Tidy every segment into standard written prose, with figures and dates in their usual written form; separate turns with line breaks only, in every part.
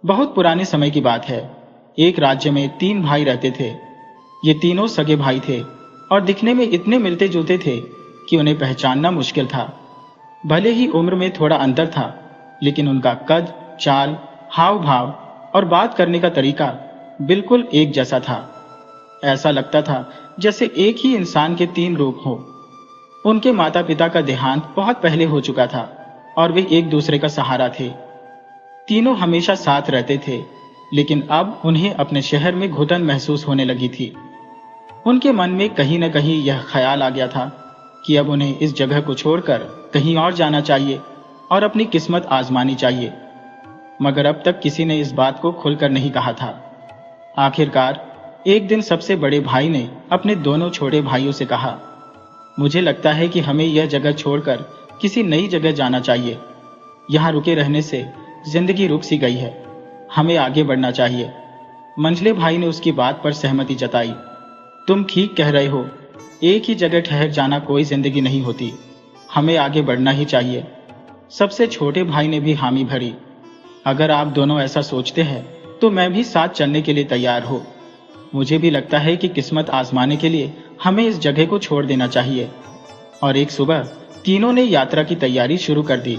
बहुत पुराने समय की बात है। एक राज्य में 3 भाई रहते थे। ये तीनों सगे भाई थे और दिखने में इतने मिलते जुलते थे कि उन्हें पहचानना मुश्किल था। भले ही उम्र में थोड़ा अंतर था, लेकिन उनका कद, चाल, हाव भाव और बात करने का तरीका बिल्कुल एक जैसा था। ऐसा लगता था जैसे एक ही इंसान के 3 रूप हों। उनके माता पिता का देहांत बहुत पहले हो चुका था और वे एक दूसरे का सहारा थे। तीनों हमेशा साथ रहते थे, लेकिन अब उन्हें अपने शहर में घुटन महसूस होने लगी थी। उनके मन में कहीं न कहीं यह ख्याल आ गया था कि अब उन्हें इस जगह को छोड़कर कहीं और जाना चाहिए और अपनी किस्मत आजमानी चाहिए। मगर अब तक किसी ने इस बात को खुलकर नहीं कहा था। आखिरकार एक दिन सबसे बड़े भाई ने अपने दोनों छोटे भाइयों से कहा, मुझे लगता है कि हमें यह जगह छोड़कर किसी नई जगह जाना चाहिए। यहाँ रुके रहने से जिंदगी रुक सी गई है। हमें आगे बढ़ना चाहिए। मंझले भाई ने उसकी बात पर सहमति जताई। तुम ठीक कह रहे हो, एक ही जगह ठहर जाना कोई जिंदगी नहीं होती। हमें आगे बढ़ना ही चाहिए। सबसे छोटे भाई ने भी हामी भरी। अगर आप दोनों ऐसा सोचते हैं तो मैं भी साथ चलने के लिए तैयार हूँ। मुझे भी लगता है कि किस्मत आजमाने के लिए हमें इस जगह को छोड़ देना चाहिए। और एक सुबह तीनों ने यात्रा की तैयारी शुरू कर दी।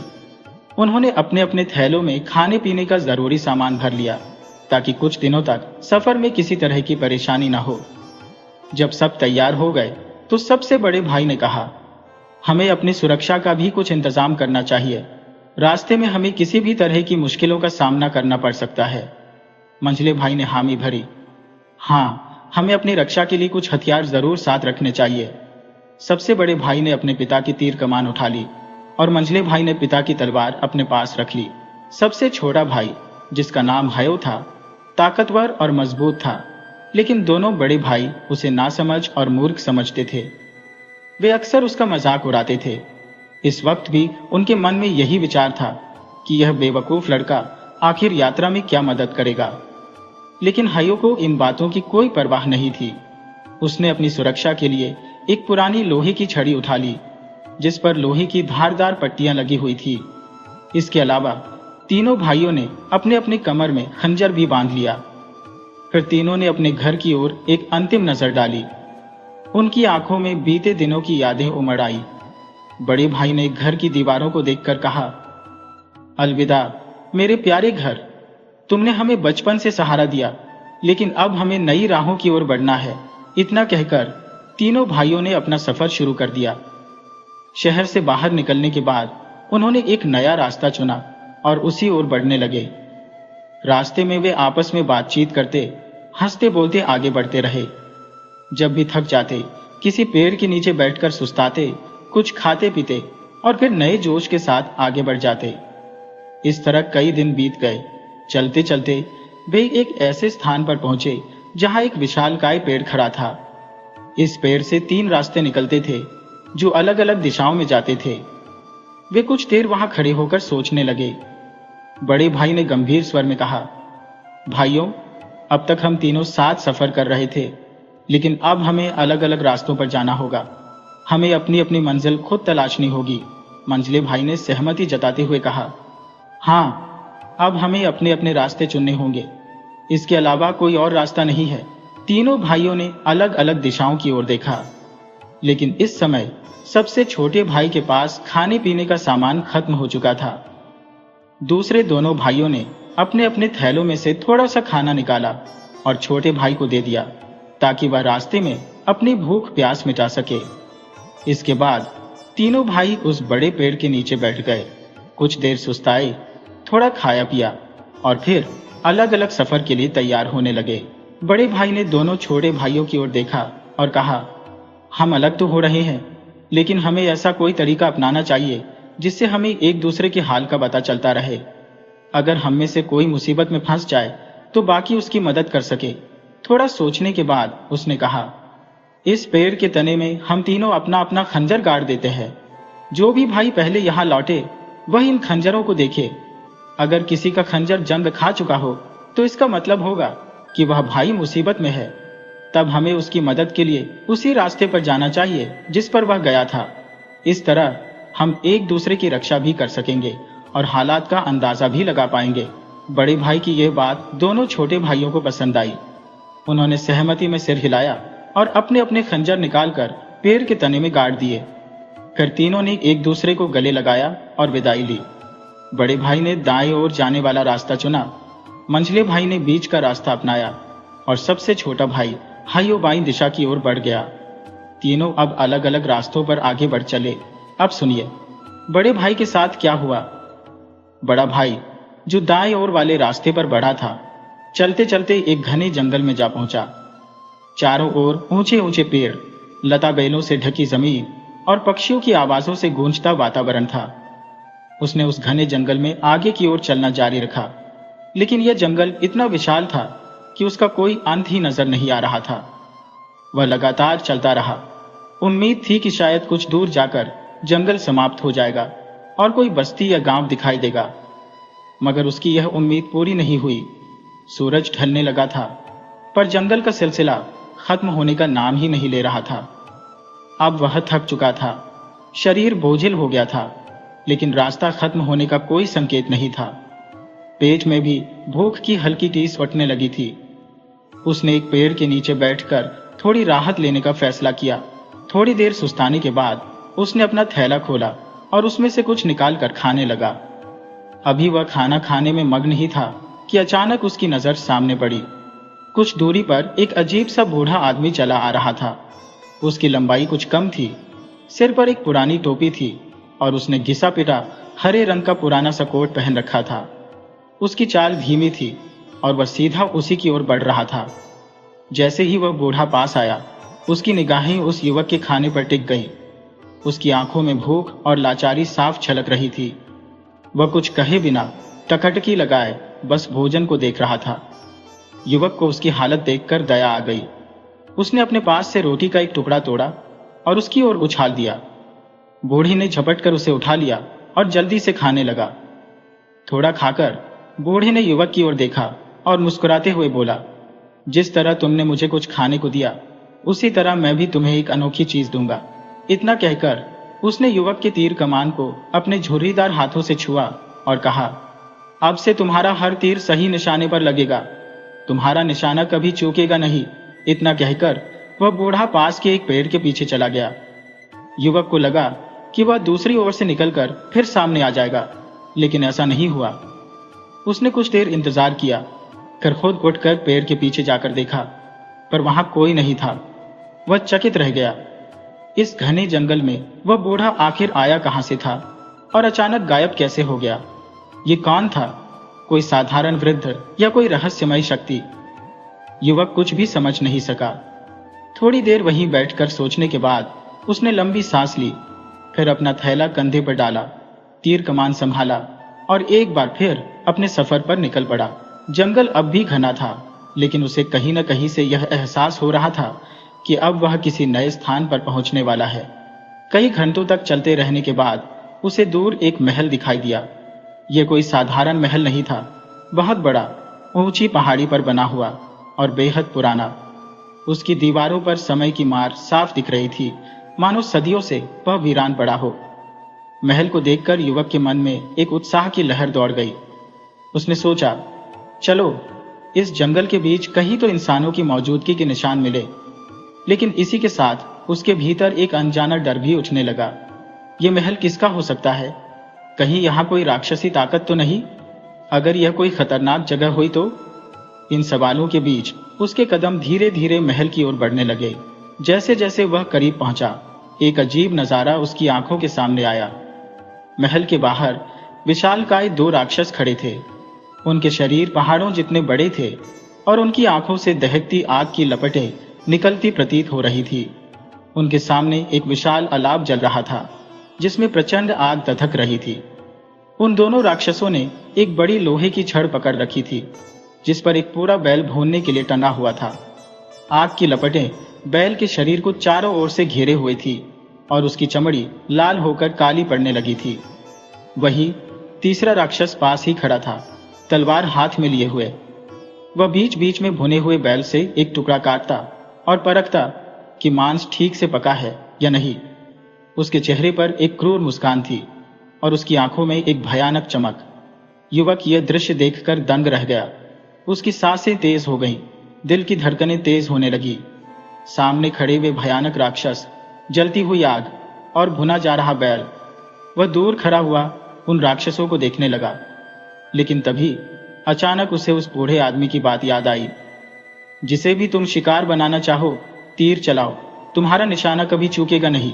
उन्होंने अपने अपने थैलों में खाने पीने का जरूरी सामान भर लिया, ताकि कुछ दिनों तक सफर में किसी तरह की परेशानी न हो। जब सब तैयार हो गए तो सबसे बड़े भाई ने कहा, हमें अपनी सुरक्षा का भी कुछ इंतजाम करना चाहिए। रास्ते में हमें किसी भी तरह की मुश्किलों का सामना करना पड़ सकता है। मंझले भाई ने हामी भरी। हाँ, हमें अपनी रक्षा के लिए कुछ हथियार जरूर साथ रखने चाहिए। सबसे बड़े भाई ने अपने पिता की तीर कमान उठा ली और मंझले भाई ने पिता की तलवार अपने पास रख ली। सबसे छोटा भाई, जिसका नाम हयो था, ताकतवर और मजबूत था, लेकिन दोनों बड़े भाई उसे नासमझ और मूर्ख समझते थे। वे अक्सर उसका मजाक उड़ाते थे। इस वक्त भी उनके मन में यही विचार था कि यह बेवकूफ लड़का आखिर यात्रा में क्या मदद करेगा। लेकिन हयो को इन बातों की कोई परवाह नहीं थी। उसने अपनी सुरक्षा के लिए एक पुरानी लोहे की छड़ी उठा ली, जिस पर लोहे की धारदार पट्टियां लगी हुई थी। इसके अलावा तीनों भाइयों ने अपने अपने कमर में खंजर भी बांध लिया। फिर तीनों ने अपने घर की ओर एक अंतिम नजर डाली। उनकी आंखों में बीते दिनों की यादें उमड़ आई। बड़े भाई ने घर की दीवारों को देखकर कहा, अलविदा मेरे प्यारे घर। तुमने हमें बचपन से सहारा दिया, लेकिन अब हमें नई राहों की ओर बढ़ना है। इतना कहकर तीनों भाइयों ने अपना सफर शुरू कर दिया। शहर से बाहर निकलने के बाद उन्होंने एक नया रास्ता चुना और उसी ओर बढ़ने लगे। रास्ते में वे आपस में बातचीत करते, हंसते बोलते आगे बढ़ते रहे। जब भी थक जाते, किसी पेड़ के नीचे बैठकर सुस्ताते, कुछ खाते पीते और फिर नए जोश के साथ आगे बढ़ जाते। इस तरह कई दिन बीत गए। चलते चलते वे एक ऐसे स्थान पर पहुंचे जहां एक विशालकाय पेड़ खड़ा था। इस पेड़ से 3 रास्ते निकलते थे जो अलग अलग दिशाओं में जाते थे। वे कुछ देर वहां खड़े होकर सोचने लगे। बड़े भाई ने गंभीर स्वर में कहा, भाइयों, अब तक हम तीनों साथ सफर कर रहे थे, लेकिन अब हमें अलग अलग रास्तों पर जाना होगा। हमें अपनी अपनी मंजिल खुद तलाशनी होगी। मंझले भाई ने सहमति जताते हुए कहा, हाँ, अब हमें अपने अपने रास्ते चुनने होंगे। इसके अलावा कोई और रास्ता नहीं है। तीनों भाइयों ने अलग अलग दिशाओं की ओर देखा, लेकिन इस समय सबसे छोटे भाई के पास खाने पीने का सामान खत्म हो चुका था। दूसरे दोनों भाइयों ने अपने अपने थैलों में से थोड़ा सा खाना निकाला और छोटे भाई को दे दिया, ताकि वह रास्ते में अपनी भूख प्यास मिटा सके। इसके बाद तीनों भाई उस बड़े पेड़ के नीचे बैठ गए। कुछ देर सुस्ताए, थोड़ा खाया पिया और फिर अलग अलग सफर के लिए तैयार होने लगे। बड़े भाई ने दोनों छोटे भाइयों की ओर देखा और कहा, हम अलग तो हो रहे हैं, लेकिन हमें ऐसा कोई तरीका अपनाना चाहिए जिससे हमें एक दूसरे के हाल का पता चलता रहे। अगर हम में से कोई मुसीबत में फंस जाए तो बाकी उसकी मदद कर सके। थोड़ा सोचने के बाद उसने कहा, इस पेड़ के तने में हम तीनों अपना अपना खंजर गाड़ देते हैं। जो भी भाई पहले यहाँ लौटे वह इन खंजरों को देखे। अगर किसी का खंजर जंग खा चुका हो तो इसका मतलब होगा कि वह भाई मुसीबत में है। तब हमें उसकी मदद के लिए उसी रास्ते पर जाना चाहिए जिस पर वह गया था। इस तरह हम एक दूसरे की रक्षा भी कर सकेंगे और हालात का अंदाजा भी लगा पाएंगे। बड़े भाई की यह बात दोनों छोटे भाइयों को पसंद आई। उन्होंने सहमति में सिर हिलाया और अपने अपने खंजर निकालकर पेड़ के तने में गाड़ दिए। फिर तीनों ने एक दूसरे को गले लगाया और विदाई ली। बड़े भाई ने दाएं ओर जाने वाला रास्ता चुना, मंझले भाई ने बीच का रास्ता अपनाया और सबसे छोटा भाई हाईओ बाईं दिशा की ओर बढ़ गया। तीनों अब अलग अलग रास्तों पर आगे बढ़ चले। अब सुनिए बड़े भाई के साथ क्या हुआ। बड़ा भाई जो दाएं ओर वाले रास्ते पर बढ़ा था, चलते चलते एक घने जंगल में जा पहुंचा। चारों ओर ऊंचे ऊंचे पेड़, लता बेलों से ढकी जमीन और पक्षियों की आवाजों से गूंजता वातावरण था। उसने उस घने जंगल में आगे की ओर चलना जारी रखा, लेकिन यह जंगल इतना विशाल था कि उसका कोई अंत ही नजर नहीं आ रहा था। वह लगातार चलता रहा। उम्मीद थी कि शायद कुछ दूर जाकर जंगल समाप्त हो जाएगा और कोई बस्ती या गांव दिखाई देगा, मगर उसकी यह उम्मीद पूरी नहीं हुई। सूरज ढलने लगा था, पर जंगल का सिलसिला खत्म होने का नाम ही नहीं ले रहा था। अब वह थक चुका था, शरीर बोझिल हो गया था, लेकिन रास्ता खत्म होने का कोई संकेत नहीं था। पेट में भी भूख की हल्की टीस उठने लगी थी। उसने एक पेड़ के नीचे बैठकर थोड़ी राहत लेने का फैसला किया। थोड़ी देर सुस्ताने के बाद उसने अपना थैला खोला और उसमें से कुछ निकालकर खाने लगा। अभी वह खाना खाने में मग्न ही था कि अचानक उसकी नजर सामने पड़ी। कुछ दूरी पर एक अजीब सा बूढ़ा आदमी चला आ रहा था। उसकी लंबाई कुछ कम थी, सिर पर एक पुरानी टोपी थी और उसने घिसा पिटा हरे रंग का पुराना सा कोट पहन रखा था। उसकी चाल धीमी थी और वह सीधा उसी की ओर बढ़ रहा था। जैसे ही वह बूढ़ा पास आया, उसकी निगाहें उस युवक के खाने पर टिक गई। उसकी आंखों में भूख और लाचारी साफ छलक रही थी। वह कुछ कहे बिना टकटकी लगाए बस भोजन को देख रहा था। युवक को उसकी हालत देखकर दया आ गई। उसने अपने पास से रोटी का एक टुकड़ा तोड़ा और उसकी ओर उछाल दिया। बूढ़ी ने झपट कर उसे उठा लिया और जल्दी से खाने लगा। थोड़ा खाकर बूढ़े ने युवक की ओर देखा और मुस्कुराते हुए बोला, जिस तरह तुमने मुझे कुछ खाने को दिया, उसी तरह मैं भी तुम्हें एक अनोखी चीज दूंगा। इतना कहकर उसने युवक के तीर कमान को अपने झुर्रीदार हाथों से छुआ और कहा, अब से तुम्हारा हर तीर सही निशाने पर लगेगा, तुम्हारा निशाना कभी चूकेगा नहीं। इतना कहकर वह बूढ़ा पास के एक पेड़ के पीछे चला गया। युवक को लगा कि वह दूसरी ओर से निकलकर फिर सामने आ जाएगा, लेकिन ऐसा नहीं हुआ। उसने कुछ देर इंतजार किया, फिर खुद उठकर पेड़ के पीछे जाकर देखा, पर वहां कोई नहीं था। वह चकित रह गया। इस घने जंगल में वह बूढ़ा आखिर आया कहां से था और अचानक गायब कैसे हो गया? ये कौन था? कोई साधारण वृद्ध या कोई रहस्यमय शक्ति? युवक कुछ भी समझ नहीं सका। थोड़ी देर वहीं बैठकर सोचने के बाद उसने लंबी सांस ली, फिर अपना थैला कंधे पर डाला, तीर कमान संभाला और एक बार फिर अपने सफर पर निकल पड़ा। जंगल अब भी घना था, लेकिन उसे कहीं न कहीं से यह एहसास हो रहा था कि अब वह किसी नए स्थान पर पहुंचने वाला है। कई घंटों तक चलते रहने के बाद उसे दूर एक महल दिखाई दिया। यह कोई साधारण महल नहीं था, बहुत बड़ा, ऊंची पहाड़ी पर बना हुआ और बेहद पुराना। उसकी दीवारों पर समय की मार साफ दिख रही थी, मानो सदियों से वह वीरान पड़ा हो। महल को देखकर युवक के मन में एक उत्साह की लहर दौड़ गई। उसने सोचा, चलो इस जंगल के बीच कहीं तो इंसानों की मौजूदगी के निशान मिले। लेकिन इसी के साथ उसके भीतर एक अनजाना डर भी उठने लगा। यह महल किसका हो सकता है? कहीं यहाँ कोई राक्षसी ताकत तो नहीं? अगर यह कोई खतरनाक जगह हुई तो? इन सवालों के बीच उसके कदम धीरे धीरे महल की ओर बढ़ने लगे। जैसे जैसे वह करीब पहुंचा, एक अजीब नजारा उसकी आंखों के सामने आया। महल के बाहर विशालकाय दो राक्षस खड़े थे। उनके शरीर पहाड़ों जितने बड़े थे और उनकी आंखों से दहकती आग की लपटें निकलती प्रतीत हो रही थी। उनके सामने एक विशाल अलाव जल रहा था, जिसमें प्रचंड आग दधक रही थी। उन दोनों राक्षसों ने एक बड़ी लोहे की छड़ पकड़ रखी थी, जिस पर एक पूरा बैल भूनने के लिए टंगा हुआ था। आग की लपटें बैल के शरीर को चारों ओर से घेरे हुए थी और उसकी चमड़ी लाल होकर काली पड़ने लगी थी। वहीं तीसरा राक्षस पास ही खड़ा था, तलवार हाथ में लिए हुए। वह बीच बीच में भुने हुए बैल से एक टुकड़ा काटता और परखता कि मांस ठीक से पका है या नहीं। उसके चेहरे पर एक क्रूर मुस्कान थी और उसकी आंखों में एक भयानक चमक। युवक यह दृश्य देखकर दंग रह गया। उसकी सांसें तेज हो गईं, दिल की धड़कनें तेज होने लगी। सामने खड़े वे भयानक राक्षस, जलती हुई आग और भुना जा रहा बैल। वह दूर खड़ा हुआ उन राक्षसों को देखने लगा, लेकिन तभी अचानक उसे उस बूढ़े आदमी की बात याद आई। जिसे भी तुम शिकार बनाना चाहो, तीर चलाओ, तुम्हारा निशाना कभी चूकेगा नहीं।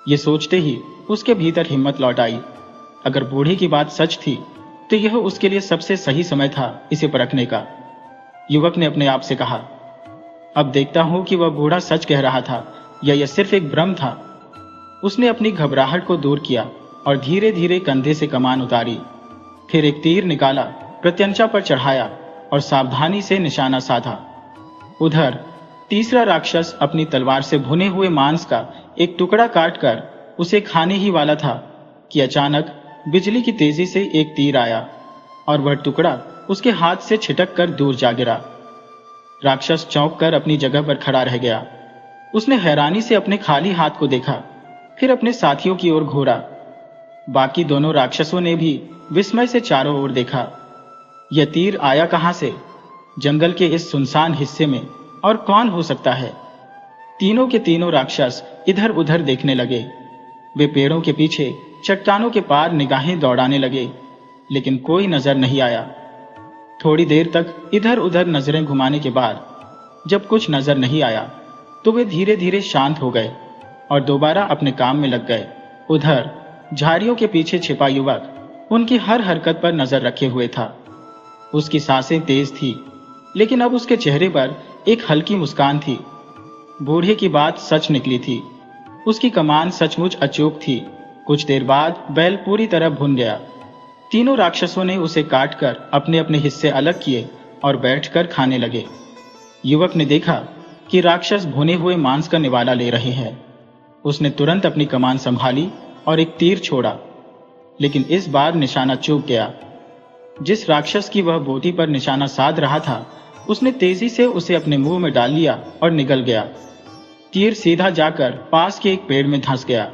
ये सोचते ही उसके भीतर हिम्मत लौट आई। अगर बूढ़े की बात सच थी तो यह उसके लिए सबसे सही समय था इसे परखने का। युवक ने अपने आप से कहा, अब देखता हूं कि वह बूढ़ा सच कह रहा था या यह सिर्फ एक भ्रम था। उसने अपनी घबराहट को दूर किया और धीरे धीरे कंधे से कमान उतारी। फिर एक तीर निकाला, प्रत्यंचा पर चढ़ाया और सावधानी से निशाना साधा। उधर तीसरा राक्षस अपनी तलवार से भुने हुए मांस का एक टुकड़ा काटकर उसे खाने ही वाला था कि अचानक बिजली की तेजी से एक तीर आया और वह टुकड़ा उसके हाथ से छिटक कर दूर जा गिरा। राक्षस चौंक कर अपनी जगह पर खड़ा रह गया। उसने हैरानी से अपने खाली हाथ को देखा, फिर अपने साथियों की ओर घूरा। बाकी दोनों राक्षसों ने भी विस्मय से चारों ओर देखा। यह तीर आया कहां से? जंगल के इस सुनसान हिस्से में और कौन हो सकता है? तीनों के तीनों राक्षस इधर उधर देखने लगे। वे पेड़ों के पीछे, चट्टानों के पार निगाहें दौड़ाने लगे, लेकिन कोई नजर नहीं आया। थोड़ी देर तक इधर उधर नजरें घुमाने के बाद जब कुछ नजर नहीं आया तो वे धीरे धीरे शांत हो गए और दोबारा अपने काम में लग गए। उधर झाड़ियों के पीछे छिपा युवक उनकी हर हरकत पर नजर रखे हुए था। उसकी सांसें तेज थी, लेकिन अब उसके चेहरे पर एक हल्की मुस्कान थी। बूढ़े की बात सच निकली थी, उसकी कमान सचमुच अचूक थी। कुछ देर बाद बैल पूरी तरह भुन गया। तीनों राक्षसों ने उसे काटकर अपने अपने हिस्से अलग किए और बैठकर खाने लगे। युवक ने देखा कि राक्षस भुने हुए मांस का निवाला ले रहे हैं। उसने तुरंत अपनी कमान संभाली और एक तीर छोड़ा, लेकिन इस बार निशाना चूक गया। जिस राक्षस की वह बोटी पर निशाना साध रहा था, उसने तेजी से उसे अपने मुंह में डाल लिया और निगल गया। तीर सीधा जाकर पास के एक पेड़ में धंस गया,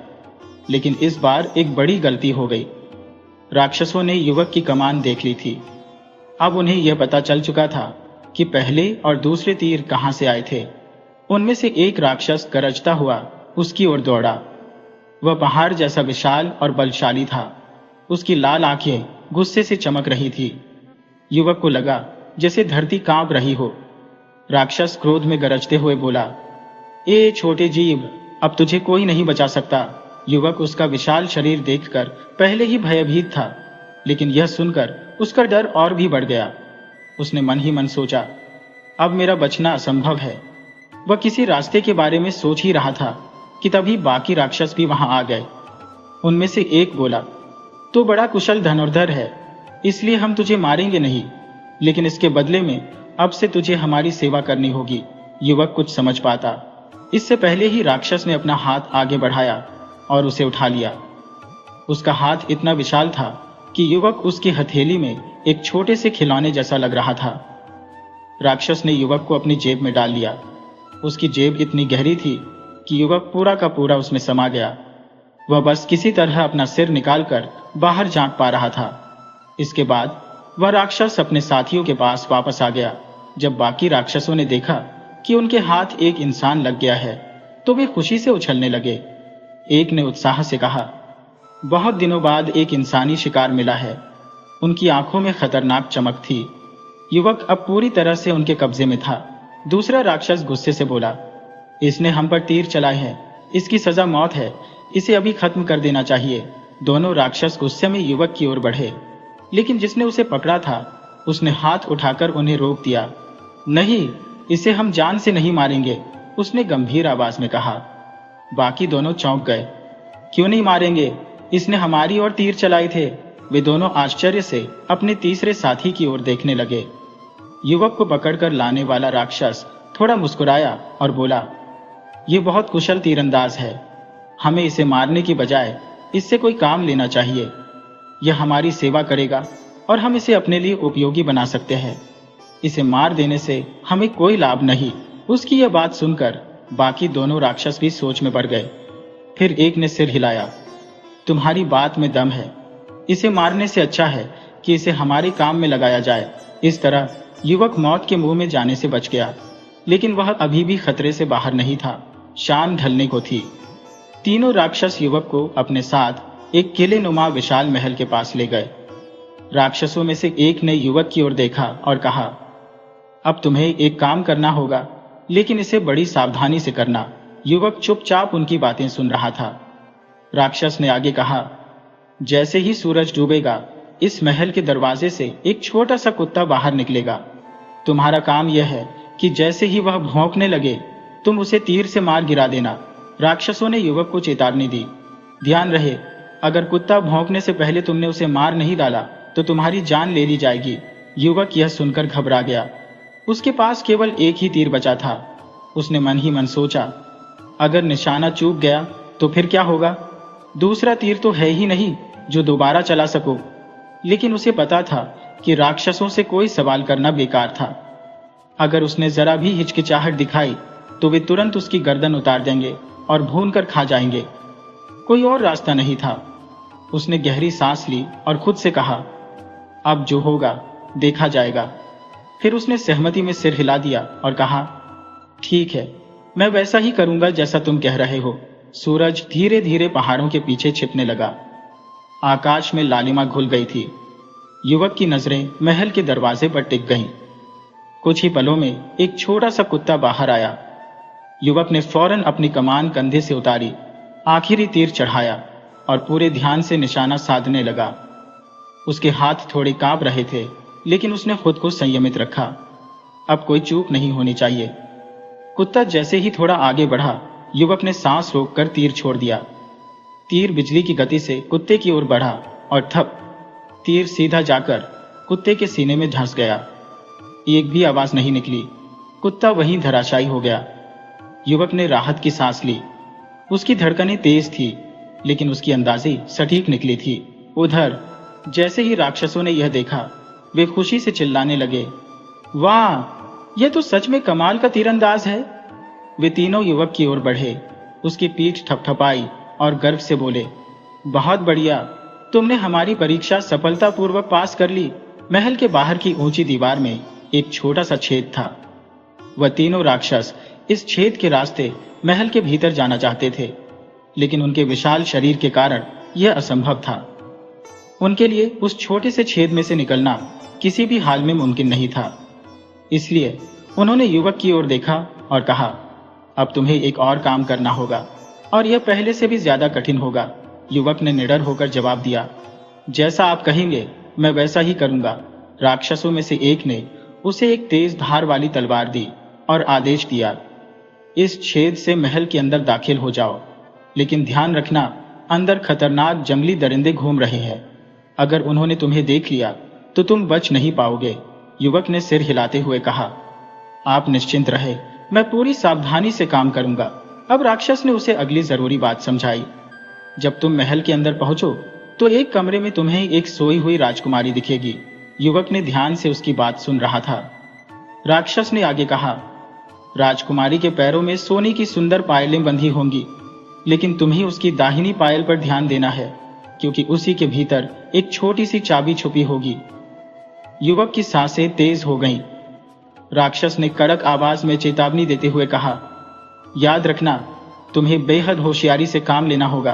लेकिन इस बार एक बड़ी गलती हो गई। राक्षसों ने युवक की कमान देख ली थी। अब उन्हें यह पता चल चुका था कि पहले और दूसरे तीर कहां से आए थे। उनमें से एक राक्षस गरजता हुआ उसकी ओर दौड़ा। वह पहाड़ जैसा विशाल और बलशाली था। उसकी लाल आंखें गुस्से से चमक रही थी। युवक को लगा जैसे धरती कांप रही हो। राक्षस क्रोध में गरजते हुए बोला, ए छोटे जीव, अब तुझे कोई नहीं बचा सकता। युवक उसका विशाल शरीर देखकर पहले ही भयभीत था, लेकिन यह सुनकर उसका डर और भी बढ़ गया। उसने मन ही मन सोचा, अब मेरा बचना असंभव है। वह किसी रास्ते के बारे में सोच ही रहा था कि तभी बाकी राक्षस भी वहां आ गए। उनमें से एक बोला, तो बड़ा कुशल धनुर्धर है, इसलिए हम तुझे मारेंगे नहीं, लेकिन इसके बदले में अब से तुझे हमारी सेवा करनी होगी। युवक कुछ समझ पाता इससे पहले ही राक्षस ने अपना हाथ आगे बढ़ाया और उसे उठा लिया। उसका हाथ इतना विशाल था कि युवक उसकी हथेली में एक छोटे से खिलौने जैसा लग रहा था। राक्षस ने युवक को अपनी जेब में डाल लिया। उसकी जेब इतनी गहरी थी कि युवक पूरा का पूरा उसमें समा गया। वह बस किसी तरह अपना सिर निकालकर बाहर झांक पा रहा था। इसके बाद वह राक्षस अपने साथियों के पास वापस आ गया। जब बाकी राक्षसों ने देखा कि उनके हाथ एक इंसान लग गया है तो वे खुशी से उछलने लगे। एक ने उत्साह से कहा, बहुत दिनों बाद एक इंसानी शिकार मिला है। उनकी आंखों में खतरनाक चमक थी। युवक अब पूरी तरह से उनके कब्जे में था। दूसरा राक्षस गुस्से से बोला, इसने हम पर तीर चलाए हैं, इसकी सजा मौत है, इसे अभी खत्म कर देना चाहिए। दोनों राक्षस गुस्से में युवक की ओर बढ़े, लेकिन जिसने उसे पकड़ा था उसने हाथ उठाकर उन्हें रोक दिया। नहीं, इसे हम जान से नहीं मारेंगे, उसने गंभीर आवाज में कहा। बाकी दोनों चौंक गए। क्यों नहीं मारेंगे? इसने हमारी ओर तीर चलाए थे। वे दोनों आश्चर्य से अपने तीसरे साथी की ओर देखने लगे। युवक को पकड़कर लाने वाला राक्षस थोड़ा मुस्कुराया और बोला, यह बहुत कुशल तीरंदाज है, हमें इसे मारने की बजाय इससे कोई काम लेना चाहिए। यह हमारी सेवा करेगा और हम इसे अपने लिए उपयोगी बना सकते हैं। इसे मार देने से हमें कोई लाभ नहीं। उसकी यह बात सुनकर बाकी दोनों राक्षस भी सोच में पड़ गए। फिर एक ने सिर हिलाया, तुम्हारी बात में दम है, इसे मारने से अच्छा है कि इसे हमारे काम में लगाया जाए। इस तरह युवक मौत के मुंह में जाने से बच गया, लेकिन वह अभी भी खतरे से बाहर नहीं था। शाम ढलने को थी। तीनों राक्षस युवक को अपने साथ एक किले नुमा विशाल महल के पास ले गए। राक्षसों में से एक ने युवक की ओर देखा और कहा, अब तुम्हें एक काम करना होगा, लेकिन इसे बड़ी सावधानी से करना। युवक चुपचाप उनकी बातें सुन रहा था। राक्षस ने आगे कहा, जैसे ही सूरज डूबेगा, इस महल के दरवाजे से एक छोटा सा कुत्ता बाहर निकलेगा। तुम्हारा काम यह है कि जैसे ही वह भौंकने लगे, तुम उसे तीर से मार गिरा देना। राक्षसों ने युवक को चेतावनी दी, ध्यान रहे, अगर कुत्ता भौंकने से पहले तुमने उसे मार नहीं डाला तो तुम्हारी जान ले ली जाएगी। युवक यह सुनकर घबरा गया। उसके पास केवल एक ही तीर बचा था। उसने मन ही मन सोचा, अगर निशाना चूक गया तो फिर क्या होगा? दूसरा तीर तो है ही नहीं जो दोबारा चला सको। लेकिन उसे पता था कि राक्षसों से कोई सवाल करना बेकार था। अगर उसने जरा भी हिचकिचाहट दिखाई तो वे तुरंत उसकी गर्दन उतार देंगे और भूनकर खा जाएंगे। कोई और रास्ता नहीं था। उसने गहरी सांस ली और खुद से कहा, अब जो होगा देखा जाएगा। फिर उसने सहमति में सिर हिला दिया और कहा, ठीक है, मैं वैसा ही करूंगा जैसा तुम कह रहे हो। सूरज धीरे धीरे पहाड़ों के पीछे छिपने लगा। आकाश में लालिमा घुल गई थी। युवक की नजरें महल के दरवाजे पर टिक गईं। कुछ ही पलों में एक छोटा सा कुत्ता बाहर आया। युवक ने फौरन अपनी कमान कंधे से उतारी, आखिरी तीर चढ़ाया और पूरे ध्यान से निशाना साधने लगा। उसके हाथ थोड़े कांप रहे थे, लेकिन उसने खुद को संयमित रखा। अब कोई चूक नहीं होनी चाहिए। कुत्ता जैसे ही थोड़ा आगे बढ़ा, युवक ने सांस रोककर तीर छोड़ दिया। तीर बिजली की गति से कुत्ते की ओर बढ़ा और थप, तीर सीधा जाकर कुत्ते के सीने में धंस गया। एक भी आवाज नहीं निकली। कुत्ता वहीं धराशायी हो गया। युवक ने राहत की सांस ली। उसकी धड़कनें तेज थी, लेकिन उसकी अंदाजी सटीक निकली थी। उधर जैसे ही राक्षसों ने यह देखा, वे खुशी से चिल्लाने लगे, वाह, यह तो सच में कमाल का तीरंदाज है। वे तीनों युवक की ओर बढ़े, उसकी पीठ थपथपाई और गर्व से बोले, बहुत बढ़िया, तुमने हमारी परीक्षा सफलतापूर्वक पास कर ली। महल के बाहर की ऊंची दीवार में एक छोटा सा छेद था। वह तीनों राक्षस इस छेद के रास्ते महल के भीतर जाना चाहते थे, लेकिन उनके विशाल शरीर के कारण यह असंभव था। उनके लिए उस छोटे से छेद में से निकलना किसी भी हाल में मुमकिन नहीं था। इसलिए उन्होंने युवक की ओर देखा और कहा, अब तुम्हें एक और काम करना होगा, और यह पहले से भी ज्यादा कठिन होगा। युवक ने निडर होकर जवाब दिया, जैसा आप कहेंगे मैं वैसा ही करूंगा। राक्षसों में से एक ने उसे एक तेज धार वाली तलवार दी और आदेश दिया, इस छेद से महल के अंदर दाखिल हो जाओ, लेकिन ध्यान रखना, अंदर खतरनाक जंगली दरिंदे घूम रहे हैं। अगर उन्होंने तुम्हें देख लिया तो तुम बच नहीं पाओगे। युवक ने सिर हिलाते हुए कहा, आप निश्चिंत रहे, मैं पूरी सावधानी से काम करूंगा। अब राक्षस ने उसे अगली जरूरी बात समझाई। जब तुम महल के अंदर पहुंचो तो एक कमरे में तुम्हें एक सोई हुई राजकुमारी दिखेगी। युवक ने ध्यान से उसकी बात सुन रहा था। राक्षस ने आगे कहा, राजकुमारी के पैरों में सोने की सुंदर पायलें बंधी होंगी, लेकिन तुम्हें उसकी दाहिनी पायल पर ध्यान देना है, क्योंकि उसी के भीतर एक छोटी सी चाबी छुपी होगी। युवक की सांसें तेज हो गईं। राक्षस ने कड़क आवाज में चेतावनी देते हुए कहा, याद रखना, तुम्हें बेहद होशियारी से काम लेना होगा।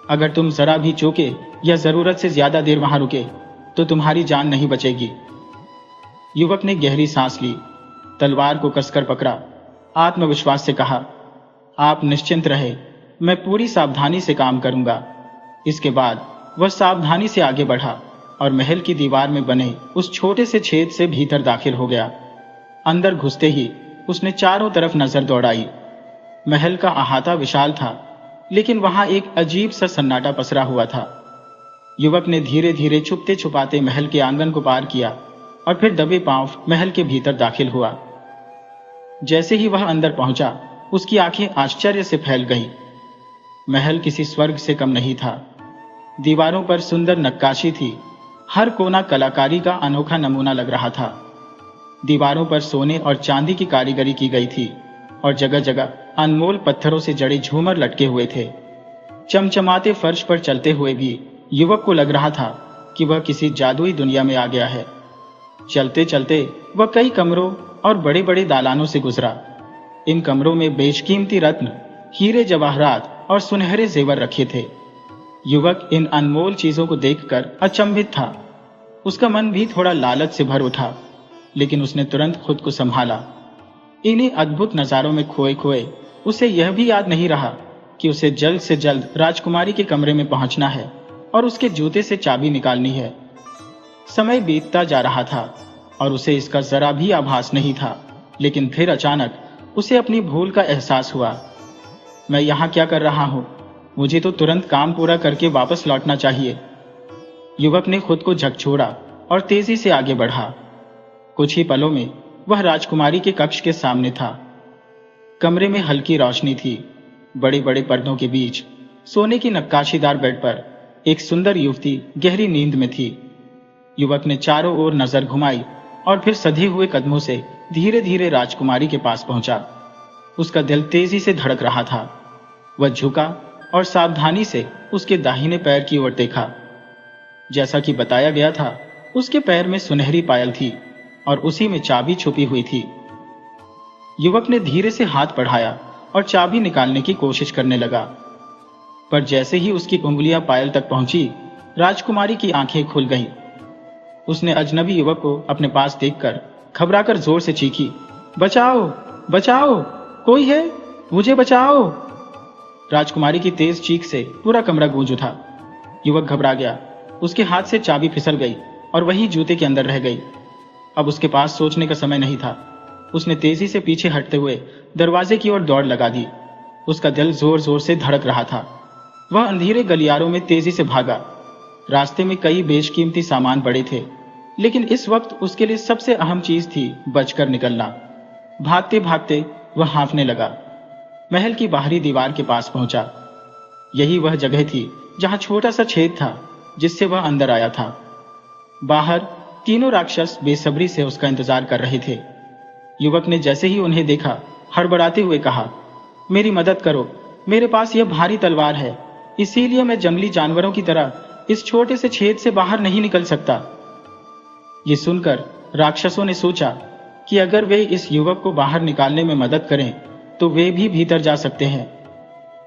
अगर तुम जरा भी चूके या जरूरत से ज्यादा देर वहां रुके तो तुम्हारी जान नहीं बचेगी। युवक ने गहरी सांस ली, तलवार को कसकर पकड़ा, आत्मविश्वास से कहा, आप निश्चिंत रहे, मैं पूरी सावधानी से काम करूंगा। इसके बाद वह सावधानी से आगे बढ़ा और महल की दीवार में बने उस छोटे से छेद से भीतर दाखिल हो गया। अंदर घुसते ही उसने चारों तरफ नजर दौड़ाई। महल का अहाता विशाल था, लेकिन वहां एक अजीब सा सन्नाटा पसरा हुआ था। युवक ने धीरे धीरे छुपते छुपाते महल के आंगन को पार किया और फिर दबे पांव महल के भीतर दाखिल हुआ। जैसे ही वह अंदर पहुंचा, उसकी आंखें आश्चर्य से फैल गईं। महल किसी स्वर्ग से कम नहीं था। दीवारों पर सुंदर नक्काशी थी, हर कोना कलाकारी का अनोखा नमूना लग रहा था। दीवारों पर सोने और चांदी की कारीगरी की गई थी और जगह जगह अनमोल पत्थरों से जड़े झूमर लटके हुए थे। चमचमाते फर्श पर चलते हुए भी युवक को लग रहा था कि वह किसी जादुई दुनिया में आ गया है। चलते चलते वह कई कमरों और बड़े बड़े दालानों से गुजरा। इन कमरों में बेशकीमती रत्न, हीरे जवाहरात और सुनहरे जेवर रखे थे। युवक इन अनमोल चीजों को देखकर अचंभित था। उसका मन भी थोड़ा लालच से भर उठा, लेकिन उसने तुरंत खुद को संभाला। इन्हीं अद्भुत नजारों में खोए खोए उसे यह भी याद नहीं रहा कि उसे जल्द से जल्द राजकुमारी के कमरे में पहुंचना है और उसके जूते से चाबी निकालनी है। समय बीतता जा रहा था और उसे इसका जरा भी आभास नहीं था, लेकिन फिर अचानक उसे अपनी भूल का एहसास हुआ। मैं यहाँ क्या कर रहा हूँ? मुझे तो तुरंत काम पूरा करके वापस लौटना चाहिए। युवक ने खुद को झकझोरा और तेजी से आगे बढ़ा। कुछ ही पलों में वह राजकुमारी के कक्ष के सामने था। कमरे में हल्की रोशनी थी। बड़े बड़े पर्दों के बीच सोने की नक्काशीदार बेड पर एक सुंदर युवती गहरी नींद में थी। युवक ने चारों ओर नजर घुमाई और फिर सधे हुए कदमों से धीरे धीरे राजकुमारी के पास पहुंचा। उसका दिल तेजी से धड़क रहा था। वह झुका और सावधानी से उसके दाहिने पैर की ओर देखा। जैसा कि बताया गया था, उसके पैर में सुनहरी पायल थी और उसी में चाबी छुपी हुई थी। युवक ने धीरे से हाथ बढ़ाया और चाबी निकालने की कोशिश करने लगा, पर जैसे ही उसकी उंगलियां पायल तक पहुंची, राजकुमारी की आंखें खुल गईं। उसने अजनबी युवक को अपने पास देखकर घबराकर जोर से चीखी, बचाओ बचाओ, कोई है, मुझे बचाओ। राजकुमारी की तेज चीख से पूरा कमरा गूंज उठा। युवक घबरा गया। उसके हाथ से चाबी फिसल गई और वहीं जूते के अंदर रह गई। अब उसके पास सोचने का समय नहीं था। उसने तेजी से पीछे हटते हुए दरवाजे की ओर दौड़ लगा दी। उसका दिल जोर जोर से धड़क रहा था। वह अंधेरे गलियारों में तेजी से भागा। रास्ते में कई बेशकीमती सामान पड़े थे, लेकिन इस वक्त उसके लिए सबसे अहम चीज थी बचकर निकलना। भागते भागते वह हाँफने लगा। महल की बाहरी दीवार के पास पहुंचा। यही वह जगह थी जहां छोटा सा छेद था जिससे वह अंदर आया था। बाहर तीनों राक्षस बेसब्री से उसका इंतजार कर रहे थे। युवक ने जैसे ही उन्हें देखा, हड़बड़ाते हुए कहा, मेरी मदद करो, मेरे पास यह भारी तलवार है, इसीलिए मैं जंगली जानवरों की तरह इस छोटे से छेद से बाहर नहीं निकल सकता। ये सुनकर राक्षसों ने सोचा कि अगर वे इस युवक को बाहर निकालने में मदद करें तो वे भी भीतर जा सकते हैं।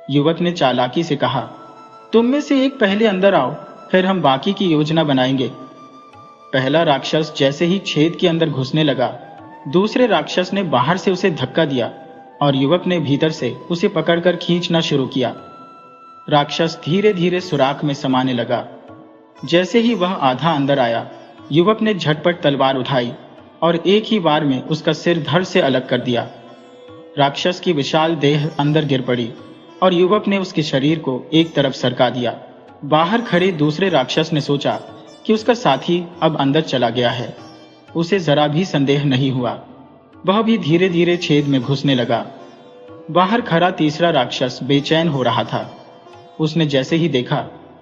युवक ने चालाकी से कहा, तुम में से एक पहले अंदर आओ, फिर हम बाकी की योजना बनाएंगे। पहला राक्षस जैसे ही छेद के अंदर घुसने लगा, दूसरे राक्षस ने बाहर से उसे धक्का दिया और युवक ने भीतर से उसे पकड़कर खींचना शुरू किया। राक्षस धीरे धीरे सुराख में समाने लगा। जैसे ही वह आधा अंदर आया, युवक ने झटपट तलवार उठाई और एक ही बार में उसका सिर धड़ से अलग कर दिया। राक्षस की विशाल देह अंदर गिर पड़ी और युवक ने उसके शरीर को एक तरफ सरका दिया। बाहर खड़े दूसरे राक्षस ने सोचा कि उसका साथी अब अंदर चला गया है। उसे जरा भी संदेह नहीं हुआ। वह भी धीरे धीरे छेद में घुसने लगा। बाहर खड़ा तीसरा राक्षस बेचैन हो रहा था। उसने जैसे ही देखा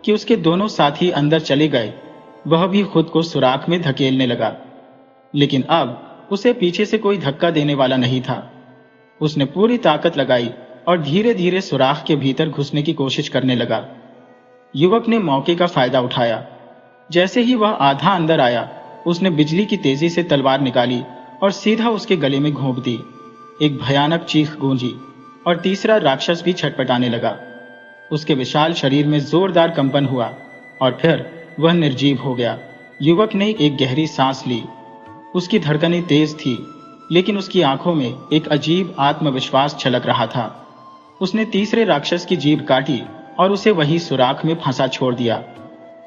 कि उसके दोनों साथी अंदर चले गए, वह भी खुद को सुराख में धकेलने लगा, लेकिन अब उसे पीछे से कोई धक्का देने वाला नहीं था। उसने पूरी ताकत लगाई और धीरे धीरे सुराख के भीतर घुसने की कोशिश करने लगा। युवक ने मौके का फायदा उठाया। जैसे ही वह आधा अंदर आया, उसने बिजली की तेजी से तलवार निकाली और सीधा उसके गले में घोंप दी। एक भयानक चीख गूंजी और तीसरा राक्षस भी छटपटाने लगा। उसके विशाल शरीर में जोरदार कंपन हुआ और फिर वह निर्जीव हो गया। युवक ने एक गहरी सांस ली। उसकी धड़कनें तेज थी, लेकिन उसकी आंखों में एक अजीब आत्मविश्वास छलक रहा था। उसने तीसरे राक्षस की जीभ काटी और उसे वही सुराख में फंसा छोड़ दिया।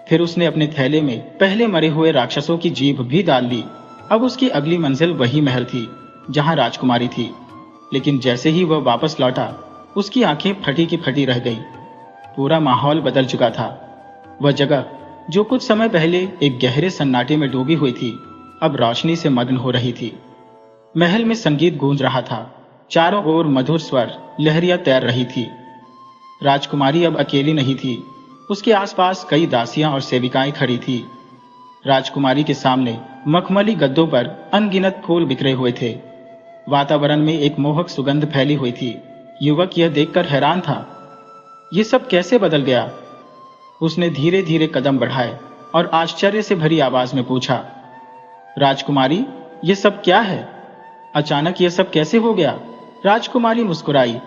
फिर उसने अपने थैले में पहले मरे हुए राक्षसों की जीभ भी डाल ली। अब उसकी अगली मंजिल वही महल थी जहां राजकुमारी थी, लेकिन जैसे ही वह वापस लौटा, उसकी आंखें फटी की फटी रह गई। पूरा माहौल बदल चुका था। वह जगह जो कुछ समय पहले एक गहरे सन्नाटे में डूबी हुई थी, अब रोशनी से मग्न हो रही थी। महल में संगीत गूंज रहा था। चारों ओर मधुर स्वर लहरियां तैर रही थी। राजकुमारी अब अकेली नहीं थी। उसके आसपास कई दासियां और सेविकाएं खड़ी थी। राजकुमारी के सामने मखमली गद्दों पर अनगिनत फूल बिखरे हुए थे। वातावरण में एक मोहक सुगंध फैली हुई थी। युवक यह देखकर हैरान था। ये सब कैसे बदल गया? उसने धीरे धीरे कदम बढ़ाए और आश्चर्य से भरी आवाज में पूछा, राजकुमारी, ये सब क्या है? अचानक ये सब कैसे हो गया? राजकुमारी मुस्कुराई,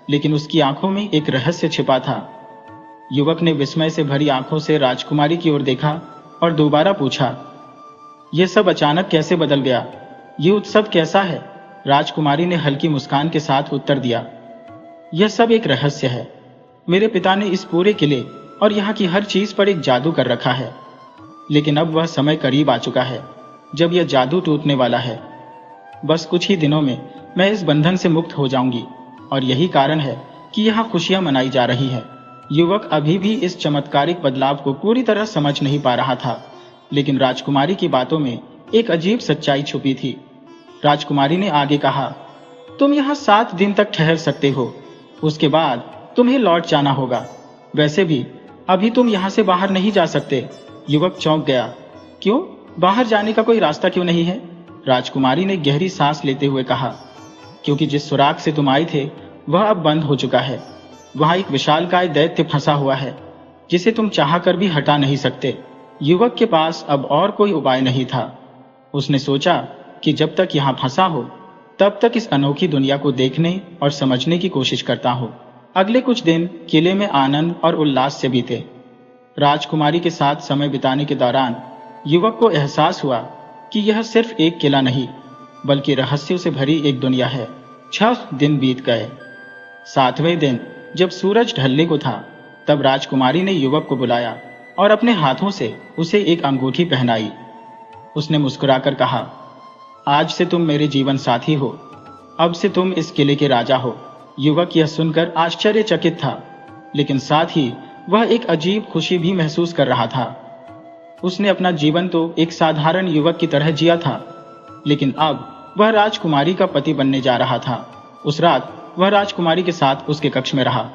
लेकिन उसकी आंखों में एक रहस्य छिपा था। युवक ने विस्मय से भरी आंखों से राजकुमारी की ओर देखा और दोबारा पूछा, यह सब अचानक कैसे बदल गया? ये उत्सव कैसा है? राजकुमारी ने हल्की मुस्कान के साथ उत्तर दिया, यह सब एक रहस्य है। मेरे पिता ने इस पूरे किले और यहाँ की हर चीज पर एक जादू कर रखा है, लेकिन अब वह समय करीब आ चुका है जब यह जादू टूटने वाला है। बस कुछ ही दिनों में मैं इस बंधन से मुक्त हो जाऊंगी, और यही कारण है कि यहाँ खुशियां मनाई जा रही है। युवक अभी भी इस चमत्कारिक बदलाव को पूरी तरह समझ नहीं पा रहा था, लेकिन राजकुमारी की बातों में एक अजीब सच्चाई छुपी थी। राजकुमारी ने आगे कहा, तुम यहाँ 7 दिन तक ठहर सकते हो, उसके बाद तुम्हें लौट जाना होगा। वैसे भी अभी तुम यहाँ से बाहर नहीं जा सकते। युवक चौंक गया, क्यों? बाहर जाने का कोई रास्ता क्यों नहीं है? राजकुमारी ने गहरी सांस लेते हुए कहा, क्योंकि जिस सुराग से तुम आए थे वह अब बंद हो चुका है। वहां एक विशालकाय दैत्य फंसा हुआ है जिसे तुम चाहकर भी हटा नहीं सकते। युवक के पास अब और कोई उपाय नहीं था। उसने सोचा कि जब तक यहाँ फंसा हो तब तक इस अनोखी दुनिया को देखने और समझने की कोशिश करता हो। अगले कुछ दिन किले में आनंद और उल्लास से बीते। राजकुमारी के साथ समय बिताने के दौरान युवक को एहसास हुआ कि यह सिर्फ एक किला नहीं, बल्कि रहस्यों से भरी एक दुनिया है। 6 दिन बीत गए। 7वें दिन जब सूरज ढलने को था, तब राजकुमारी ने युवक को बुलाया और अपने हाथों से उसे एक अंगूठी पहनाई। उसने मुस्कुराकर कहा, आज से तुम मेरे जीवन साथी हो। अब से तुम इस किले के राजा हो। युवक यह सुनकर आश्चर्यचकित था, लेकिन साथ ही वह एक अजीब खुशी भी महसूस कर रहा था। उसने अपना जीवन तो एक साधारण युवक की तरह जिया था, लेकिन अब वह राजकुमारी का पति बनने जा रहा था। उस रात वह राजकुमारी के साथ उसके कक्ष में रहा,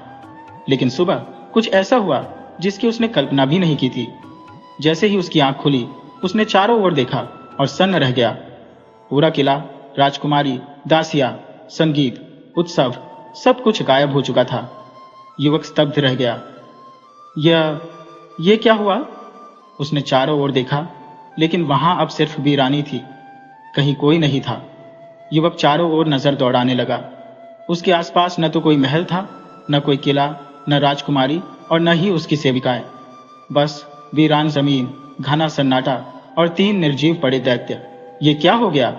लेकिन सुबह कुछ ऐसा हुआ जिसकी उसने कल्पना भी नहीं की थी। जैसे ही उसकी आंख खुली, उसने चारों ओर देखा और सन्न रह गया। पूरा किला, राजकुमारी, दासियां, संगीत, उत्सव, सब कुछ गायब हो चुका था। युवक स्तब्ध रह गया। ये क्या हुआ? उसने चारों ओर देखा, लेकिन वहां अब सिर्फ वीरानी थी, कहीं कोई नहीं था। युवक चारों ओर नजर दौड़ाने लगा। उसके आसपास न तो कोई महल था, न कोई किला, न राजकुमारी और न ही उसकी सेविकाएं। बस वीरान जमीन, घना सन्नाटा और 3 निर्जीव पड़े दैत्य। ये क्या हो गया?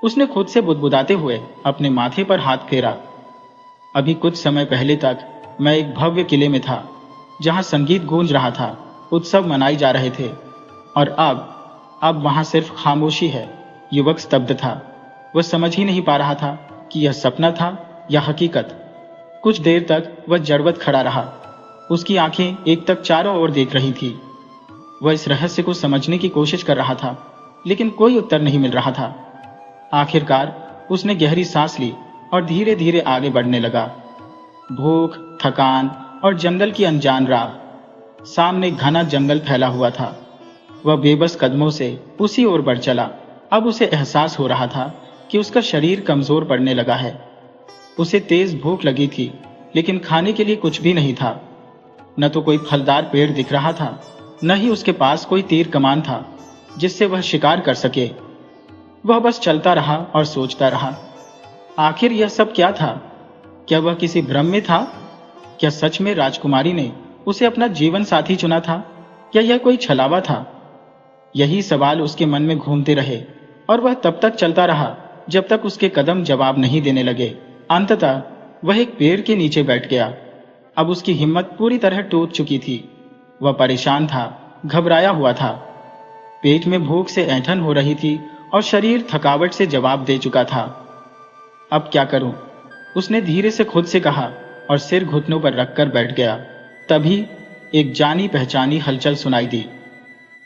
उसने खुद से बुदबुदाते हुए अपने माथे पर हाथ फेरा। अभी कुछ समय पहले तक मैं एक भव्य किले में था, जहां संगीत गूंज रहा था, उत्सव मनाए जा रहे थे, और अब वहां सिर्फ खामोशी है। युवक स्तब्ध था। वह समझ ही नहीं पा रहा था कि यह सपना था या हकीकत। कुछ देर तक वह जड़वत खड़ा रहा। उसकी आंखें एक तक चारों ओर देख रही थी। वह इस रहस्य को समझने की कोशिश कर रहा था, लेकिन कोई उत्तर नहीं मिल रहा था। आखिरकार उसने गहरी सांस ली और धीरे धीरे आगे बढ़ने लगा। भूख, थकान और जंगल की अनजान राह। सामने घना जंगल फैला हुआ था। वह बेबस कदमों से उसी ओर बढ़ चला। अब उसे एहसास हो रहा था कि उसका शरीर कमजोर पड़ने लगा है। उसे तेज भूख लगी थी, लेकिन खाने के लिए कुछ भी नहीं था। न तो कोई फलदार पेड़ दिख रहा था, न ही उसके पास कोई तीर कमान था जिससे वह शिकार कर सके। वह बस चलता रहा और सोचता रहा, आखिर यह सब क्या था? क्या वह किसी भ्रम में था? क्या सच में राजकुमारी ने उसे अपना जीवन साथी चुना था, या यह कोई छलावा था? यही सवाल उसके मन में घूमते रहे, और वह तब तक चलता रहा जब तक उसके कदम जवाब नहीं देने लगे। अंततः वह एक पेड़ के नीचे बैठ गया। अब उसकी हिम्मत पूरी तरह टूट चुकी थी। वह परेशान था, घबराया हुआ था। पेट में भूख से ऐंठन हो रही थी और शरीर थकावट से जवाब दे चुका था। अब क्या करूं? उसने धीरे से खुद से कहा और सिर घुटनों पर रखकर बैठ गया। तभी एक जानी पहचानी हलचल सुनाई दी।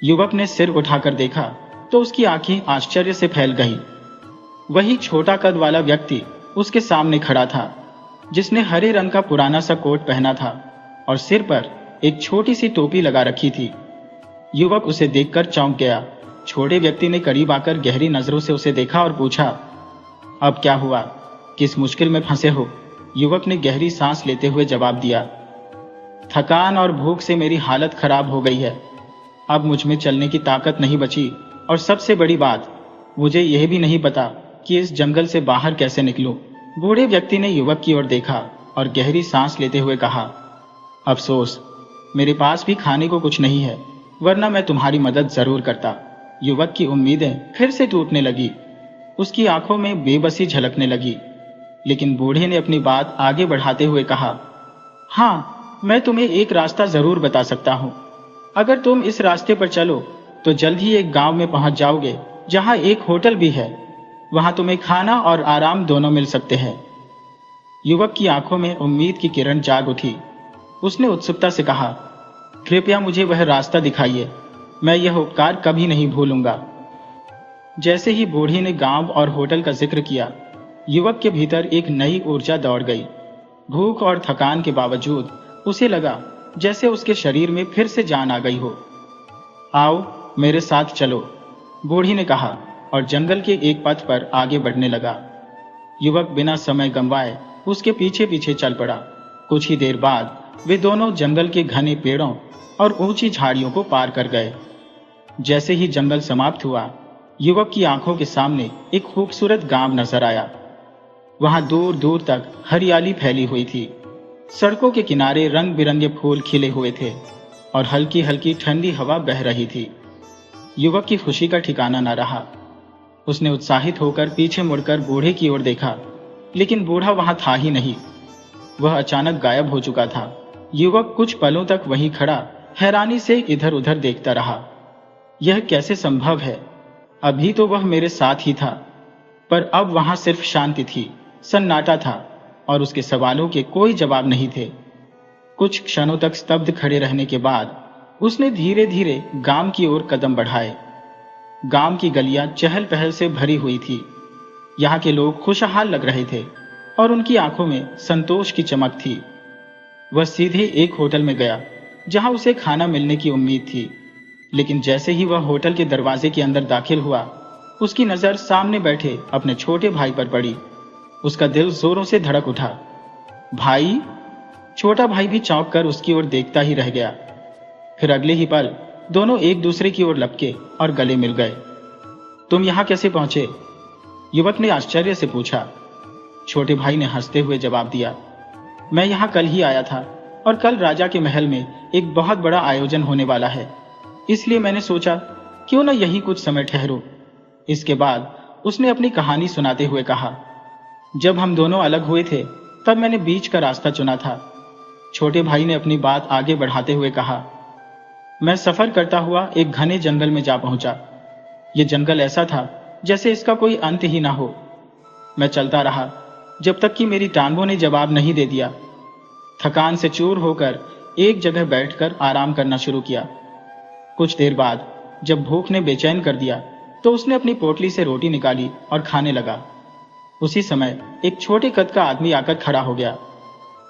युवक ने सिर उठाकर देखा तो उसकी आंखें आश्चर्य से फैल गईं। वही छोटा कद वाला व्यक्ति उसके सामने खड़ा था, जिसने हरे रंग का पुराना सा कोट पहना था और सिर पर एक छोटी सी टोपी लगा रखी थी। युवक उसे देखकर चौंक गया। छोटे व्यक्ति ने करीब आकर गहरी नजरों से उसे देखा और पूछा, अब क्या हुआ? किस मुश्किल में फंसे हो? युवक ने गहरी सांस लेते हुए जवाब दिया, थकान और भूख से मेरी हालत खराब हो गई है। अब मुझ में चलने की ताकत नहीं बची, और सबसे बड़ी बात, मुझे यह भी नहीं पता कि इस जंगल से बाहर कैसे निकलूं। बूढ़े व्यक्ति ने युवक की ओर देखा और गहरी सांस लेते हुए कहा, अफसोस, मेरे पास भी खाने को कुछ नहीं है, वरना मैं तुम्हारी मदद जरूर करता। युवक की उम्मीदें फिर से टूटने लगी। उसकी आंखों में बेबसी झलकने लगी। लेकिन बूढ़े ने अपनी बात आगे बढ़ाते हुए कहा, हाँ, मैं तुम्हें एक रास्ता जरूर बता सकता हूँ। अगर तुम इस रास्ते पर चलो तो जल्द ही एक गांव में पहुंच जाओगे जहां एक होटल भी है। वहां तुम्हें खाना और आराम दोनों मिल सकते हैं। युवक की आंखों में उम्मीद की किरण जाग उठी। उसने उत्सुकता से कहा, कृपया मुझे वह रास्ता दिखाइए, मैं यह उपकार कभी नहीं भूलूंगा। जैसे ही बूढ़ी ने गांव और होटल का जिक्र किया, युवक के भीतर एक नई ऊर्जा दौड़ गई। भूख और थकान के बावजूद उसे लगा जैसे उसके शरीर में फिर से जान आ गई हो। आओ, मेरे साथ चलो, बूढ़ी ने कहा और जंगल के एक पथ पर आगे बढ़ने लगा। युवक बिना समय गंवाए उसके पीछे पीछे चल पड़ा। कुछ ही देर बाद वे दोनों जंगल के घने पेड़ों और ऊंची झाड़ियों को पार कर गए। जैसे ही जंगल समाप्त हुआ, युवक की आंखों के सामने एक खूबसूरत गांव नजर आया। वहां दूर दूर तक हरियाली फैली हुई थी। सड़कों के किनारे रंग बिरंगे फूल खिले हुए थे और हल्की हल्की ठंडी हवा बह रही थी। युवक की खुशी का ठिकाना न रहा। उसने उत्साहित होकर पीछे मुड़कर बूढ़े की ओर देखा, लेकिन बूढ़ा वहां था ही नहीं। वह अचानक गायब हो चुका था। युवक कुछ पलों तक वहीं खड़ा हैरानी से इधर उधर देखता रहा। यह कैसे संभव है? अभी तो वह मेरे साथ ही था, पर अब वहां सिर्फ शांति थी, सन्नाटा था और उसके सवालों के कोई जवाब नहीं थे। कुछ क्षणों तक स्तब्ध खड़े रहने के बाद उसने धीरे धीरे गांव की ओर कदम बढ़ाए। गांव की गलियां चहल पहल से भरी हुई थी। यहाँ के लोग खुशहाल लग रहे थे और उनकी आंखों में संतोष की चमक थी। वह सीधे एक होटल में गया जहां उसे खाना मिलने की उम्मीद थी। लेकिन जैसे ही वह होटल के दरवाजे के अंदर दाखिल हुआ, उसकी नजर सामने बैठे अपने छोटे भाई पर पड़ी। उसका दिल जोरों से धड़क उठा। भाई? छोटा भाई भी चौंक कर उसकी ओर देखता ही रह गया। फिर अगले ही पल दोनों एक दूसरे की ओर लपके और गले मिल गए। तुम यहां कैसे पहुंचे? युवक ने आश्चर्य से पूछा। छोटे भाई ने हंसते हुए जवाब दिया, मैं यहां कल ही आया था और कल राजा के महल में एक बहुत बड़ा आयोजन होने वाला है, इसलिए मैंने सोचा क्यों न यहीं कुछ समय ठहरूं। इसके बाद उसने अपनी कहानी सुनाते हुए कहा, जब हम दोनों अलग हुए थे तब मैंने बीच का रास्ता चुना था। छोटे भाई ने अपनी बात आगे बढ़ाते हुए कहा, मैं सफर करता हुआ एक घने जंगल में जा पहुंचा। यह जंगल ऐसा था जैसे इसका कोई अंत ही ना हो। मैं चलता रहा जब तक कि मेरी टांगों ने जवाब नहीं दे दिया। थकान से चूर होकर एक जगह बैठकर आराम करना शुरू किया। कुछ देर बाद जब भूख ने बेचैन कर दिया तो उसने अपनी पोटली से रोटी निकाली और खाने लगा। उसी समय एक छोटे कद का आदमी आकर खड़ा हो गया।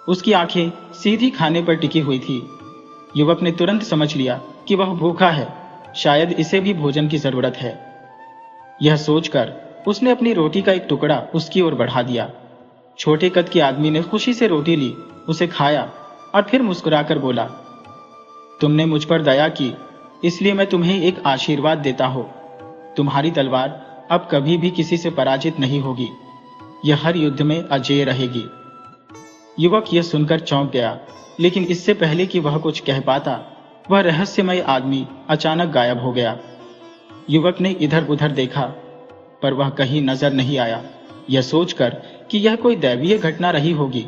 उसकी आंखें सीधी खाने पर टिकी हुई थी। युवक ने तुरंत समझ लिया कि वह भूखा है, शायद इसे भी भोजन की जरूरत है। यह सोचकर उसने अपनी रोटी का एक टुकड़ा उसकी ओर बढ़ा दिया। छोटे कद के आदमी ने खुशी से रोटी ली, उसे खाया और फिर मुस्कुराकर बोला, तुमने मुझ पर दया की, इसलिए मैं तुम्हें एक आशीर्वाद देता हूं। तुम्हारी तलवार अब कभी भी किसी से पराजित नहीं होगी। यह हर युद्ध में अजेय रहेगी। युवक यह सुनकर चौंक गया, लेकिन इससे पहले कि वह कुछ कह पाता, वह रहस्यमय आदमी अचानक गायब हो गया। युवक ने इधर उधर देखा, पर वह कहीं नजर नहीं आया। यह सोचकर कि यह कोई दैवीय घटना रही होगी,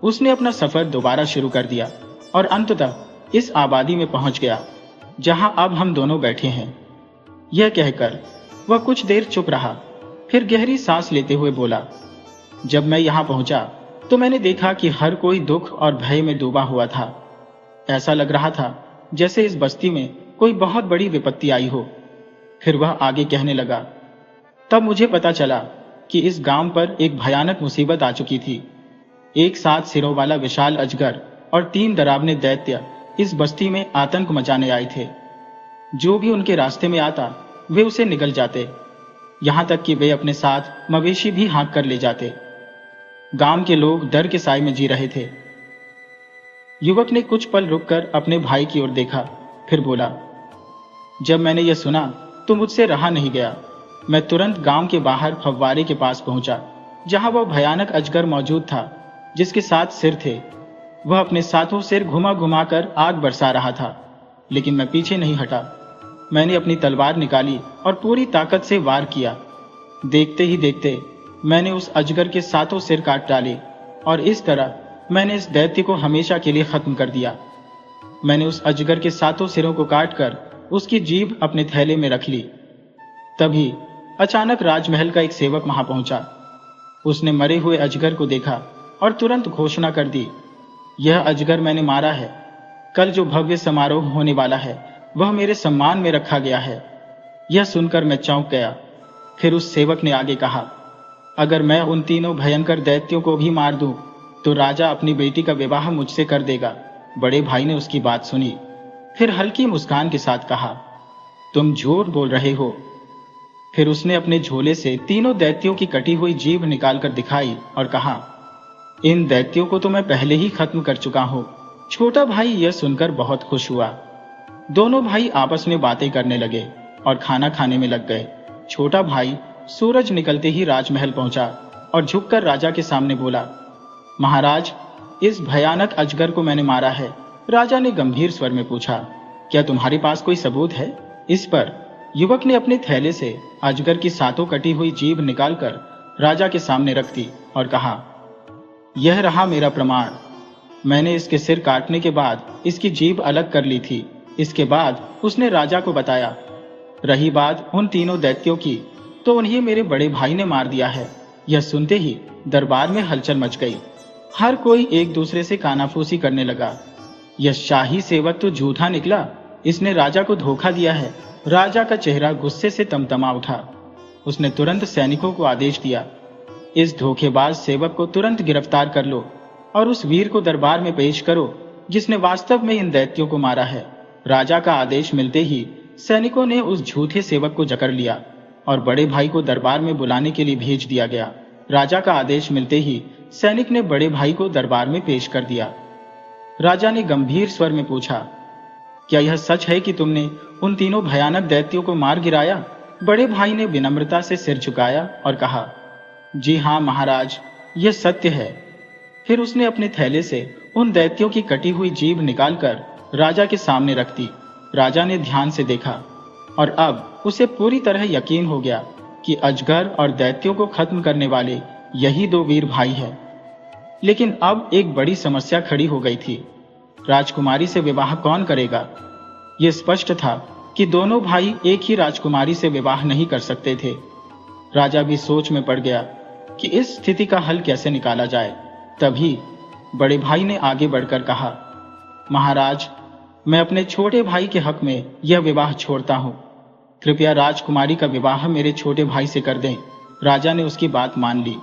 उसने अपना सफर दोबारा शुरू कर दिया और अंततः इस आबादी में पहुंच गया जहां अब हम दोनों बैठे हैं। यह कहकर वह कुछ देर चुप रहा, फिर गहरी सांस लेते हुए बोला, जब मैं यहां पहुंचा तो मैंने देखा कि हर कोई दुख और भय में डूबा हुआ था। ऐसा लग रहा था जैसे इस बस्ती में कोई बहुत बड़ी विपत्ति आई हो। फिर वह आगे कहने लगा, तब मुझे पता चला कि इस गांव पर एक भयानक मुसीबत आ चुकी थी। एक 7 सिरों वाला विशाल अजगर और 3 डरावने दैत्य इस बस्ती में आतंक मचाने आए थे। जो भी उनके रास्ते में आता वे उसे निगल जाते, यहां तक कि वे अपने साथ मवेशी भी हाँक कर ले जाते। गांव के लोग डर के साए में जी रहे थे। युवक ने कुछ पल रुककर अपने भाई की ओर देखा, फिर बोला, जब मैंने यह सुना तो मुझसे रहा नहीं गया। मैं तुरंत गांव के बाहर फव्वारे के पास पहुंचा, जहां वह भयानक अजगर मौजूद था, जिसके 7 सिर थे। वह अपने 7 सिर घुमा घुमा कर आग बरसा रहा था, लेकिन मैं पीछे नहीं हटा। मैंने अपनी तलवार निकाली और पूरी ताकत से वार किया। देखते ही देखते मैंने उस अजगर के 7 सिर काट डाले, और इस तरह मैंने इस दैत्य को हमेशा के लिए खत्म कर दिया। मैंने उस अजगर के 7 सिरों को काटकर उसकी जीभ अपने थैले में रख ली। तभी अचानक राजमहल का एक सेवक वहां पहुंचा। उसने मरे हुए अजगर को देखा और तुरंत घोषणा कर दी, यह अजगर मैंने मारा है। कल जो भव्य समारोह होने वाला है वह मेरे सम्मान में रखा गया है। यह सुनकर मैं चौंक गया। फिर उस सेवक ने आगे कहा, अगर मैं उन तीनों भयंकर दैत्यों को भी मार दूं तो राजा अपनी बेटी का विवाह मुझसे कर देगा। बड़े भाई ने उसकी बात सुनी, फिर हल्की मुस्कान के साथ कहा, तुम झूठ बोल रहे हो। फिर उसने अपने झोले से तीनों दैत्यों की कटी हुई जीभ निकालकर दिखाई और कहा, इन दैत्यों को तो मैं पहले ही खत्म कर चुका हूं। छोटा भाई यह सुनकर बहुत खुश हुआ। दोनों भाई आपस में बातें करने लगे और खाना खाने में लग गए। छोटा भाई सूरज निकलते ही राजमहल पहुंचा और झुककर राजा के सामने बोला, महाराज, इस भयानक अजगर को मैंने मारा है। राजा ने गंभीर स्वर में पूछा, क्या तुम्हारे पास कोई सबूत है? इस पर युवक ने अपने थैले से अजगर की 7 कटी हुई जीभ निकालकर राजा के सामने रख दी और कहा, यह रहा मेरा प्रमाण। मैंने इसके सिर काटने के बाद इसकी जीभ अलग कर ली थी। इसके बाद उसने राजा को बताया। रही बात उन तीनों दैत्यों की, तो उन्हें मेरे बड़े भाई ने मार दिया है। यह सुनते ही दरबार में हलचल मच गई। हर कोई एक दूसरे से कानाफूसी करने लगा। यह शाही सेवक तो झूठा निकला, इसने राजा को धोखा दिया है। राजा का चेहरा गुस्से से तमतमा उठा। उसने तुरंत सैनिकों को आदेश दिया, इस धोखेबाज सेवक को तुरंत गिरफ्तार कर लो और उस वीर को दरबार में पेश करो जिसने वास्तव में इन दैत्यों को मारा है। राजा का आदेश मिलते ही सैनिकों ने उस झूठे सेवक को जकड़ लिया और बड़े भाई को दरबार में बुलाने के लिए भेज दिया गया। राजा का आदेश मिलते ही सैनिक ने बड़े भाई को दरबार में पेश कर दिया। राजा ने गंभीर स्वर में पूछा, क्या यह सच है कि तुमने उन तीनों भयानक दैत्यों को मार गिराया? बड़े भाई ने विनम्रता से सिर झुकाया और कहा, जी हाँ महाराज, यह सत्य है। फिर उसने अपने थैले से उन दैत्यों की कटी हुई जीभ निकालकर राजा के सामने रख दी। राजा ने ध्यान से देखा और अब उसे पूरी तरह यकीन हो गया कि अजगर और दैत्यों को खत्म करने वाले यही 2 वीर भाई हैं। लेकिन अब एक बड़ी समस्या खड़ी हो गई थी। राजकुमारी से विवाह कौन करेगा? यह स्पष्ट था कि दोनों भाई एक ही राजकुमारी से विवाह नहीं कर सकते थे। राजा भी सोच में पड़ गया कि इस स्थिति का हल कैसे निकाला जाए। तभी बड़े भाई ने आगे बढ़कर कहा, महाराज, मैं अपने छोटे भाई के हक में यह विवाह छोड़ता हूं। कृपया राजकुमारी का विवाह मेरे छोटे भाई से कर दें। राजा ने उसकी बात मान ली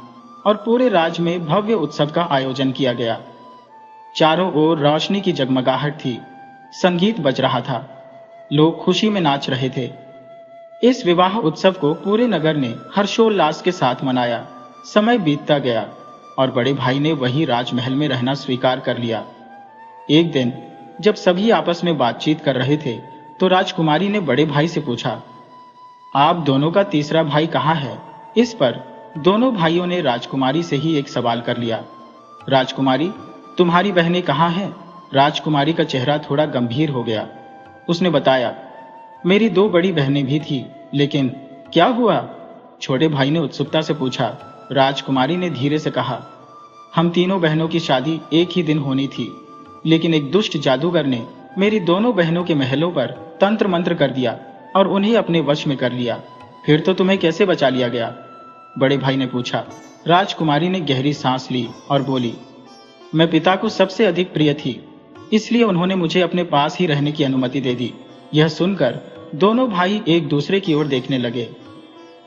और पूरे राज्य में भव्य उत्सव का आयोजन किया गया। चारों ओर रोशनी की जगमगाहट थी, संगीत बज रहा था, लोग खुशी में नाच रहे थे। इस विवाह उत्सव को पूरे नगर ने हर्षोल्लास के साथ मनाया। समय बीतता गया और बड़े भाई ने वही राजमहल में रहना स्वीकार कर लिया। एक दिन जब सभी आपस में बातचीत कर रहे थे तो राजकुमारी ने बड़े भाई से पूछा, आप दोनों का तीसरा भाई कहाँ है? इस पर दोनों भाइयों ने राजकुमारी से ही एक सवाल कर लिया, राजकुमारी, तुम्हारी बहनें कहाँ हैं? राजकुमारी का चेहरा थोड़ा गंभीर हो गया। उसने बताया, मेरी 2 बड़ी बहनें भी थी, लेकिन क्या हुआ? छोटे भाई ने उत्सुकता से पूछा। राजकुमारी ने धीरे से कहा, हम तीनों बहनों की शादी एक ही दिन होनी थी, लेकिन एक दुष्ट जादूगर ने मेरी दोनों बहनों के महलों पर तंत्र मंत्र कर दिया और उन्हें अपने वश में कर लिया। फिर तो तुम्हें कैसे बचा लिया गया? बड़े भाई ने पूछा। राजकुमारी ने गहरी सांस ली और बोली, मैं पिता को सबसे अधिक प्रिय थी, इसलिए उन्होंने मुझे अपने पास ही रहने की अनुमति दे दी। यह सुनकर दोनों भाई एक दूसरे की ओर देखने लगे,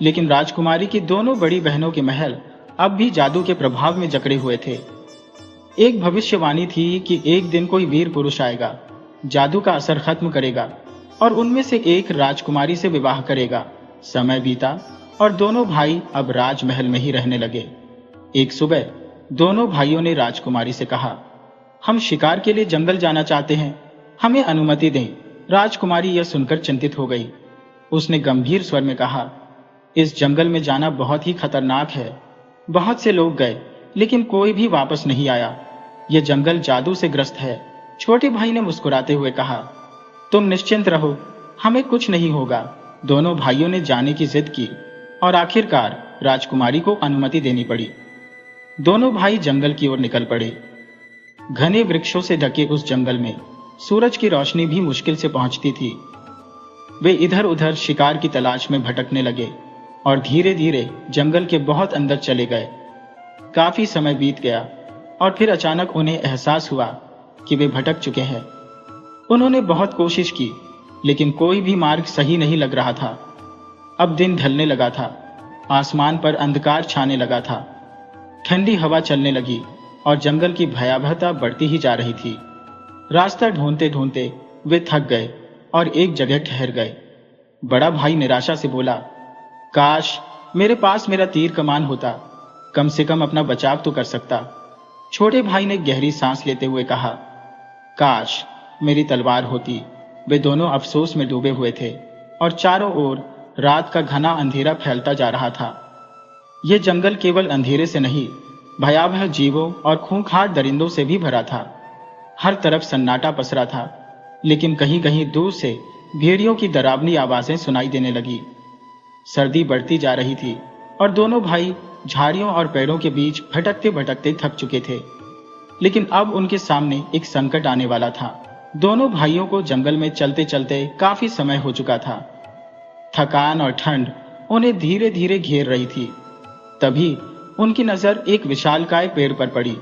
लेकिन राजकुमारी की दोनों बड़ी बहनों के महल अब भी जादू के प्रभाव में जकड़े हुए थे। एक भविष्यवाणी थी कि एक दिन कोई वीर पुरुष आएगा, जादू का असर खत्म करेगा और उनमें से एक राजकुमारी से विवाह करेगा। समय बीता और दोनों भाई अब राजमहल में ही रहने लगे। एक सुबह दोनों भाइयों ने राजकुमारी से कहा, हम शिकार के लिए जंगल जाना चाहते हैं, हमें अनुमति दें। राजकुमारी यह सुनकर चिंतित हो गई। उसने गंभीर स्वर में कहा, इस जंगल में जाना बहुत ही खतरनाक है। बहुत से लोग गए लेकिन कोई भी वापस नहीं आया। यह जंगल जादू से ग्रस्त है। छोटे भाई ने मुस्कुराते हुए कहा, तुम निश्चिंत रहो, हमें कुछ नहीं होगा। दोनों भाइयों ने जाने की जिद की और आखिरकार राजकुमारी को अनुमति देनी पड़ी। दोनों भाई जंगल की ओर निकल पड़े। घने वृक्षों से ढके उस जंगल में सूरज की रोशनी भी मुश्किल से पहुंचती थी। वे इधर उधर शिकार की तलाश में भटकने लगे और धीरे धीरे जंगल के बहुत अंदर चले गए। काफी समय बीत गया और फिर अचानक उन्हें एहसास हुआ कि वे भटक चुके हैं। उन्होंने बहुत कोशिश की लेकिन कोई भी मार्ग सही नहीं लग रहा था। अब दिन ढलने लगा था, आसमान पर अंधकार छाने लगा था, ठंडी हवा चलने लगी और जंगल की भयावहता बढ़ती ही जा रही थी। रास्ता ढूंढते ढूंढते वे थक गए और एक जगह ठहर गए। बड़ा भाई निराशा से बोला, काश मेरे पास मेरा तीर कमान होता, कम से कम अपना बचाव तो कर सकता। छोटे भाई ने गहरी सांस लेते हुए कहा, काश मेरी तलवार होती। वे दोनों अफसोस में डूबे हुए थे और चारों ओर रात का घना अंधेरा फैलता जा रहा था। यह जंगल केवल अंधेरे से नहीं, भयावह जीवों और खूंखार दरिंदों से भी भरा था। हर तरफ सन्नाटा पसरा था, लेकिन कहीं कहीं दूर से भेड़ियों की डरावनी आवाजें सुनाई देने लगी। सर्दी बढ़ती जा रही थी और दोनों भाई झाड़ियों और पेड़ों के बीच भटकते भटकते थक चुके थे। लेकिन अब उनके सामने एक संकट आने वाला था। दोनों भाइयों को जंगल में चलते चलते काफी समय हो चुका था। थकान और ठंड उन्हें धीरे धीरे घेर रही थी। तभी उनकी नजर एक विशालकाय पेड़ पर पड़ी।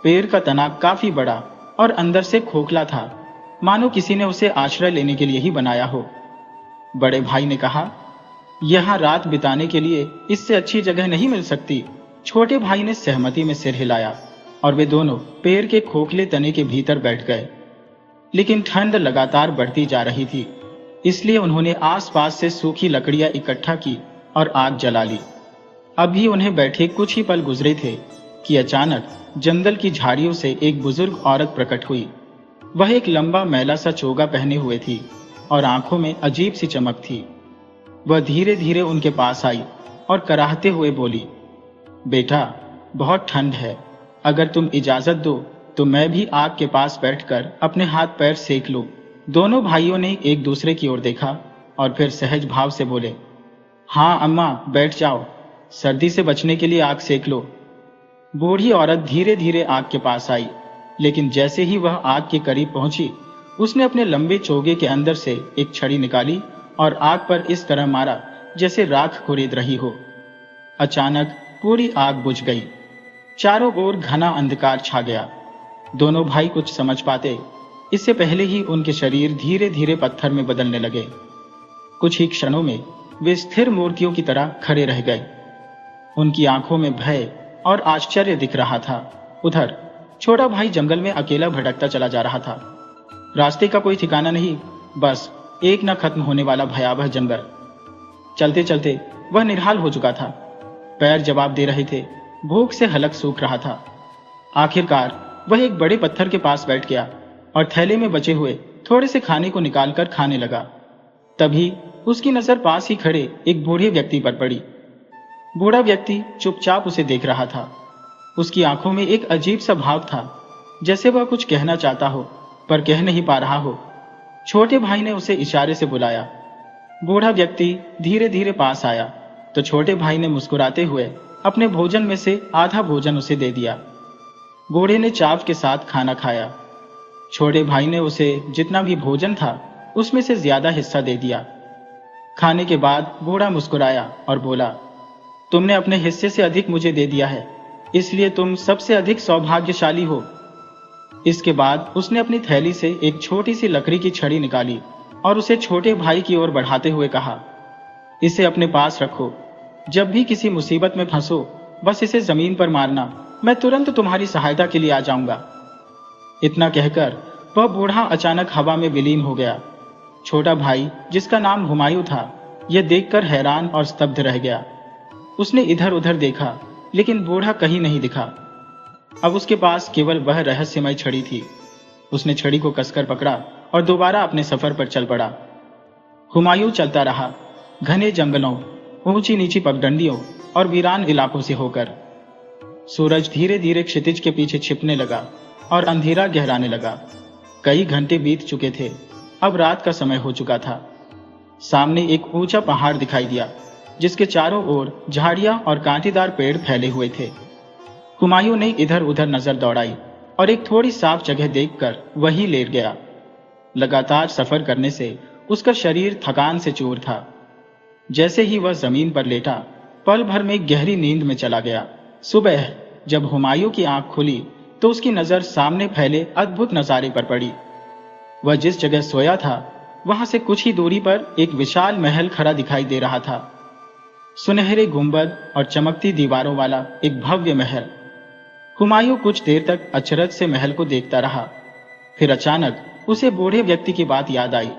पेड़ का तना काफी बड़ा और अंदर से खोखला था, मानो किसी ने उसे आश्रय लेने के लिए ही बनाया हो। बड़े भाई ने कहा, यहां रात बिताने के लिए इससे अच्छी जगह नहीं मिल सकती। छोटे भाई ने सहमति में सिर हिलाया और वे दोनों पेड़ के खोखले तने के भीतर बैठ गए। लेकिन ठंड लगातार बढ़ती जा रही थी, इसलिए उन्होंने आसपास से सूखी लकड़ियां इकट्ठा की और आग जला ली। अभी उन्हें बैठे कुछ ही पल गुजरे थे कि अचानक जंगल की झाड़ियों से एक बुजुर्ग औरत प्रकट हुई। वह एक लंबा मैला सा चोगा पहने हुए थी और आंखों में अजीब सी चमक थी। वह धीरे धीरे उनके पास आई और कराहते हुए बोली, बेटा बहुत ठंड है, अगर तुम इजाजत दो तो मैं भी आग के पास बैठकर अपने हाथ पैर सेक लूं। दोनों भाइयों ने एक दूसरे की ओर देखा और फिर सहज भाव से बोले, हाँ अम्मा, बैठ जाओ, सर्दी से बचने के लिए आग सेक लो। बूढ़ी औरत धीरे धीरे आग के पास आई, लेकिन जैसे ही वह आग के करीब पहुंची, उसने अपने लंबे चोगे के अंदर से एक छड़ी निकाली और आग पर इस तरह मारा जैसे राख को रेत रही हो। अचानक पूरी आग बुझ गई। चारों ओर घना अंधकार छा गया। दोनों भाई कुछ समझ पाते इससे पहले ही उनके शरीर धीरे धीरे पत्थर में बदलने लगे। कुछ ही क्षणों में वे स्थिर मूर्तियों की तरह खड़े रह गए। उनकी आंखों में भय और आश्चर्य दिख रहा था। उधर छोटा भाई जंगल में अकेला भटकता चला जा रहा था। रास्ते का कोई ठिकाना नहीं, बस एक न खत्म होने वाला भयावह जंगल। चलते चलते वह निढाल हो चुका था। पैर जवाब दे रहे थे, भूख से हलक सूख रहा था। आखिरकार वह एक बड़े पत्थर के पास बैठ गया और थैले में बचे हुए थोड़े से खाने को निकालकर खाने लगा। तभी उसकी नजर पास ही खड़े एक बूढ़े व्यक्ति पर पड़ी। बूढ़ा व्यक्ति चुपचाप उसे देख रहा था। उसकी आंखों में एक अजीब सा भाव था, जैसे वह कुछ कहना चाहता हो पर कह नहीं पा रहा हो। छोटे भाई ने उसे इशारे से बुलाया। बूढ़ा व्यक्ति धीरे धीरे पास आया तो छोटे भाई ने मुस्कुराते हुए अपने भोजन में से आधा भोजन उसे दे दिया। बूढ़े ने चाव के साथ खाना खाया। छोटे भाई ने उसे जितना भी भोजन था उसमें से ज्यादा हिस्सा दे दिया। खाने के बाद बूढ़ा मुस्कुराया और बोला, तुमने अपने हिस्से से अधिक मुझे दे दिया है, इसलिए तुम सबसे अधिक सौभाग्यशाली हो। इसके बाद उसने अपनी थैली से एक छोटी सी लकड़ी की छड़ी निकाली और उसे छोटे भाई की ओर बढ़ाते हुए कहा, इसे अपने पास रखो। जब भी किसी मुसीबत में फंसो बस इसे जमीन पर मारना, मैं तुरंत तुम्हारी सहायता के लिए आ जाऊंगा। इतना कहकर वह बूढ़ा अचानक हवा में विलीन हो गया। छोटा भाई, जिसका नाम हुमायूं था, यह देखकर हैरान और स्तब्ध रह गया। उसने इधर उधर देखा लेकिन बूढ़ा कहीं नहीं दिखा। अब उसके पास केवल वह रहस्यमय छड़ी थी। उसने छड़ी को कसकर पकड़ा और दोबारा अपने सफर पर चल पड़ा। हुमायूं चलता रहा, घने जंगलों, ऊंची नीची पगडंडियों और वीरान इलाकों से होकर। सूरज धीरे धीरे क्षितिज के पीछे छिपने लगा और अंधेरा गहराने लगा। कई घंटे बीत चुके थे, अब रात का समय हो चुका था। सामने एक ऊंचा पहाड़ दिखाई दिया, जिसके चारों ओर झाड़ियां और कांटेदार पेड़ फैले हुए थे। हुमायूं ने इधर उधर नजर दौड़ाई और एक थोड़ी साफ जगह देखकर वहीं लेट गया। लगातार सफर करने से उसका शरीर थकान से चूर था। जैसे ही वह जमीन पर लेटा, पल भर में गहरी नींद में चला गया। सुबह जब हुमायूं की आंख खुली तो उसकी नजर सामने फैले अद्भुत नजारे पर पड़ी। वह जिस जगह सोया था, वहां से कुछ ही दूरी पर एक विशाल महल खड़ा दिखाई दे रहा था। सुनहरे गुंबद और चमकती दीवारों वाला एक भव्य महल। हुमायूं कुछ देर तक अचरज से महल को देखता रहा। फिर अचानक उसे बूढ़े व्यक्ति की बात याद आई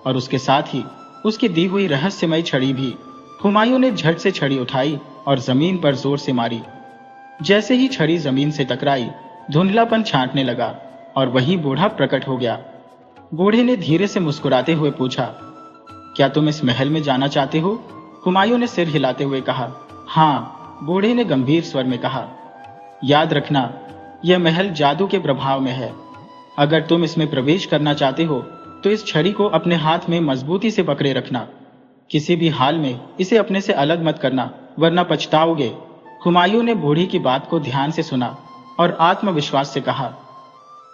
और उसके साथ ही उसकी दी हुई रहस्यमयी छड़ी भी। हुमायूं ने झट से छड़ी उठाई और जमीन पर जोर से मारी। जैसे ही छड़ी जमीन से टकराई, धुंधलापन छांटने लगा और वही बूढ़ा प्रकट हो गया। बूढ़े ने धीरे से मुस्कुराते हुए पूछा, क्या तुम इस महल में जाना चाहते हो? हुमायूं ने सिर हिलाते हुए कहा, हाँ। बूढ़े ने गंभीर स्वर में कहा, याद रखना, यह महल जादू के प्रभाव में है। अगर तुम इसमें प्रवेश करना चाहते हो तो इस छड़ी को अपने हाथ में मजबूती से पकड़े रखना। किसी भी हाल में इसे अपने से अलग मत करना, वरना पछताओगे। हुमायूं ने बूढ़ी की बात को ध्यान से सुना और आत्मविश्वास से कहा,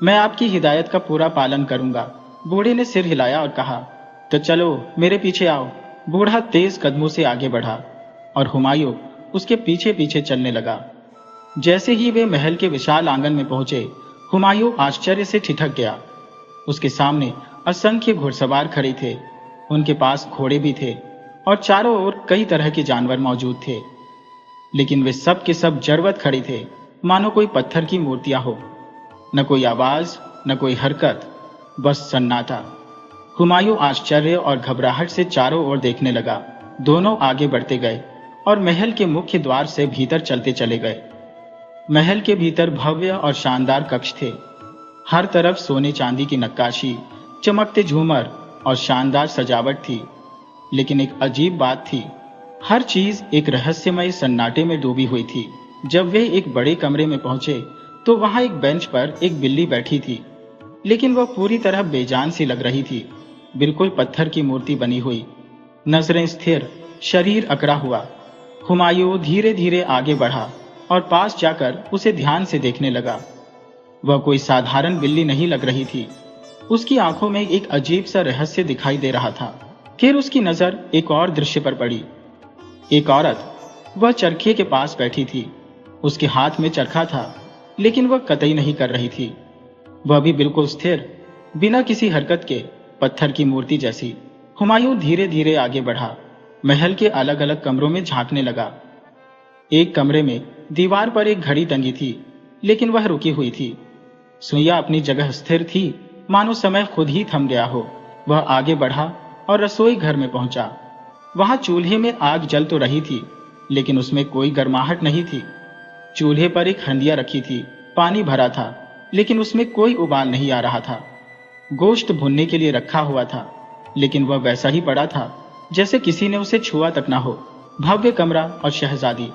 मैं आपकी हिदायत का पूरा पालन करूंगा। बूढ़े ने सिर हिलाया और कहा, तो चलो मेरे पीछे आओ। बूढ़ा तेज कदमों से आगे बढ़ा और हुमायूं उसके पीछे पीछे चलने लगा। जैसे ही वे महल के विशाल आंगन में पहुंचे, हुमायूं आश्चर्य से ठिठक गया। उसके सामने असंख्य घुड़सवार खड़े थे। उनके पास घोड़े भी थे और चारों ओर कई तरह के जानवर मौजूद थे, लेकिन वे सब के सब जड़वत खड़े थे, मानो कोई पत्थर की मूर्तियां हो। न कोई आवाज, न कोई हरकत, बस सन्नाटा। हुमायूं आश्चर्य और घबराहट से चारों ओर देखने लगा। दोनों आगे बढ़ते गए और महल के मुख्य द्वार से भीतर चलते चले गए। महल के भीतर भव्य और शानदार कक्ष थे। हर तरफ सोने चांदी की नक्काशी, चमकते झूमर और शानदार सजावट थी। लेकिन एक अजीब बात थी, हर चीज एक रहस्यमय सन्नाटे में डूबी हुई थी। जब वे एक बड़े कमरे में पहुंचे तो वहां एक बेंच पर एक बिल्ली बैठी थी, लेकिन वह पूरी तरह बेजान सी लग रही थी, बिल्कुल पत्थर की मूर्ति बनी हुई, नजरें स्थिर, शरीर अकड़ा हुआ। हुमायूं धीरे धीरे आगे बढ़ा और पास जाकर उसे ध्यान से देखने लगा। वह कोई साधारण बिल्ली नहीं लग रही थी। उसकी आंखों में एक अजीब सा रहस्य दिखाई दे रहा था। फिर उसकी नजर एक और दृश्य पर पड़ी। एक औरत, वह चरखे के पास बैठी थी। उसके हाथ में चरखा था, लेकिन वह कतई नहीं कर रही थी। वह भी बिल्कुल स्थिर, बिना किसी हरकत के, पत्थर की मूर्ति जैसी। हुमायूं धीरे धीरे आगे बढ़ा, महल के अलग अलग कमरों में झांकने लगा। एक कमरे में दीवार पर एक घड़ी टंगी थी, लेकिन वह रुकी हुई थी। सुइयां अपनी जगह स्थिर थी, मानो समय खुद ही थम गया हो। वह आगे बढ़ा और रसोई घर में पहुंचा। वहां चूल्हे में आग जल तो रही थी, लेकिन उसमें कोई गर्माहट नहीं थी। चूल्हे पर एक हंडिया रखी थी, पानी भरा था, लेकिन उसमें कोई उबाल नहीं आ रहा था। गोश्त भुनने के लिए रखा हुआ था, लेकिन वह वैसा ही पड़ा था जैसे किसी ने उसे छुआ तक ना हो। भव्य कमरा और शहजादी।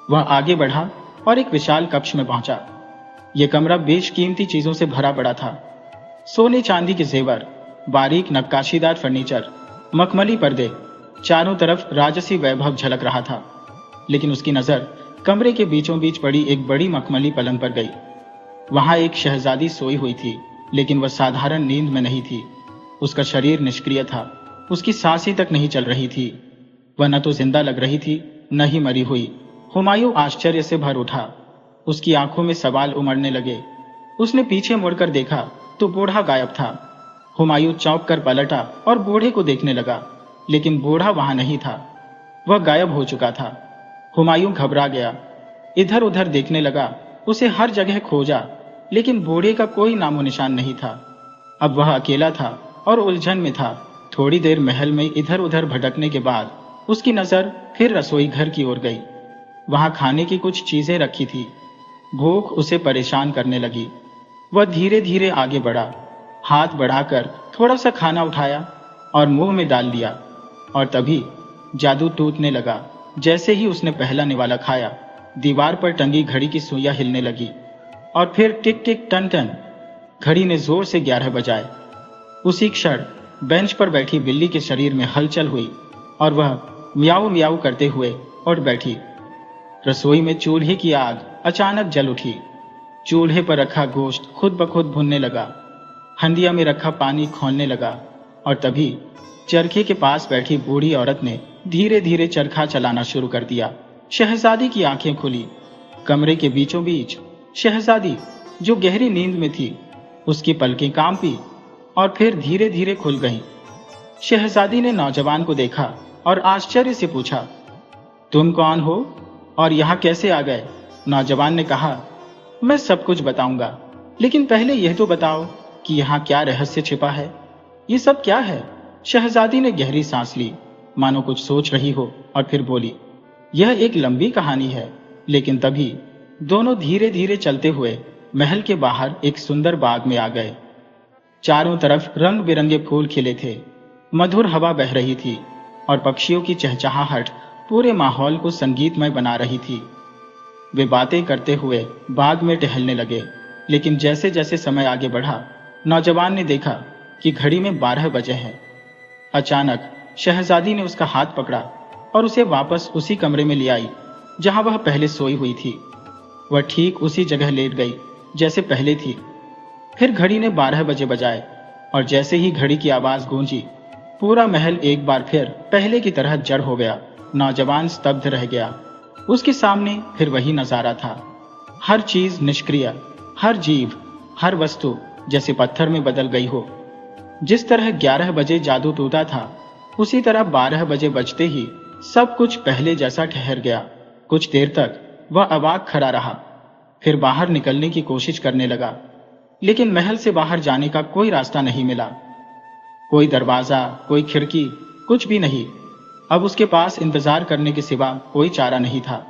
वह आगे बढ़ा और एक विशाल कक्ष में पहुंचा। यह कमरा बेशकीमती चीजों से भरा पड़ा था। सोने चांदी के जेवर, बारीक नक्काशीदार फर्नीचर, मखमली पर्दे, चारों तरफ राजसी वैभव झलक रहा था। लेकिन उसकी नजर कमरे के बीचों बीच पड़ी एक बड़ी मखमली पलंग पर गई। वहां एक शहजादी सोई हुई थी, लेकिन वह साधारण नींद में नहीं थी। उसका शरीर निष्क्रिय था, उसकी सांसें तक नहीं चल रही थी। वह न तो जिंदा लग रही थी, न ही मरी हुई। हुमायूं आश्चर्य से भर उठा। उसकी आंखों में सवाल उमड़ने लगे। उसने पीछे मुड़कर देखा तो बूढ़ा गायब था। हुमायूं चौंक कर पलटा और बूढ़े को देखने लगा, लेकिन बूढ़ा वहां नहीं था, वह गायब हो चुका था। हुमायूं घबरा गया, इधर उधर देखने लगा, उसे हर जगह खोजा, लेकिन बूढ़े का कोई नामो निशान नहीं था। अब वह अकेला था और उलझन में था। थोड़ी देर महल में इधर उधर भटकने के बाद उसकी नजर फिर रसोई घर की ओर गई। वहां खाने की कुछ चीजें रखी थी। भूख उसे परेशान करने लगी। वह धीरे धीरे आगे बढ़ा, हाथ बढ़ाकर थोड़ा सा खाना उठाया और मुंह में डाल दिया, और तभी जादू टूटने लगा। जैसे ही उसने पहला निवाला खाया, दीवार पर टंगी घड़ी की सुइयां हिलने लगी, और फिर टिक टिक टन टन घड़ी ने जोर से 11 बजाए। उसी क्षण बेंच पर बैठी बिल्ली के शरीर में हलचल हुई और वह म्याऊ म्याऊ करते हुए उठ बैठी। रसोई में चूल्हे की आग अचानक जल उठी। चूल्हे पर रखा गोश्त खुद ब खुद भुनने लगा, हंडिया में रखा पानी खौलने लगा, और तभी चरखे के पास बैठी बूढ़ी औरत ने धीरे धीरे चरखा चलाना शुरू कर दिया। शहजादी की आंखें खुली। कमरे के बीचों बीच शहजादी, जो गहरी नींद में थी, उसकी पलकें कांपी और फिर धीरे धीरे खुल गईं। शहजादी ने नौजवान को देखा और आश्चर्य से पूछा, तुम कौन हो और यहाँ कैसे आ गए? नौजवान ने कहा, मैं सब कुछ बताऊंगा, लेकिन पहले यह तो बताओ कि यहाँ क्या रहस्य छिपा है? ये सब क्या है? शहजादी ने गहरी सांस ली, मानो कुछ सोच रही हो, और फिर बोली, यह एक लंबी कहानी है। लेकिन तभी दोनों धीरे धीरे चलते हुए महल के बाहर एक सुंदर बाग में आ गए। चारों तरफ रंग बिरंगे फूल खिले थे, मधुर हवा बह रही थी और पक्षियों की चहचहाहट पूरे माहौल को संगीतमय बना रही थी। वे बातें करते हुए बाग में टहलने लगे, लेकिन जैसे जैसे समय आगे बढ़ा, नौजवान ने देखा कि घड़ी में 12 बजे हैं। अचानक शहजादी ने उसका हाथ पकड़ा और उसे वापस उसी कमरे में ले आई जहां वह पहले सोई हुई थी। वह ठीक उसी जगह लेट गई जैसे पहले थी। फिर घड़ी ने 12 बजे बजाए, और जैसे ही घड़ी की आवाज गूंजी, पूरा महल एक बार फिर पहले की तरह जड़ हो गया। नौजवान स्तब्ध रह गया। उसके सामने फिर वही नजारा था। हर चीज निष्क्रिय, हर जीव, हर वस्तु जैसे पत्थर में बदल गई हो। जिस तरह 11 बजे जादू टूटा था, उसी तरह 12 बजे बजते ही सब कुछ पहले जैसा ठहर गया। कुछ देर तक वह अवाक खड़ा रहा, फिर बाहर निकलने की कोशिश करने लगा, लेकिन महल से बाहर जाने का कोई रास्ता नहीं मिला। कोई दरवाजा, कोई खिड़की, कुछ भी नहीं। अब उसके पास इंतजार करने के सिवा कोई चारा नहीं था।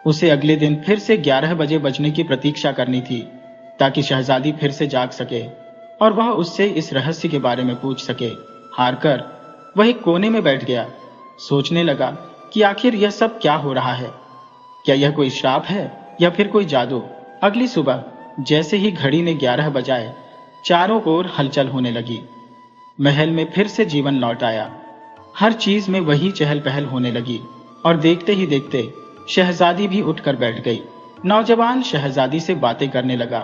उसे अगले दिन फिर से 11 बजे बजने की प्रतीक्षा करनी थी, ताकि शहजादी फिर से जाग सके और वह उससे इस रहस्य के बारे में पूछ सके। हारकर वह एक कोने में बैठ गया। सोचने लगा कि आखिर यह सब क्या हो रहा है। क्या यह कोई श्राप है या फिर कोई जादू? अगली सुबह जैसे ही घड़ी ने 11 बजाए, चारों ओर हलचल होने लगी। महल में फिर से जीवन लौट आया। हर चीज में वही चहल पहल होने लगी, और देखते ही देखते शहजादी भी उठकर बैठ गई। नौजवान शहजादी से बातें करने लगा।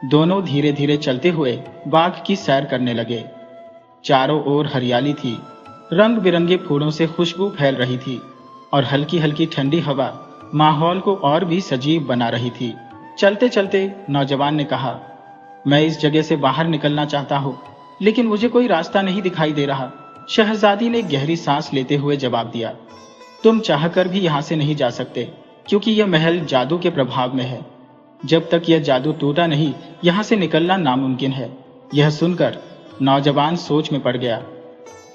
दोनों धीरे धीरे चलते हुए बाग की सैर करने लगे। चारों ओर हरियाली थी, रंग बिरंगे फूलों से खुशबू फैल रही थी, और हल्की हल्की ठंडी हवा माहौल को और भी सजीव बना रही थी। चलते चलते नौजवान ने कहा, मैं इस जगह से बाहर निकलना चाहता हूँ, लेकिन मुझे कोई रास्ता नहीं दिखाई दे रहा। शहजादी ने गहरी सांस लेते हुए जवाब दिया, तुम चाहकर भी यहाँ से नहीं जा सकते, क्योंकि यह महल जादू के प्रभाव में है। जब तक यह जादू टूटा नहीं, यहाँ से निकलना नामुमकिन है। यह सुनकर नौजवान सोच में पड़ गया,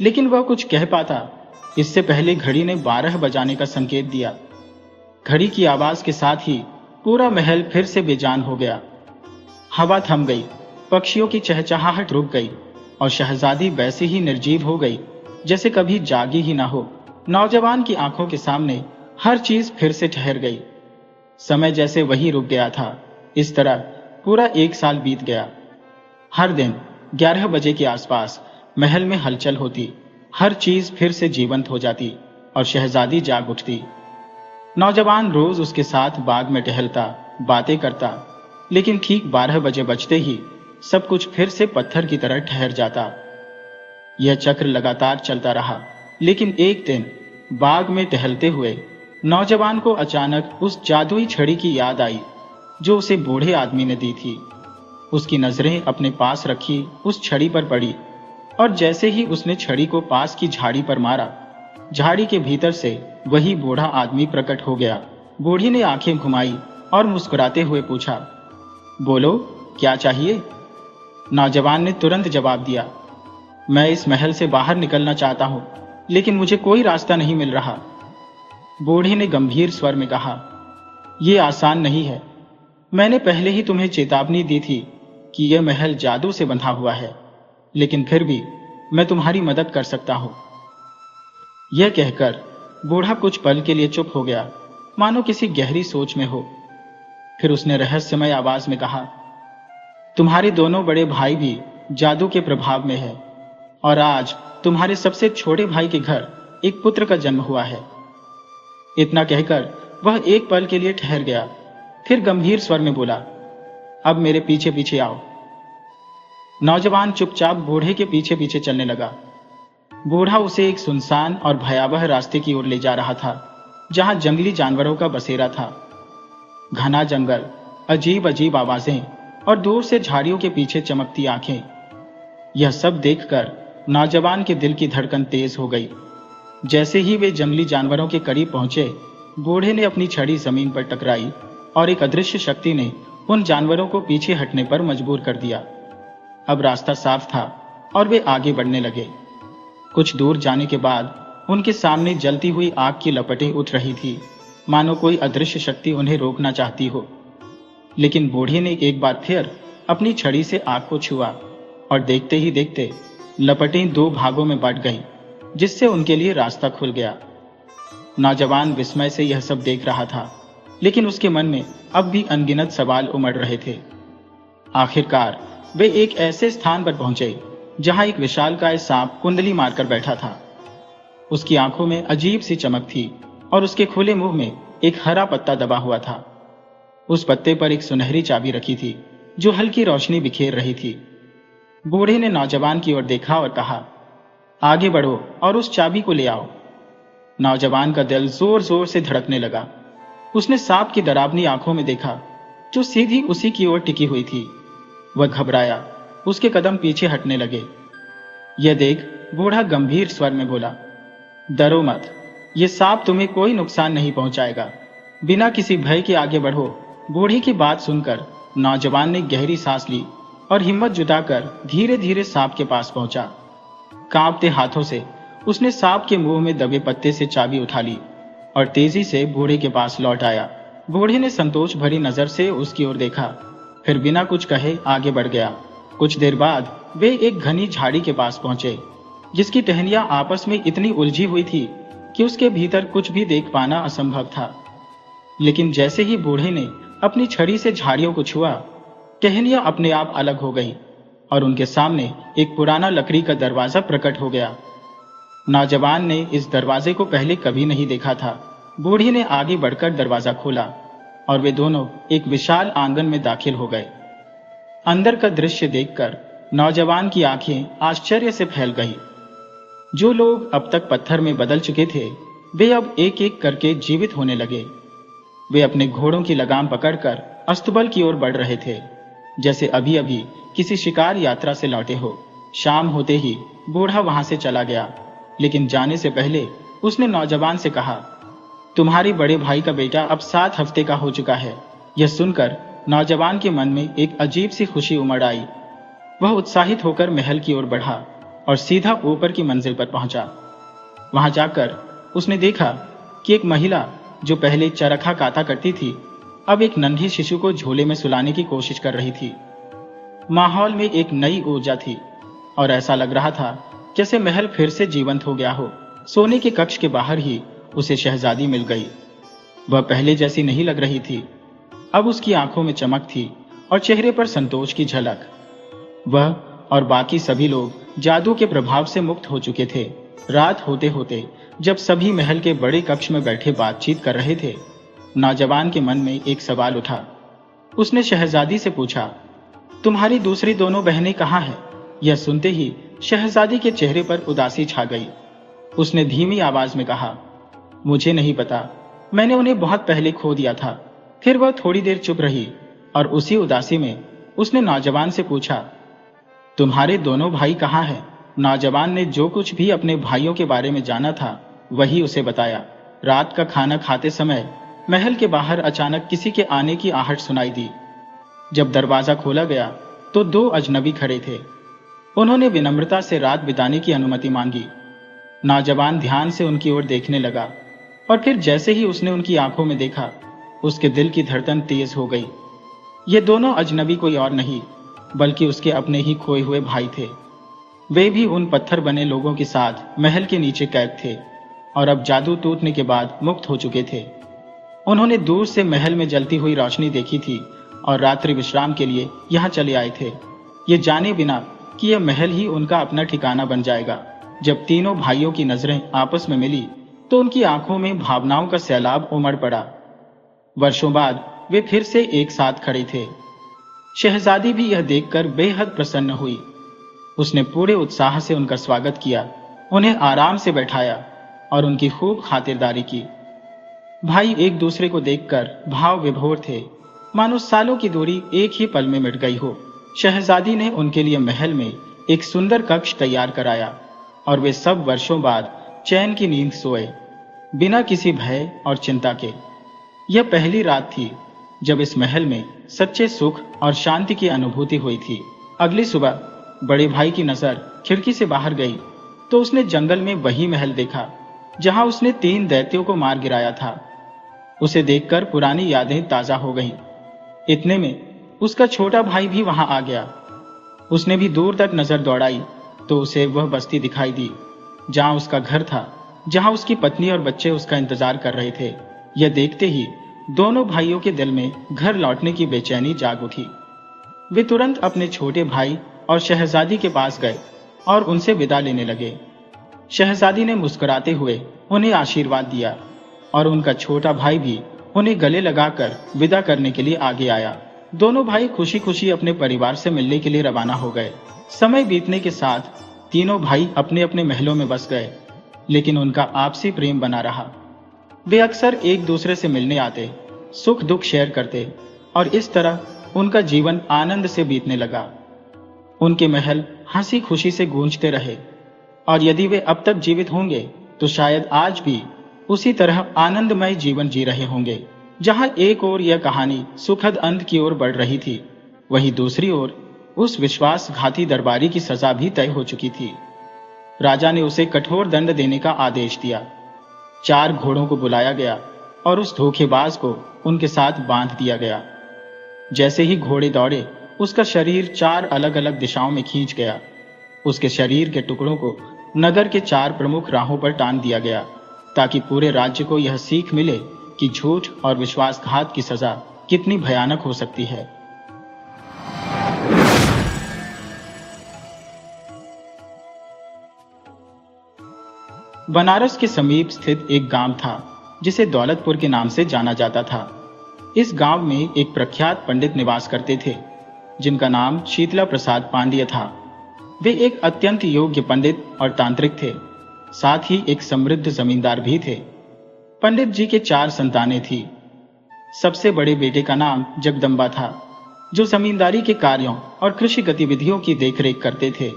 लेकिन वह कुछ कह पाता इससे पहले घड़ी ने 12 बजाने का संकेत दिया। घड़ी की आवाज के साथ ही पूरा महल फिर से बेजान हो गया। हवा थम गई, पक्षियों की चहचहाहट रुक गई, और शहजादी वैसे ही निर्जीव हो गई जैसे कभी जागी ही ना हो। नौजवान की आंखों के सामने हर चीज फिर से ठहर गई। समय जैसे वही रुक गया था। इस तरह पूरा 1 साल बीत गया। हर दिन 11 बजे के आसपास महल में हलचल होती, हर चीज फिर से जीवंत हो जाती और शहजादी जाग उठती। नौजवान रोज उसके साथ बाग में टहलता, बातें करता, लेकिन ठीक 12 बजे बजते ही सब कुछ फिर से पत्थर की तरह ठहर जाता। यह चक्र लगातार चलता रहा, लेकिन एक दिन बाग में टहलते हुए नौजवान को अचानक उस जादुई छड़ी की याद आई जो उसे बूढ़े आदमी ने दी थी। उसकी नजरें अपने पास रखी उस छड़ी पर पड़ी, और जैसे ही उसने छड़ी को पास की झाड़ी पर मारा, झाड़ी के भीतर से वही बूढ़ा आदमी प्रकट हो गया। बूढ़ी ने आंखें घुमाई और मुस्कुराते हुए पूछा, बोलो, क्या चाहिए? नौजवान ने तुरंत जवाब दिया, मैं इस महल से बाहर निकलना चाहता हूं, लेकिन मुझे कोई रास्ता नहीं मिल रहा। बूढ़ी ने गंभीर स्वर में कहा, यह आसान नहीं है। मैंने पहले ही तुम्हें चेतावनी दी थी कि यह महल जादू से बंधा हुआ है। लेकिन फिर भी मैं तुम्हारी मदद कर सकता हूं। यह कहकर बूढ़ा कुछ पल के लिए चुप हो गया, मानो किसी गहरी सोच में हो। फिर उसने रहस्यमय आवाज में कहा, तुम्हारे दोनों बड़े भाई भी जादू के प्रभाव में है, और आज तुम्हारे सबसे छोटे भाई के घर एक पुत्र का जन्म हुआ है। इतना कहकर वह एक पल के लिए ठहर गया, फिर गंभीर स्वर में बोला, अब मेरे पीछे पीछे आओ। नौजवान चुपचाप बूढ़े के पीछे पीछे चलने लगा। बूढ़ा उसे एक सुनसान और भयावह रास्ते की ओर ले जा रहा था, जहां जंगली जानवरों का बसेरा था। घना जंगल, अजीब अजीब आवाजें और दूर से झाड़ियों के पीछे चमकती आंखें। यह सब देखकर नौजवान के दिल की धड़कन तेज हो गई। जैसे ही वे जंगली जानवरों के करीब पहुंचे, बूढ़े ने अपनी छड़ी जमीन पर टकराई और एक अदृश्य शक्ति ने उन जानवरों को पीछे हटने पर मजबूर कर दिया। अब रास्ता साफ था और वे आगे बढ़ने लगे। कुछ दूर जाने के बाद उनके सामने जलती हुई आग की लपटें उठ रही थी, मानो कोई अदृश्य शक्ति उन्हें रोकना चाहती हो। लेकिन बूढ़े ने एक बार फिर अपनी छड़ी से आग को छुआ और देखते ही देखते लपटें दो भागों में बंट गईं, जिससे उनके लिए रास्ता खुल गया। नौजवान विस्मय से यह सब देख रहा था, लेकिन उसके मन में अब भी अनगिनत सवाल उमड़ रहे थे। आखिरकार वे एक ऐसे स्थान पर पहुंचे जहां एक विशालकाय सांप कुंडली मारकर बैठा था। उसकी आंखों में अजीब सी चमक थी और उसके खुले मुंह में एक हरा पत्ता दबा हुआ था। उस पत्ते पर एक सुनहरी चाबी रखी थी, जो हल्की रोशनी बिखेर रही थी। बूढ़े ने नौजवान की ओर देखा और कहा, आगे बढ़ो और उस चाबी को ले आओ। नौजवान का दिल जोर जोर से धड़कने लगा। उसने सांप की डरावनी आंखों में देखा, जो सीधी उसी की ओर टिकी हुई थी। वह घबराया, उसके कदम पीछे हटने लगे। यह देख बूढ़ा गंभीर स्वर में बोला, डरो मत, यह सांप तुम्हें कोई नुकसान नहीं पहुंचाएगा। बिना किसी भय के आगे बढ़ो। बूढ़ी की बात सुनकर नौजवान ने गहरी सांस ली और हिम्मत जुटाकर धीरे धीरे सांप के पास पहुंचा। कांपते हाथों से उसने सांप के मुंह में दबे पत्ते से चाबी उठा ली और तेजी से बूढ़े के पास लौट आया। बूढ़े ने संतोष भरी नजर से उसकी ओर देखा, फिर बिना कुछ कहे आगे बढ़ गया। कुछ देर बाद वे एक घनी झाड़ी के पास पहुंचे, जिसकी टहनियां आपस में इतनी उलझी हुई थी कि उसके भीतर कुछ भी देख पाना असंभव था। लेकिन जैसे ही बूढ़े ने अपनी छड़ी से झाड़ियों को छुआ, टहनियां अपने आप अलग हो गई और उनके सामने एक पुराना लकड़ी का दरवाजा प्रकट हो गया। नौजवान ने इस दरवाजे को पहले कभी नहीं देखा था। बूढ़ी ने आगे बढ़कर दरवाजा खोला और वे दोनों एक विशाल आंगन में दाखिल हो गए। अंदर का दृश्य देखकर नौजवान की आंखें आश्चर्य से फैल गई। जो लोग अब तक पत्थर में बदल चुके थे, वे अब एक एक करके जीवित होने लगे। वे अपने घोड़ों की लगाम पकड़कर अस्तबल की ओर बढ़ रहे थे, जैसे अभी अभी किसी शिकार यात्रा से लौटे हो। शाम होते ही बूढ़ा वहां से चला गया, लेकिन जाने से पहले उसने नौजवान से कहा, तुम्हारे बड़े भाई का बेटा अब 7 हफ्ते का हो चुका है। यह सुनकर नौजवान के मन में एक अजीब सी खुशी उमड़ आई। वह उत्साहित होकर महल की ओर बढ़ा और सीधा ऊपर की मंजिल पर पहुंचा। वहां जाकर उसने देखा कि एक महिला, जो पहले चरखा काता करती थी, अब एक नन्ही शिशु को झोले में सुलाने की कोशिश कर रही थी। माहौल में एक नई ऊर्जा थी और ऐसा लग रहा था जैसे महल फिर से जीवंत हो गया हो। सोने के कक्ष के बाहर ही उसे शहजादी मिल गई। वह पहले जैसी नहीं लग रही थी। अब उसकी आंखों में चमक थी और चेहरे पर संतोष की झलक। वह और बाकी सभी लोग जादू के प्रभाव से मुक्त हो चुके थे। रात होते होते जब सभी महल के बड़े कक्ष में बैठे बातचीत कर रहे थे, नौजवान के मन में एक सवाल उठा। उसने शहजादी से पूछा, तुम्हारी दूसरी दोनों बहनें कहाँ हैं? यह सुनते ही शहजादी के चेहरे पर उदासी छा गई। उसने धीमी आवाज में कहा, मुझे नहीं पता, मैंने उन्हें बहुत पहले खो दिया था। फिर वह थोड़ी देर चुप रही और उसी उदासी में उसने नौजवान से पूछा, तुम्हारे दोनों भाई कहाँ हैं? नौजवान ने जो कुछ भी अपने भाइयों के बारे में जाना था वही उसे बताया। रात का खाना खाते समय महल के बाहर अचानक किसी के आने की आहट सुनाई दी। जब दरवाजा खोला गया तो 2 अजनबी खड़े थे। उन्होंने विनम्रता से रात बिताने की अनुमति मांगी। नौजवान ध्यान से उनकी ओर देखने लगा और फिर जैसे ही उसने उनकी आंखों में देखा, उसके दिल की धड़कन तेज हो गई। ये दोनों अजनबी कोई और नहीं बल्कि उसके अपने ही खोए हुए भाई थे। वे भी उन पत्थर बने लोगों के साथ महल के नीचे कैद थे और अब जादू टूटने के बाद मुक्त हो चुके थे। उन्होंने दूर से महल में जलती हुई रोशनी देखी थी और रात्रि विश्राम के लिए यहाँ चले आए थे, ये जाने बिना कि यह महल ही उनका अपना ठिकाना बन जाएगा। जब तीनों भाइयों की नजरें आपस में मिली तो उनकी आंखों में भावनाओं का सैलाब उमड़ पड़ा। वर्षों बाद वे फिर से एक साथ खड़े थे। शहजादी भी यह देखकर बेहद प्रसन्न हुई। उसने पूरे उत्साह से उनका स्वागत किया, उन्हें आराम से बैठाया और उनकी खूब खातिरदारी की। भाई एक दूसरे को देखकर भाव विभोर थे, मानो सालों की दूरी एक ही पल में मिट गई हो। शहजादी ने उनके लिए महल में एक सुंदर कक्ष तैयार कराया और वे सब वर्षों बाद चैन की नींद सोए, बिना किसी भय और चिंता के। यह पहली रात थी जब इस महल में सच्चे सुख और शांति की अनुभूति हुई थी। अगली सुबह बड़े भाई की नजर खिड़की से बाहर गई तो उसने जंगल में वही महल देखा जहां उसने 3 दैत्यों को मार गिराया था। उसे देखकर पुरानी यादें ताजा हो गईं। इतने में उसका छोटा भाई भी वहां आ गया। उसने भी दूर तक नजर दौड़ाई तो उसे वह बस्ती दिखाई दी जहां उसका घर था, जहां उसकी पत्नी और बच्चे उसका इंतजार कर रहे थे। यह देखते ही दोनों भाइयों के दिल में घर लौटने की बेचैनी जाग उठी। वे तुरंत अपने छोटे भाई और शहजादी के पास गए और उनसे विदा लेने लगे। शहजादी ने मुस्कुराते हुए उन्हें आशीर्वाद दिया और उनका छोटा भाई भी उन्हें गले लगाकर विदा करने के लिए आगे आया। दोनों भाई खुशी खुशी अपने परिवार से मिलने के लिए रवाना हो गए। समय बीतने के साथ तीनों भाई अपने अपने महलों में बस गए, लेकिन उनका आपसी प्रेम बना रहा। वे अक्सर एक दूसरे से मिलने आते, सुख दुख शेयर करते और इस तरह उनका जीवन आनंद से बीतने लगा। उनके महल हंसी खुशी से गूंजते रहे और यदि वे अब तक जीवित होंगे तो शायद आज भी उसी तरह आनंदमय जीवन जी रहे होंगे। जहां एक ओर यह कहानी सुखद अंत की ओर बढ़ रही थी, वहीं दूसरी ओर उस विश्वासघाती दरबारी की सजा भी तय हो चुकी थी। राजा ने उसे कठोर दंड देने का आदेश दिया। 4 घोड़ों को बुलाया गया और उस धोखेबाज को उनके साथ बांध दिया गया। जैसे ही घोड़े दौड़े, उसका शरीर 4 अलग अलग दिशाओं में खींच गया। उसके शरीर के टुकड़ों को नगर के 4 प्रमुख राहों पर टांग दिया गया, ताकि पूरे राज्य को यह सीख मिले कि झूठ और विश्वासघात की सजा कितनी भयानक हो सकती है। बनारस के समीप स्थित एक गांव था जिसे दौलतपुर के नाम से जाना जाता था। इस गांव में एक प्रख्यात पंडित निवास करते थे जिनका नाम शीतला प्रसाद पांड्य था। वे एक अत्यंत योग्य पंडित और तांत्रिक थे, साथ ही एक समृद्ध जमींदार भी थे। पंडित जी के 4 संतानें थी। सबसे बड़े बेटे का नाम जगदम्बा था, जो जमींदारी के कार्यों और कृषि गतिविधियों की देखरेख करते थे।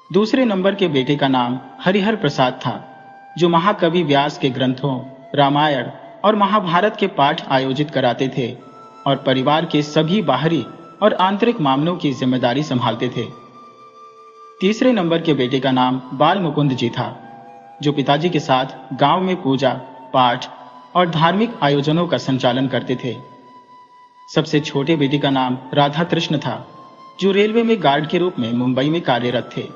दूसरे नंबर के बेटे का नाम हरिहर प्रसाद था, जो महाकवि व्यास के ग्रंथों, रामायण और महाभारत के पाठ आयोजित कराते थे और परिवार के सभी बाहरी और आंतरिक मामलों की जिम्मेदारी संभालते थे। तीसरे नंबर के बेटे का नाम बाल मुकुंद जी था, जो पिताजी के साथ गांव में पूजा पाठ और धार्मिक आयोजनों का संचालन करते थे। सबसे छोटे बेटे का नाम राधा कृष्ण था, जो रेलवे में गार्ड के रूप में मुंबई में कार्यरत थे।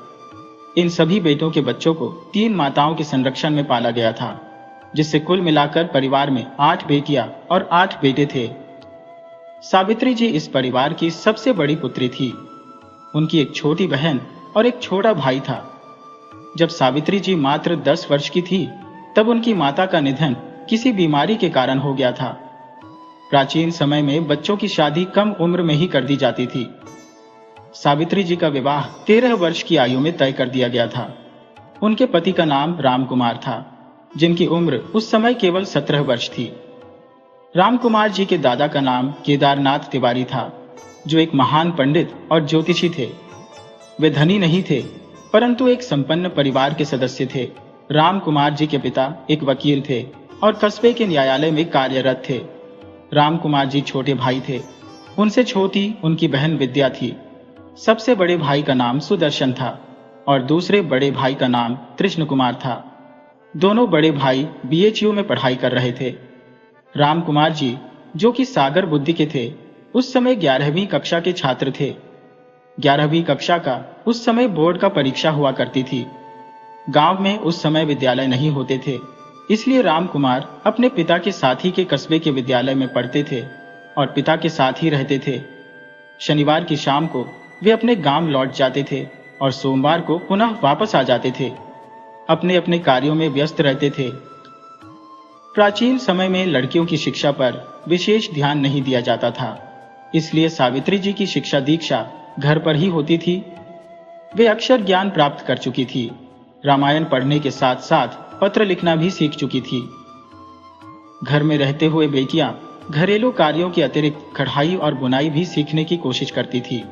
इन सभी बेटों के बच्चों को 3 माताओं के संरक्षण में पाला गया था, जिससे कुल मिलाकर परिवार में 8 बेटियां और 8 बेटे थे। सावित्री जी इस परिवार की सबसे बड़ी पुत्री थी। उनकी एक छोटी बहन और एक छोटा भाई था। जब सावित्री जी मात्र 10 वर्ष की थी, तब उनकी माता का निधन किसी बीमारी के कारण हो गया था। प्राचीन समय में बच्चों की शादी कम उम्र में ही कर दी जाती थी। सावित्री जी का विवाह 13 वर्ष की आयु में तय कर दिया गया था। उनके पति का नाम रामकुमार था, जिनकी उम्र उस समय केवल 17 वर्ष थी। रामकुमार जी के दादा का नाम केदारनाथ तिवारी था, जो एक महान पंडित और ज्योतिषी थे। वे धनी नहीं थे, परंतु एक संपन्न परिवार के सदस्य थे। रामकुमार जी के पिता एक वकील थे और कस्बे के न्यायालय में कार्यरत थे। रामकुमार जी छोटे भाई थे। उनसे छोटी उनकी बहन विद्या थी। सबसे बड़े भाई का नाम सुदर्शन था और दूसरे बड़े भाई का नाम कृष्ण कुमार था। दोनों बड़े भाई BHU में पढ़ाई कर रहे थे। रामकुमार जी, जो कि सागर बुद्धि के थे, उस समय 11वीं कक्षा के छात्र थे। 11वीं कक्षा का उस समय बोर्ड का परीक्षा हुआ करती थी। गांव में उस समय विद्यालय नहीं होते थे, इसलिए राम कुमार अपने पिता के साथ ही के कस्बे के विद्यालय में पढ़ते थे और पिता के साथ ही रहते थे। शनिवार की शाम को वे अपने गांव लौट जाते थे और सोमवार को पुनः वापस आ जाते थे। अपने अपने कार्यों में व्यस्त रहते थे। प्राचीन समय में लड़कियों की शिक्षा पर विशेष ध्यान नहीं दिया जाता था, इसलिए सावित्री जी की शिक्षा दीक्षा घर पर ही होती थी। वे अक्षर ज्ञान प्राप्त कर चुकी थी। रामायण पढ़ने के साथ साथ पत्र लिखना भी सीख चुकी थी। घर में रहते हुए बेटियां घरेलू कार्यों के अतिरिक्त कढ़ाई और बुनाई भी सीखने की कोशिश करती थी।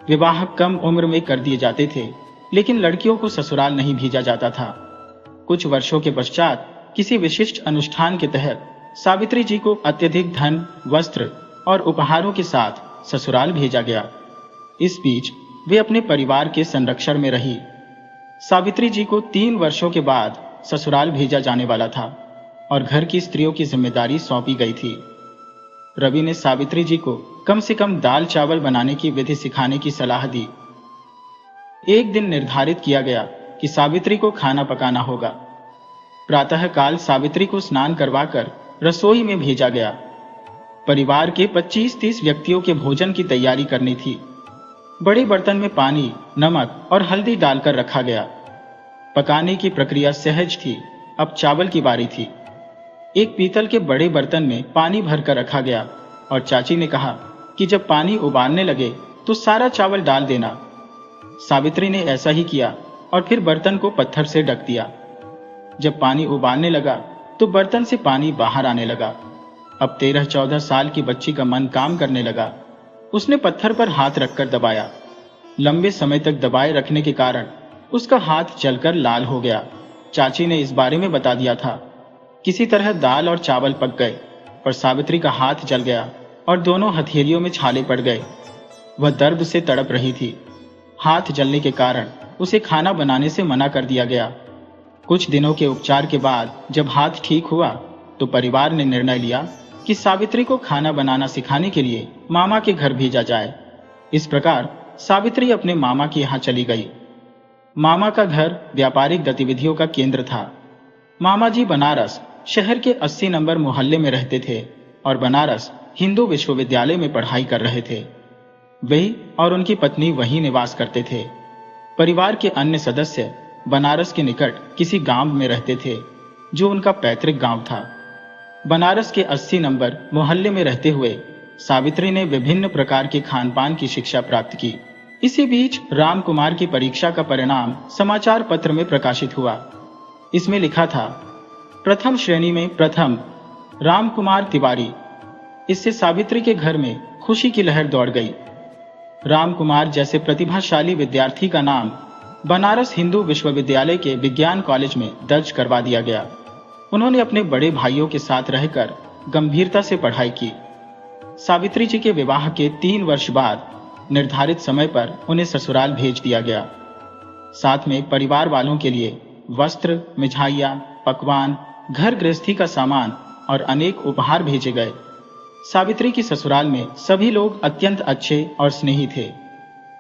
विवाह कम उम्र में कर दिए जाते थे, लेकिन लड़कियों को ससुराल नहीं भेजा जाता था। कुछ वर्षों के पश्चात किसी विशिष्ट अनुष्ठान के तहत सावित्री जी को अत्यधिक धन, वस्त्र और उपहारों के साथ ससुराल भेजा गया। इस बीच वे अपने परिवार के संरक्षण में रही। सावित्री जी को 3 वर्षों के बाद ससुराल भेजा जाने वाला था और घर की स्त्रियों की जिम्मेदारी सौंपी गई थी। रवि ने सावित्री जी को कम से कम दाल चावल बनाने की विधि सिखाने की सलाह दी। एक दिन निर्धारित किया गया कि सावित्री को खाना पकाना होगा। प्रातःकाल सावित्री को स्नान करवाकर रसोई में भेजा गया। परिवार के 25-30 व्यक्तियों के भोजन की तैयारी करनी थी। बड़े बर्तन में पानी, नमक और हल्दी डालकर रखा गया। पकाने की प्रक्रिया सहज थी। अब चावल की बारी थी। एक पीतल के बड़े बर्तन में पानी भरकर रखा गया और चाची ने कहा कि जब पानी उबालने लगे तो सारा चावल डाल देना। सावित्री ने ऐसा ही किया और फिर बर्तन को पत्थर से ढक दिया। जब पानी उबालने लगा तो बर्तन से पानी बाहर आने लगा। अब 13-14 साल की बच्ची का मन काम करने लगा। उसने पत्थर पर हाथ रखकर दबाया। लंबे समय तक दबाए रखने के कारण उसका हाथ जलकर लाल हो गया। चाची ने इस बारे में बता दिया था। किसी तरह दाल और चावल पक गए, पर सावित्री का हाथ जल गया और दोनों हथेलियों में छाले पड़ गए। वह दर्द से तड़प रही थी। हाथ जलने के कारण उसे खाना बनाने से मना कर दिया गया। कुछ दिनों के उपचार के बाद जब हाथ ठीक हुआ तो परिवार ने निर्णय लिया कि सावित्री को खाना बनाना सिखाने के लिए मामा के घर भेजा जाए। इस प्रकार सावित्री अपने मामा के यहाँ चली गई। मामा का घर व्यापारिक गतिविधियों का केंद्र था। मामा जी बनारस शहर के 80 नंबर मोहल्ले में रहते थे और बनारस हिंदू विश्वविद्यालय में पढ़ाई कर रहे थे। वही और उनकी पत्नी वहीं निवास करते थे। परिवार के अन्य सदस्य बनारस के निकट किसी गांव में रहते थे, जो उनका पैतृक गांव था। बनारस के 80 नंबर मोहल्ले में रहते हुए सावित्री ने विभिन्न प्रकार के खान पान की शिक्षा प्राप्त की। इसी बीच राम कुमार की परीक्षा का परिणाम समाचार पत्र में प्रकाशित हुआ। इसमें लिखा था, प्रथम श्रेणी में प्रथम राम कुमार तिवारी। इससे सावित्री के घर में खुशी की लहर दौड़ गई। राम कुमार जैसे प्रतिभाशाली विद्यार्थी का नाम बनारस हिंदू विश्वविद्यालय के विज्ञान कॉलेज में दर्ज करवा दिया गया। उन्होंने अपने बड़े भाइयों के साथ रहकर गंभीरता से पढ़ाई की। सावित्री जी के विवाह के 3 वर्ष बाद निर्धारित समय पर उन्हें ससुराल भेज दिया गया। साथ में परिवार वालों के लिए वस्त्र, मिठाइयाँ, पकवान, घर गृहस्थी का सामान और अनेक उपहार भेजे गए। सावित्री की ससुराल में सभी लोग अत्यंत अच्छे और स्नेही थे।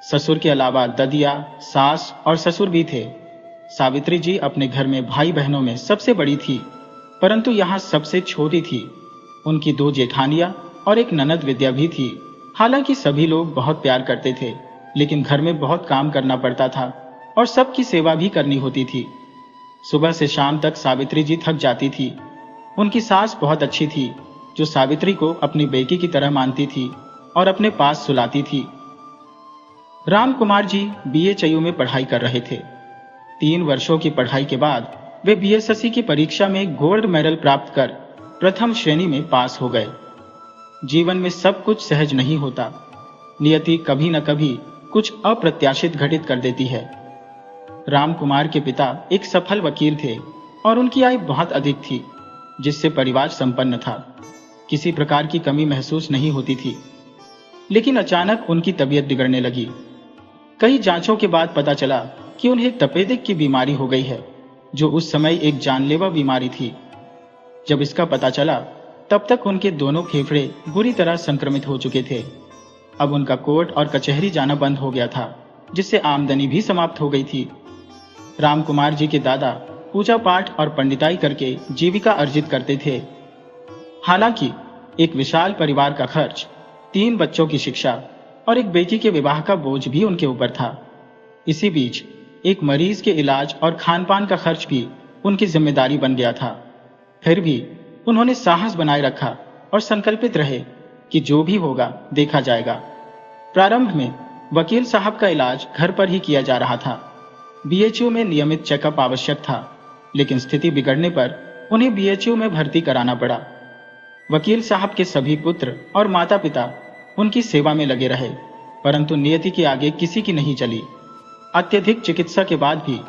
ससुर के अलावा ददिया, सास और ससुर भी थे। सावित्री जी अपने घर में भाई बहनों में सबसे बड़ी थी, परंतु यहाँ सबसे छोटी थी। उनकी 2 जेठानियां और एक ननद विद्या भी थी। हालांकि सभी लोग बहुत प्यार करते थे, लेकिन घर में बहुत काम करना पड़ता था और सबकी सेवा भी करनी होती थी। सुबह से शाम तक सावित्री जी थक जाती थी। उनकी सास बहुत अच्छी थी, जो सावित्री को अपनी बेटी की तरह मानती थी और अपने पास सुलाती थी। राम कुमार जी BA में पढ़ाई कर रहे थे। 3 वर्षों की पढ़ाई के बाद वे BSSC की परीक्षा में गोल्ड मेडल प्राप्त कर प्रथम श्रेणी में पास हो गए। जीवन में सब कुछ सहज नहीं होता। नियति कभी न कभी कुछ अप्रत्याशित घटित कर देती है। राम कुमार के पिता एक सफल वकील थे और उनकी आय बहुत अधिक थी, जिससे परिवार संपन्न था। किसी प्रकार की कमी महसूस नहीं होती थी। लेकिन अचानक उनकी तबीयत बिगड़ने लगी। कई जांचों के बाद पता चला कि उन्हें तपेदिक की बीमारी हो गई है, जो उस समय एक जानलेवा बीमारी थी। जब इसका पता चला, तब तक उनके दोनों फेफड़े बुरी तरह संक्रमित हो चुके थे। अब उनका कोर्ट और कचहरी जाना बंद हो गया था, जिससे आमदनी भी समाप्त हो गई थी। राम कुमार जी के दादा पूजा पाठ और पंडिताई करके जीविका अर्जित करते थे। हालांकि एक विशाल परिवार का खर्च, 3 बच्चों की शिक्षा और एक बेटी के विवाह का बोझ भी उनके ऊपर था। इसी बीच एक मरीज के इलाज और खान पान का खर्च भी उनकी जिम्मेदारी बन गया था। फिर भी उन्होंने साहस बनाए रखा और संकल्पित रहे कि जो भी होगा देखा जाएगा। प्रारंभ में वकील साहब का इलाज घर पर ही किया जा रहा था। बीएचयू में नियमित चेकअप आवश्यक था, लेकिन स्थिति बिगड़ने पर उन्हें बीएचयू में भर्ती कराना पड़ा। वकील साहब के सभी पुत्र और माता पिता उनकी सेवा में लगे रहे, परंतु नियति के आगे किसी की नहीं चली। अत्यधिक चिकित्सा के बाद भी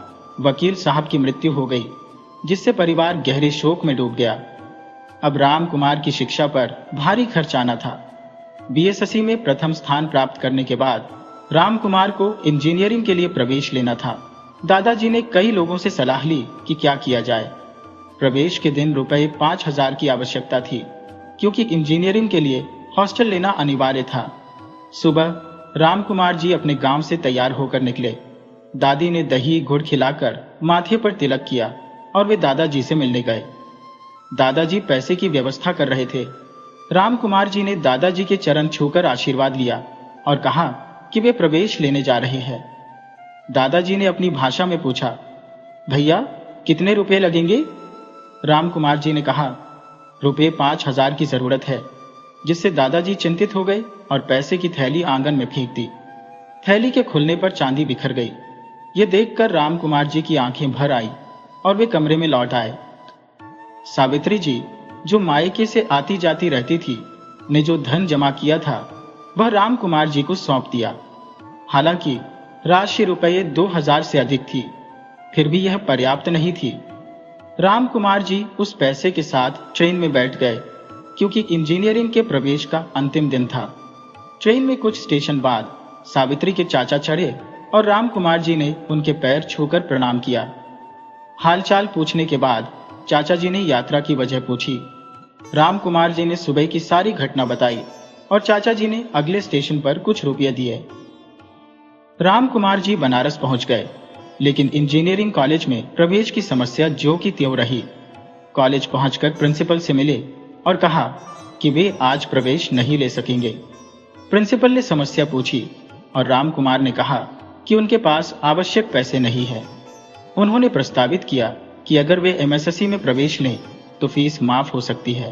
वकील साहब की मृत्यु हो गई, जिससे परिवार गहरे शोक में डूब गया। अब राम कुमार की शिक्षा पर भारी खर्च आना था। बीएसएससी में प्रथम स्थान प्राप्त करने के बाद राम कुमार को इंजीनियरिंग के लिए प्रवेश लेना था। दादाजी ने कई लोगों से सलाह ली कि क्या किया जाए। प्रवेश के दिन रुपए 5,000 की आवश्यकता थी, क्योंकि इंजीनियरिंग के लिए हॉस्टल लेना अनिवार्य था। सुबह राम कुमार जी अपने गांव से तैयार होकर निकले। दादी ने दही गुड़ खिलाकर माथे पर तिलक किया और वे दादाजी से मिलने गए। दादाजी पैसे की व्यवस्था कर रहे थे। राम कुमार जी ने दादाजी के चरण छूकर आशीर्वाद लिया और कहा कि वे प्रवेश लेने जा रहे हैं। दादाजी ने अपनी भाषा में पूछा, भैया कितने रुपए लगेंगे? राम कुमार जी ने कहा, रुपए 5,000 की जरूरत है, जिससे दादाजी चिंतित हो गए और पैसे की थैली आंगन में फेंक दी। थैली के खुलने पर चांदी बिखर गई। ये देखकर राम कुमार जी की आंखें भर आई और वे कमरे में लौट आए। सावित्री जी, जो मायके से आती जाती रहती थी, ने जो धन जमा किया था वह राम कुमार जी को सौंप दिया। हालांकि राशि रुपये 2,000 से अधिक थी, फिर भी यह पर्याप्त नहीं थी। राम कुमार जी उस पैसे के साथ ट्रेन में बैठ गए, क्योंकि इंजीनियरिंग के प्रवेश का अंतिम दिन था। ट्रेन में कुछ स्टेशन बाद सावित्री के चाचा चढ़े और राम कुमार जी ने उनके पैर छूकर प्रणाम किया। हालचाल पूछने के बाद चाचा जी ने यात्रा की वजह पूछी। राम कुमार जी ने सुबह की सारी घटना बताई और चाचा जी ने अगले स्टेशन पर कुछ रुपये दिए। राम कुमार जी बनारस पहुंच गए, लेकिन इंजीनियरिंग कॉलेज में प्रवेश की समस्या ज्यों की त्यों रही। कॉलेज पहुंचकर प्रिंसिपल से मिले और कहा कि वे आज प्रवेश नहीं ले सकेंगे। प्रिंसिपल ने समस्या पूछी और राम कुमार ने कहा कि उनके पास आवश्यक पैसे नहीं है। उन्होंने प्रस्तावित किया कि अगर वे एमएसएससी में प्रवेश लें तो फीस माफ हो सकती है।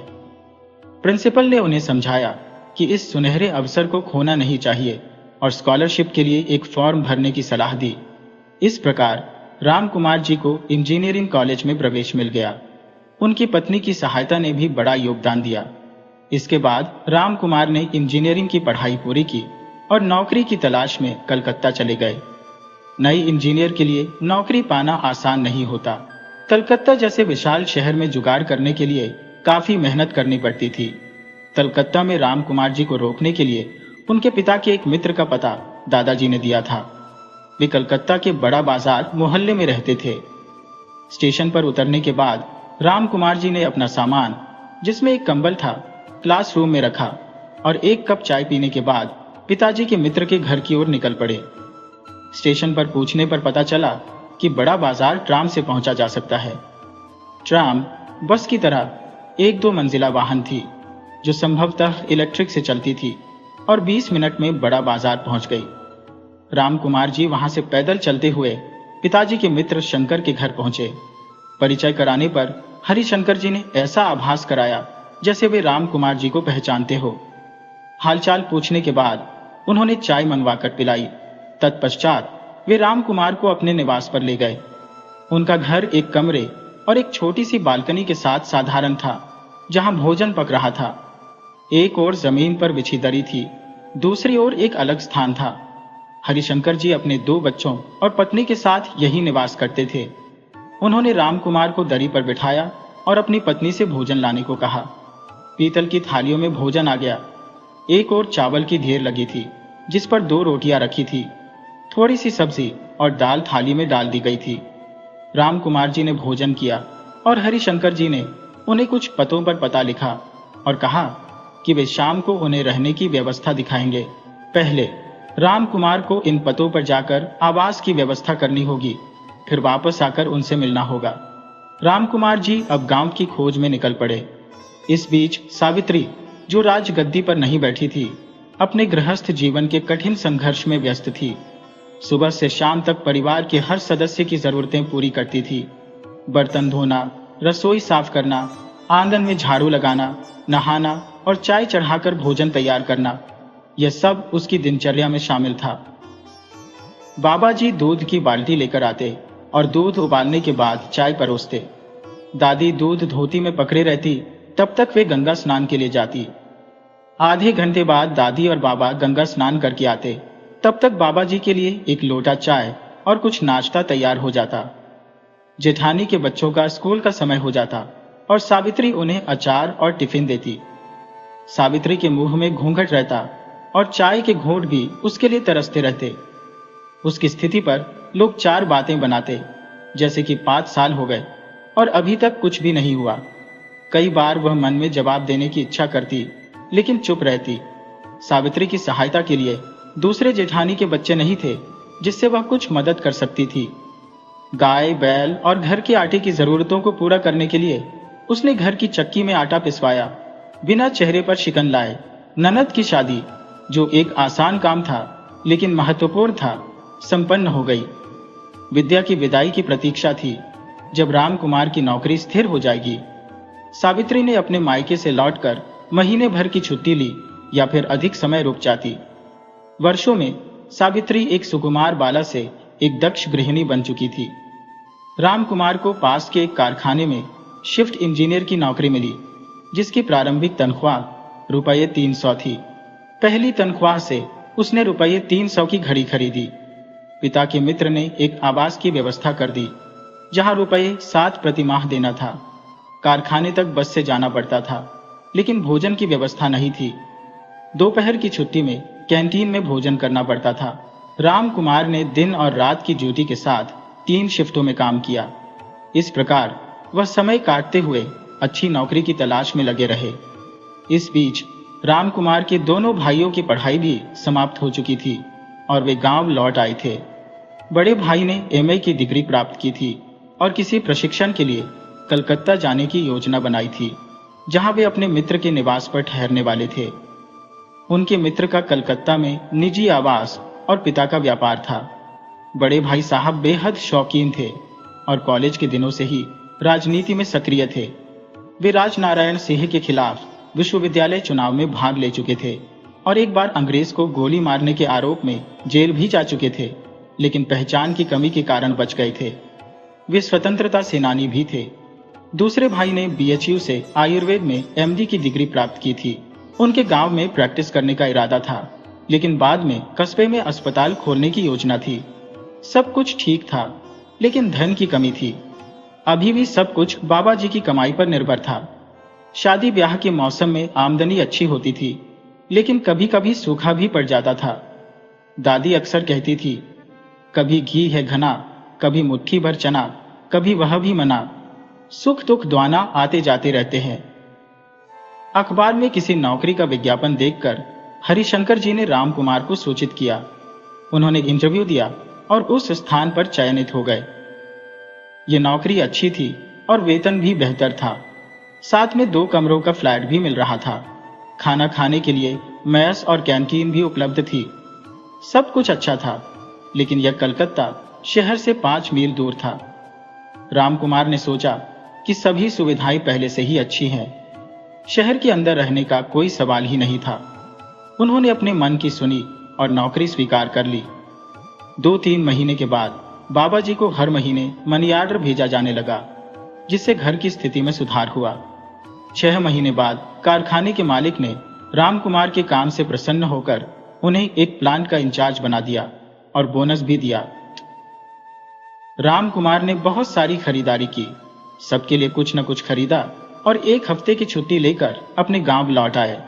प्रिंसिपल ने उन्हें समझाया कि इस सुनहरे अवसर को खोना नहीं चाहिए और स्कॉलरशिप के लिए एक फॉर्म भरने की सलाह दी। इस प्रकार राम कुमार जी को इंजीनियरिंग कॉलेज में प्रवेश मिल गया। उनकी पत्नी की सहायता ने भी बड़ा योगदान दिया। इसके बाद राम कुमार ने इंजीनियरिंग की पढ़ाई पूरी की और नौकरी की तलाश में कलकत्ता चले गए। नई इंजीनियर के लिए नौकरी पाना आसान नहीं होता। कलकत्ता जैसे विशाल शहर में जुगाड़ करने के लिए काफी मेहनत करनी पड़ती थी। कलकत्ता में राम कुमार जी को रोकने के लिए उनके पिता के एक मित्र का पता दादाजी ने दिया था। वे कलकत्ता के बड़ा बाजार मोहल्ले में रहते थे। स्टेशन पर उतरने के बाद राम कुमार जी ने अपना सामान, जिसमें एक कंबल था, क्लासरूम में रखा और एक कप चाय पीने के बाद पिताजी के मित्र के घर की ओर निकल पड़े। स्टेशन पर पूछने पर पता चला कि बड़ा बाजार ट्राम से पहुंचा जा सकता है। ट्राम बस की तरह 1-2 मंजिला वाहन थी, जो संभवतः इलेक्ट्रिक से चलती थी और 20 मिनट में बड़ा बाजार पहुंच गई। राम कुमार जी वहां से पैदल चलते हुए पिताजी के मित्र शंकर के घर पहुंचे। परिचय कराने पर हरिशंकर जी ने ऐसा आभास कराया जैसे वे राम कुमार जी को पहचानते हो। हालचाल पूछने के बाद उन्होंने चाय मंगवाकर पिलाई। तत्पश्चात वे राम कुमार को अपने निवास पर ले गए। उनका घर एक कमरे और एक छोटी सी बालकनी के साथ साधारण था, जहां भोजन पक रहा था। एक ओर जमीन पर बिछी दरी थी, दूसरी ओर एक अलग स्थान था। हरिशंकर जी अपने 2 बच्चों और पत्नी के साथ यही निवास करते थे। उन्होंने राम कुमार को दरी पर बिठाया और अपनी पत्नी से भोजन लाने को कहा। पीतल की थालियों में भोजन आ गया। एक ओर चावल की ढेर लगी थी, जिस पर 2 रोटियां रखी थी। थोड़ी सी सब्जी और दाल थाली में डाल दी गई थी। राम कुमार जी ने भोजन किया और हरिशंकर जी ने उन्हें कुछ पतों पर पता लिखा और कहा कि वे शाम को उन्हें रहने की व्यवस्था दिखाएंगे। पहले राम कुमार को इन पतों पर जाकर आवास की व्यवस्था करनी होगी, फिर वापस आकर उनसे मिलना होगा। राम कुमार जी अब गांव की खोज में निकल पड़े। इस बीच सावित्री, जो राजगद्दी पर नहीं बैठी थी, अपने गृहस्थ जीवन के कठिन संघर्ष में व्यस्त थी। सुबह से शाम तक परिवार के हर सदस्य की जरूरतें पूरी करती थी। बर्तन धोना, रसोई साफ करना, आंगन में झाड़ू लगाना, नहाना और चाय चढ़ाकर भोजन तैयार करना, यह सब उसकी दिनचर्या में शामिल था। बाबा जी दूध की बाल्टी लेकर आते और दूध उबालने के बाद चाय परोसते। दादी दूध धोती में पकड़े रहती, तब तक वे गंगा स्नान के लिए जाती। आधे घंटे बाद दादी और बाबा गंगा स्नान करके आते, तब तक बाबा जी के लिए एक लोटा चाय और कुछ नाश्ता तैयार हो जाता। जेठानी के बच्चों का स्कूल का समय हो जाता और सावित्री उन्हें अचार और टिफिन देती। सावित्री के मुंह में घूंघट रहता और चाय के घूंट भी उसके लिए तरसते रहते। उसकी स्थिति पर लोग चार बातें बनाते, जैसे कि 5 साल हो गए और अभी तक कुछ भी नहीं हुआ। कई बार वह मन में जवाब देने की इच्छा करती, लेकिन चुप रहती। सावित्री की सहायता के लिए दूसरे जेठानी के बच्चे नहीं थे जिससे वह कुछ मदद कर सकती थी। गाय, बैल और घर के आटे की जरूरतों को पूरा करने के लिए उसने घर की चक्की में आटा पिसवाया, बिना चेहरे पर शिकन लाए। ननद की शादी, जो एक आसान काम था लेकिन महत्वपूर्ण था, संपन्न हो गई। विद्या की विदाई की प्रतीक्षा थी, जब राम कुमार की नौकरी स्थिर हो जाएगी। सावित्री ने अपने मायके से लौटकर महीने भर की छुट्टी ली या फिर अधिक समय रुक जाती। वर्षों में सावित्री एक सुकुमार बाला से एक दक्ष गृहिणी बन चुकी थी। राम कुमार को पास के एक कारखाने में शिफ्ट इंजीनियर की नौकरी मिली, जिसकी प्रारंभिक तनख्वाह रुपये 300 थी। पहली तनख्वाह से उसने रुपये 300 की घड़ी खरीदी। पिता के मित्र ने एक आवास की व्यवस्था कर दी, जहां रुपये 7 प्रति माह देना था। कारखाने तक बस से जाना पड़ता था, लेकिन भोजन की व्यवस्था नहीं थी। दोपहर की छुट्टी में कैंटीन में भोजन करना पड़ता था। राम कुमार ने दिन और रात की ड्यूटी के साथ 3 शिफ्टों में काम किया। इस प्रकार वह समय काटते हुए अच्छी नौकरी की तलाश में लगे रहे। इस बीच राम कुमार के दोनों भाइयों की पढ़ाई भी समाप्त हो चुकी थी और वे गांव लौट आए थे। बड़े भाई ने एमए की डिग्री प्राप्त की थी और किसी प्रशिक्षण के लिए कलकत्ता जाने की योजना बनाई थी, जहां वे अपने मित्र के निवास पर ठहरने वाले थे। उनके मित्र का कलकत्ता में निजी आवास और पिता का व्यापार था। बड़े भाई साहब बेहद शौकीन थे और कॉलेज के दिनों से ही राजनीति में सक्रिय थे। वे राजनारायण सिंह के खिलाफ विश्वविद्यालय चुनाव में भाग ले चुके थे और एक बार अंग्रेज को गोली मारने के आरोप में जेल भी जा चुके थे, लेकिन पहचान की कमी के कारण बच गए थे। वे स्वतंत्रता सेनानी भी थे। दूसरे भाई ने बीएचयू से आयुर्वेद में एमडी की डिग्री प्राप्त की थी। उनके गांव में प्रैक्टिस करने का इरादा था, लेकिन बाद में कस्बे में अस्पताल खोलने की योजना थी। सब कुछ ठीक था, लेकिन धन की कमी थी। अभी भी सब कुछ बाबा जी की कमाई पर निर्भर था। शादी ब्याह के मौसम में आमदनी अच्छी होती थी, लेकिन कभी कभी सूखा भी पड़ जाता था। दादी अक्सर कहती थी, कभी घी है घना, कभी मुट्ठी भर चना, कभी वह भी मना, सुख दुख द्वाना आते जाते रहते हैं। अखबार में किसी नौकरी का विज्ञापन देखकर हरिशंकर जी ने राम कुमार को सूचित किया। उन्होंने इंटरव्यू दिया और उस स्थान पर चयनित हो गए। ये नौकरी अच्छी थी और वेतन भी बेहतर था। साथ में 2 कमरों का फ्लैट भी मिल रहा था। खाना खाने के लिए मेस और कैंटीन भी उपलब्ध थी। सब कुछ अच्छा था, लेकिन यह कलकत्ता शहर से 5 मील दूर था। राम कुमार ने सोचा कि सभी सुविधाएं पहले से ही अच्छी हैं। शहर के अंदर रहने का कोई सवाल ही नहीं था। उन्होंने अपने मन की सुनी और नौकरी स्वीकार कर ली। 2-3 महीने के बाद बाबा जी को हर महीने मनी ऑर्डर भेजा जाने लगा, जिससे घर की स्थिति में सुधार हुआ। 6 महीने बाद कारखाने के मालिक ने राम कुमार के काम से प्रसन्न होकर उन्हें एक प्लांट का इंचार्ज बना दिया और बोनस भी दिया। राम कुमार ने बहुत सारी खरीदारी की, सबके लिए कुछ न कुछ खरीदा और 1 हफ्ते की छुट्टी लेकर अपने गांव लौट आए।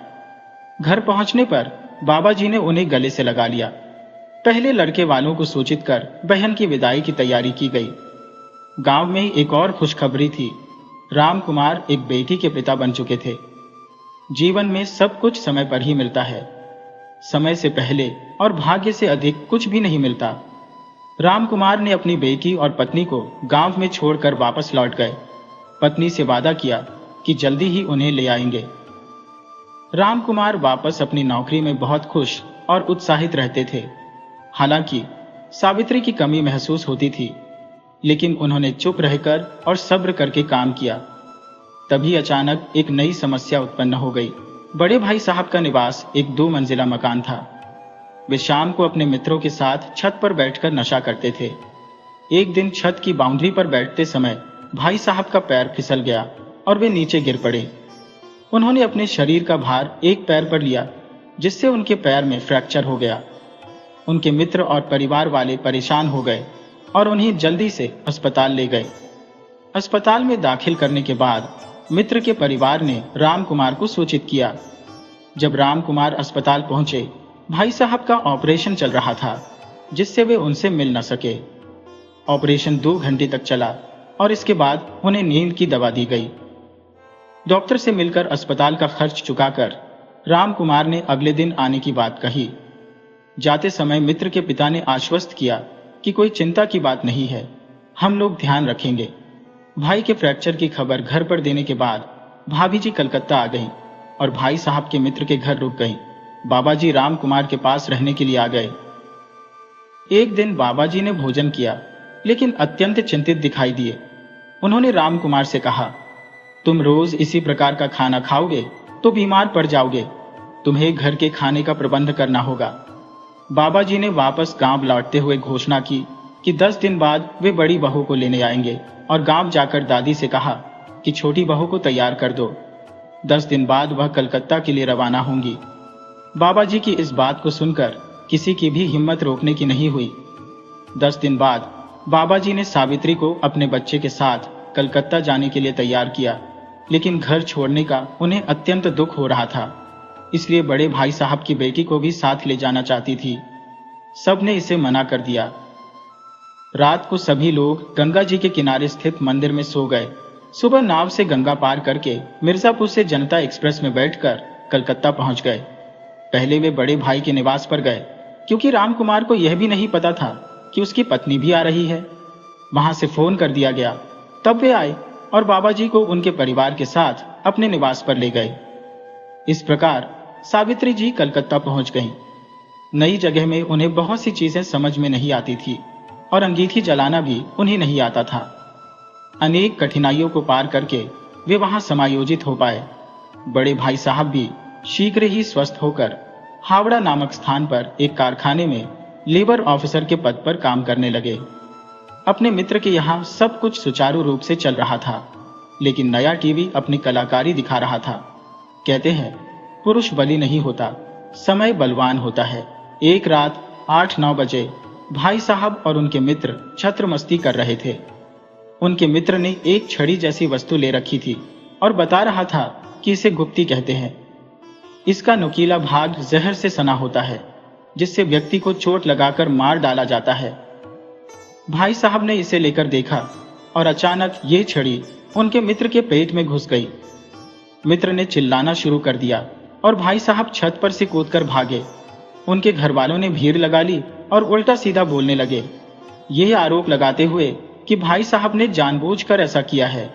घर पहुंचने पर बाबा जी ने उन्हें गले से लगा लिया। पहले लड़के वालों को सूचित कर बहन की विदाई की तैयारी की गई। गांव में एक और खुशखबरी थी। राम कुमार एक बेटी के पिता बन चुके थे। जीवन में सब कुछ समय पर ही मिलता है। समय से पहले और भाग्य से अधिक कुछ भी नहीं मिलता। रामकुमार ने अपनी बेटी और पत्नी को गांव में छोड़कर वापस लौट गए। पत्नी से वादा किया कि जल्दी ही उन्हें ले आएंगे। रामकुमार वापस अपनी नौकरी में बहुत खुश और उत्साहित रहते थे। हालांकि सावित्री की कमी महसूस होती थी, लेकिन उन्होंने चुप रहकर और सब्र करके काम किया। तभी अचानक एक नई समस्या उत्पन्न हो गई। बड़े भाई साहब का निवास एक 2 मंजिला मकान था। वे शाम को अपने मित्रों के साथ छत पर बैठकर नशा करते थे। एक दिन छत की बाउंड्री पर बैठते समय भाई साहब का पैर फिसल गया और वे नीचे गिर पड़े। उन्होंने अपने शरीर का भार एक पैर पर लिया, जिससे उनके पैर में फ्रैक्चर हो गया। उनके मित्र और परिवार वाले परेशान हो गए और उन्हें जल्दी से अस्पताल ले गए। अस्पताल में दाखिल करने के बाद मित्र के परिवार ने रामकुमार को सूचित किया। जब रामकुमार अस्पताल पहुंचे, भाई साहब का ऑपरेशन चल रहा था, जिससे वे उनसे मिल न सके। ऑपरेशन 2 घंटे तक चला और इसके बाद उन्हें नींद की दवा दी गई। डॉक्टर से मिलकर अस्पताल का खर्च चुकाकर रामकुमार ने अगले दिन आने की बात कही। जाते समय मित्र के पिता ने आश्वस्त किया कि कोई चिंता की बात नहीं है, हम लोग ध्यान रखेंगे। भाई के फ्रैक्चर की खबर घर पर देने के बाद भाभी जी कलकत्ता आ गईं और भाई साहब के मित्र के घर रुक गईं। बाबा जी रामकुमार के पास रहने के लिए आ गए। एक दिन बाबा जी ने भोजन किया, लेकिन अत्यंत चिंतित दिखाई दिए। उन्होंने रामकुमार से कहा, तुम रोज इसी प्रकार का खाना खाओगे तो बीमार पड़ जाओगे। तुम्हें घर के खाने का प्रबंध करना होगा। बाबा जी ने वापस गांव लौटते हुए घोषणा की कि 10 दिन बाद वे बड़ी बहू को लेने आएंगे और गांव जाकर दादी से कहा कि छोटी बहू को तैयार कर दो। 10 दिन बाद वह कलकत्ता के लिए रवाना होंगी। बाबा जी की इस बात को सुनकर किसी की भी हिम्मत रोकने की नहीं हुई। 10 दिन बाद बाबा जी ने सावित्री को अपने बच्चे के साथ कलकत्ता जाने के लिए तैयार किया, लेकिन घर छोड़ने का उन्हें अत्यंत दुख हो रहा था। इसलिए बड़े भाई साहब की बेटी को भी साथ ले जाना चाहती थी। सबने इसे मना कर दिया। रात को सभी लोग गंगा जी के किनारे स्थित मंदिर में सो गए। सुबह नाव से गंगा पार करके मिर्जापुर से जनता एक्सप्रेस में बैठकर कलकत्ता पहुंच गए। पहले वे बड़े भाई के निवास पर गए, क्योंकि रामकुमार को यह भी नहीं पता था कि उसकी पत्नी भी आ रही है। वहां से फोन कर दिया गया, तब वे आए और बाबा जी को उनके परिवार के साथ अपने निवास पर ले गए। इस प्रकार सावित्री जी कलकत्ता पहुंच गईं। नई जगह में उन्हें बहुत सी चीजें समझ में नहीं आती थी और अंगीठी जलाना भी उन्हें नहीं आता था। अनेक कठिनाइयों को पार करके वे वहां समायोजित हो पाए। बड़े भाई साहब भी शीघ्र ही स्वस्थ होकर हावड़ा नामक स्थान पर एक कारखाने में लेबर ऑफिसर के पद पर काम करने लगे। अपने मित्र के यहाँ सब कुछ सुचारू रूप से चल रहा था, लेकिन नया टीवी अपनी कलाकारी दिखा रहा था। कहते हैं, पुरुष बली नहीं होता, समय बलवान होता है। एक रात 8-9 बजे भाई साहब और उनके मित्र छत्र मस्ती कर रहे थे। उनके मित्र ने एक छड़ी जैसी वस्तु ले रखी थी और बता रहा था कि इसे गुप्ती कहते हैं। इसका नुकीला भाग जहर से सना होता है, जिससे व्यक्ति को चोट लगाकर मार डाला जाता है। भाई साहब ने इसे लेकर देखा और अचानक ये छड़ी उनके मित्र के पेट में घुस गई। मित्र ने चिल्लाना शुरू कर दिया और भाई साहब छत पर से कूदकर भागे। उनके घर वालों ने भीड़ लगा ली और उल्टा सीधा बोलने लगे, यह आरोप लगाते हुए कि भाई साहब ने जानबूझकर ऐसा किया है।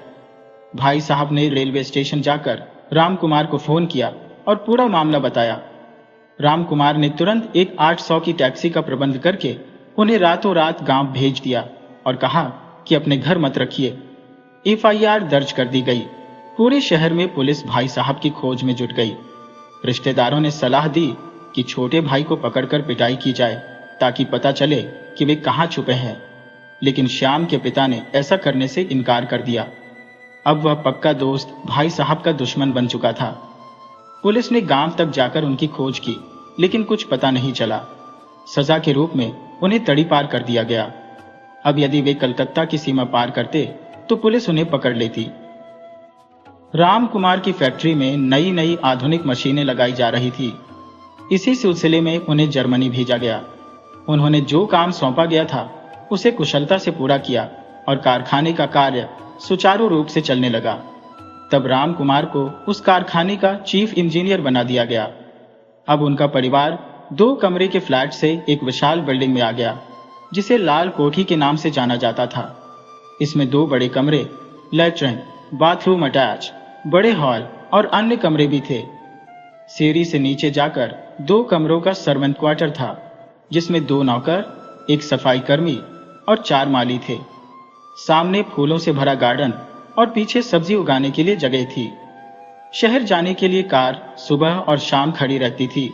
भाई साहब ने रेलवे स्टेशन जाकर रामकुमार को फोन किया और पूरा मामला बताया। रामकुमार ने तुरंत एक 800 की टैक्सी का प्रबंध करके उन्हें रातों रात गांव भेज दिया और कहा कि अपने घर मत रखिए। FIR दर्ज कर दी गई। पूरे शहर में पुलिस भाई साहब की खोज में जुट गई। रिश्तेदारों ने सलाह दी कि छोटे भाई को पकड़कर पिटाई की जाए, ताकि पता चले कि वे कहां छुपे हैं। लेकिन श्याम के पिता ने ऐसा करने से इनकार कर दिया। अब वह पक्का दोस्त भाई साहब का दुश्मन बन चुका था। पुलिस ने गांव तक जाकर उनकी खोज की, लेकिन कुछ पता नहीं चला। सजा के रूप में उन्हें तड़ीपार कर दिया गया। अब यदि वे कलकत्ता की सीमा पार करते तो पुलिस उन्हें पकड़ लेती। रामकुमार की फैक्ट्री में नई नई आधुनिक मशीनें लगाई जा रही थी। इसी सिलसिले में उन्हें जर्मनी भेजा गया। उन्होंने जो काम सौंपा गया था उसे कुशलता से पूरा किया और कारखाने का कार्य सुचारू रूप से चलने लगा। तब रामकुमार को उस कारखाने का चीफ इंजीनियर बना दिया गया। अब उनका परिवार 2 कमरे के फ्लैट से एक विशाल बिल्डिंग में आ गया, जिसे लाल कोठी के नाम से जाना जाता था। इसमें 2 बड़े कमरे, लैट्रिन, बाथरूम अटैच, बड़े हॉल और अन्य कमरे भी थे। सीढ़ी से नीचे जाकर 2 कमरों का सर्वेंट क्वार्टर था, जिसमें 2 नौकर, एक सफाई कर्मी और 4 माली थे। सामने फूलों से भरा गार्डन और पीछे सब्जी उगाने के लिए जगह थी। शहर जाने के लिए कार सुबह और शाम खड़ी रहती थी।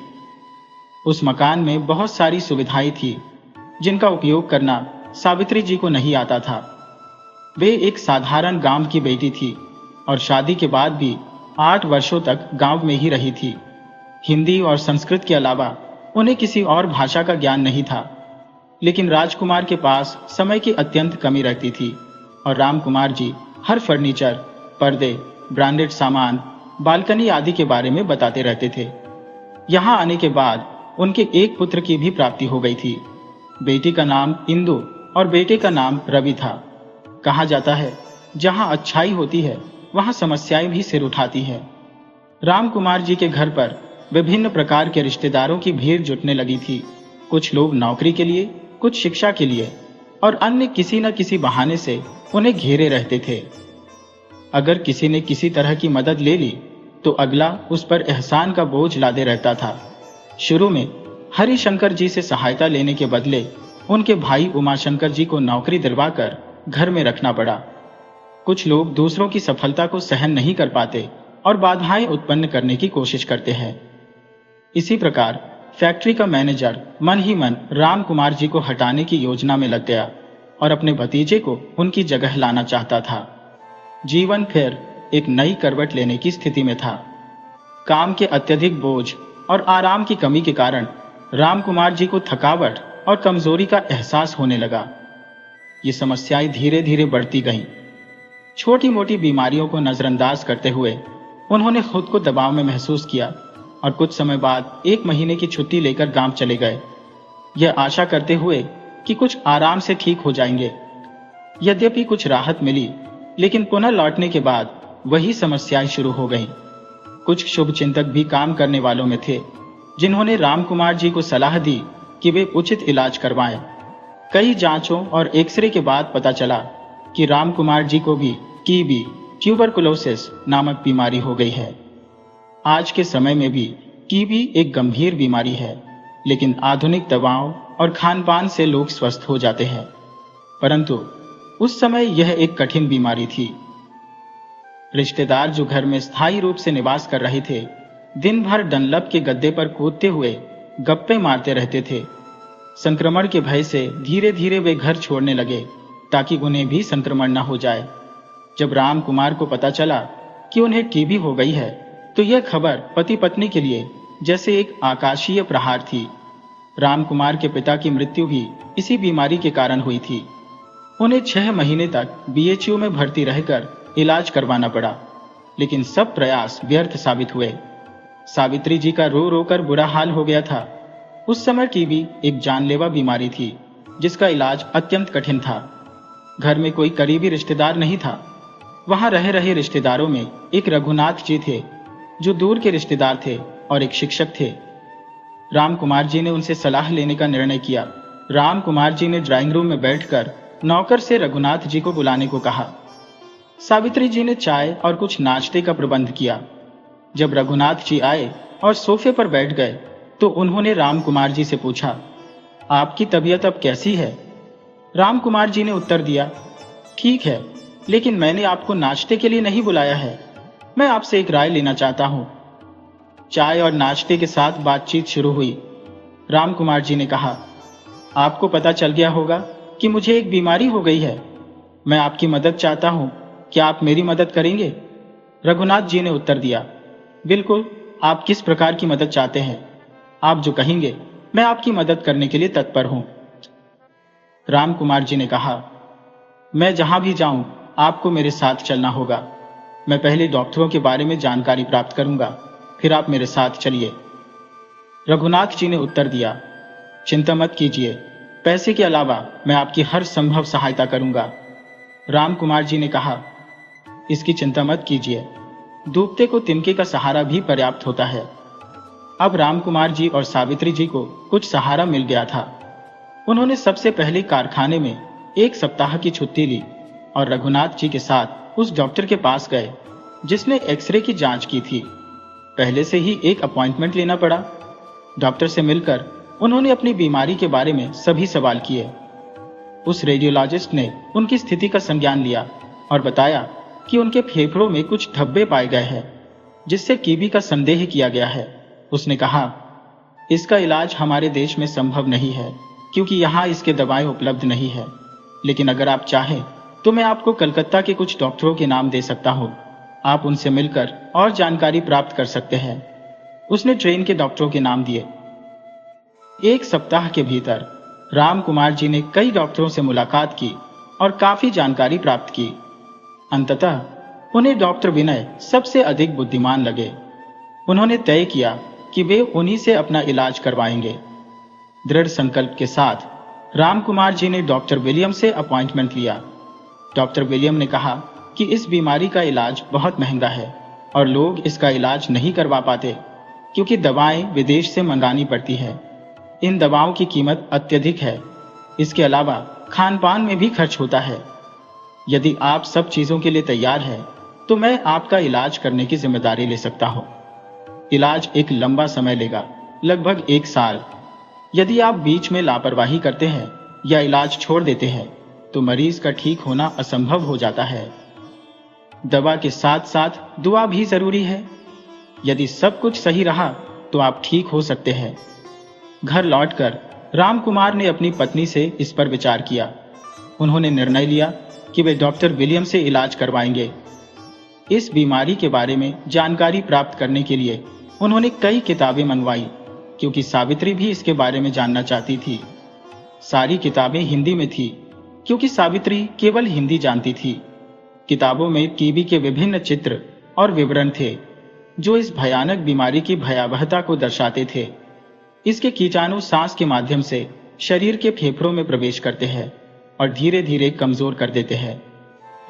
उस मकान में बहुत सारी सुविधाएं थी, जिनका उपयोग करना सावित्री जी को नहीं आता था। वे एक साधारण गांव की बेटी थी और शादी के बाद भी 8 वर्षों तक गांव में ही रही थी। हिंदी और संस्कृत के अलावा उन्हें किसी और भाषा का ज्ञान नहीं था। लेकिन राजकुमार के पास समय की अत्यंत कमी रहती थी और रामकुमार जी हर फर्नीचर, पर्दे, ब्रांडेड सामान, बालकनी आदि के बारे में बताते रहते थे। यहाँ आने के बाद उनके एक पुत्र की भी प्राप्ति हो गई थी। बेटी का नाम इंदु और बेटे का नाम रवि था। कहा जाता है, जहाँ अच्छाई होती है वहाँ समस्याएं भी सिर उठाती है। रामकुमार जी के घर पर विभिन्न प्रकार के रिश्तेदारों की भीड़ जुटने लगी थी। कुछ लोग नौकरी के लिए, कुछ शिक्षा के लिए और अन्य किसी न किसी बहाने से उन्हें घेरे रहते थे। अगर किसी ने किसी तरह की मदद ले ली तो अगला उस पर एहसान का बोझ लादे रहता था। शुरू में हरिशंकर जी से सहायता लेने के बदले उनके भाई उमाशंकर जी को नौकरी दिलवाकर घर में रखना पड़ा। कुछ लोग दूसरों की सफलता को सहन नहीं कर पाते और बाधाएं उत्पन्न करने की कोशिश करते हैं। इसी प्रकार फैक्ट्री का मैनेजर मन ही मन रामकुमार जी को हटाने की योजना में लग गया और अपने भतीजे को उनकी जगह लाना चाहता था। जीवन फिर एक नई करवट लेने की स्थिति में था। काम के अत्यधिक बोझ और आराम की कमी के कारण रामकुमार जी को थकावट और कमजोरी का एहसास होने लगा। ये समस्याएं धीरे धीरे बढ़ती गईं। छोटी मोटी बीमारियों को नजरअंदाज करते हुए उन्होंने खुद को दबाव में महसूस किया और कुछ समय बाद 1 महीने की छुट्टी लेकर गांव चले गए, यह आशा करते हुए कि कुछ आराम से ठीक हो जाएंगे। यद्यपि कुछ राहत मिली, लेकिन पुनः लौटने के बाद वही समस्याएं शुरू हो गईं। कुछ शुभ चिंतक भी काम करने वालों में थे, जिन्होंने रामकुमार जी को सलाह दी कि वे उचित इलाज करवाएं। कई जांचों और एक्सरे के बाद पता चला कि रामकुमार जी को भी टीबी, ट्यूबरकुलोसिस नामक बीमारी हो गई है। आज के समय में भी टीबी एक गंभीर बीमारी है, लेकिन आधुनिक दवाओं और खानपान से लोग स्वस्थ हो जाते हैं। परंतु उस समय यह एक कठिन बीमारी थी। रिश्तेदार जो घर में स्थायी रूप से निवास कर रहे थे, दिन भर डनलप के गद्दे पर कूदते हुए गप्पे मारते रहते थे। संक्रमण के भय से धीरे धीरे वे घर छोड़ने लगे ताकि उन्हें भी संक्रमण न हो जाए। जब रामकुमार को पता चला कि उन्हें टीबी हो गई है, तो यह खबर पति पत्नी के लिए जैसे एक आकाशीय प्रहार थी। रामकुमार के पिता की मृत्यु भी इसी बीमारी के कारण हुई थी। उन्हें 6 महीने तक बीएचयू में भर्ती रहकर इलाज करवाना पड़ा, लेकिन सब प्रयास व्यर्थ साबित हुए। सावित्री जी का रो रो कर बुरा हाल हो गया था। उस समय टीबी एक जानलेवा बीमारी थी, जिसका इलाज अत्यंत कठिन था। घर में कोई करीबी रिश्तेदार नहीं था। वहां रह रहे रिश्तेदारों में एक रघुनाथ जी थे, जो दूर के रिश्तेदार थे, और एक शिक्षक थे। रामकुमार जी ने उनसे सलाह लेने का निर्णय किया। रामकुमार जी ने ड्राइंग रूम में बैठकर नौकर से रघुनाथ जी को बुलाने को कहा। सावित्री जी ने चाय और कुछ नाश्ते का प्रबंध किया। जब रघुनाथ जी आए और सोफे पर बैठ गए, तो उन्होंने रामकुमार जी से पूछा, आपकी तबीयत अब कैसी है? रामकुमार जी ने उत्तर दिया, ठीक है, लेकिन मैंने आपको नाश्ते के लिए नहीं बुलाया है। मैं आपसे एक राय लेना चाहता हूं। चाय और नाश्ते के साथ बातचीत शुरू हुई। रामकुमार जी ने कहा, आपको पता चल गया होगा कि मुझे एक बीमारी हो गई है। मैं आपकी मदद चाहता हूं। क्या आप मेरी मदद करेंगे? रघुनाथ जी ने उत्तर दिया, बिल्कुल। आप किस प्रकार की मदद चाहते हैं? आप जो कहेंगे, मैं आपकी मदद करने के लिए तत्पर हूं। रामकुमार जी ने कहा, मैं जहां भी जाऊं, आपको मेरे साथ चलना होगा। मैं पहले डॉक्टरों के बारे में जानकारी प्राप्त करूंगा, फिर आप मेरे साथ चलिए। रघुनाथ जी ने उत्तर दिया, चिंता मत कीजिए, पैसे के अलावा मैं आपकी हर संभव सहायता करूंगा। रामकुमार जी ने कहा, इसकी चिंता मत कीजिए, डूबते को तिनके का सहारा भी पर्याप्त होता है। अब रामकुमार जी और सावित्री जी को कुछ सहारा मिल गया था। उन्होंने सबसे पहले कारखाने में 1 सप्ताह की छुट्टी ली और रघुनाथ जी के साथ उस डॉक्टर के पास गए जिसने एक्सरे की जांच की थी। पहले से ही एक अपॉइंटमेंट लेना पड़ा। डॉक्टर से मिलकर उन्होंने अपनी बीमारी के बारे में सभी सवाल किए। उस रेडियोलॉजिस्ट ने उनकी स्थिति का संज्ञान लिया और बताया कि उनके फेफड़ों में कुछ धब्बे पाए गए हैं जिससे टीबी का संदेह किया गया है। उसने कहा, इसका इलाज हमारे देश में संभव नहीं है क्योंकि यहाँ इसके दवाएं उपलब्ध नहीं है, लेकिन अगर आप चाहें तो मैं आपको कलकत्ता के कुछ डॉक्टरों के नाम दे सकता हूँ। आप उनसे मिलकर और जानकारी प्राप्त कर सकते हैं। उसने ट्रेन के डॉक्टरों के नाम दिए। 1 सप्ताह के भीतर रामकुमार जी ने कई डॉक्टरों से मुलाकात की और काफी जानकारी प्राप्त की। अंततः उन्हें डॉक्टर विनय सबसे अधिक बुद्धिमान लगे। उन्होंने तय किया कि वे उन्हीं से अपना इलाज करवाएंगे। दृढ़ संकल्प के साथ रामकुमार जी ने डॉक्टर विलियम से अपॉइंटमेंट लिया। डॉक्टर विलियम ने कहा कि इस बीमारी का इलाज बहुत महंगा है और लोग इसका इलाज नहीं करवा पाते क्योंकि दवाएं विदेश से मंगानी पड़ती है। इन दवाओं की कीमत अत्यधिक है। इसके अलावा खान पान में भी खर्च होता है। यदि आप सब चीजों के लिए तैयार हैं, तो मैं आपका इलाज करने की जिम्मेदारी ले सकता हूं। इलाज एक लंबा समय लेगा, लगभग 1 साल। यदि आप बीच में लापरवाही करते हैं या इलाज छोड़ देते हैं तो मरीज का ठीक होना असंभव हो जाता है। दवा के साथ साथ दुआ भी जरूरी है। यदि सब कुछ सही रहा तो आप ठीक हो सकते हैं। घर लौटकर रामकुमार ने अपनी पत्नी से इस पर विचार किया। उन्होंने निर्णय लिया कि वे डॉक्टर विलियम से इलाज करवाएंगे। इस बीमारी के बारे में जानकारी प्राप्त करने के लिए उन्होंने कई किताबें मंगवाई क्योंकि सावित्री भी इसके बारे में जानना चाहती थी। सारी किताबें हिंदी में थी क्योंकि सावित्री केवल हिंदी जानती थी। किताबों में टीबी के विभिन्न चित्र और विवरण थे जो इस भयानक बीमारी की भयावहता को दर्शाते थे। इसके कीटाणु सांस के माध्यम से शरीर के फेफड़ों में प्रवेश करते हैं और धीरे धीरे कमजोर कर देते हैं।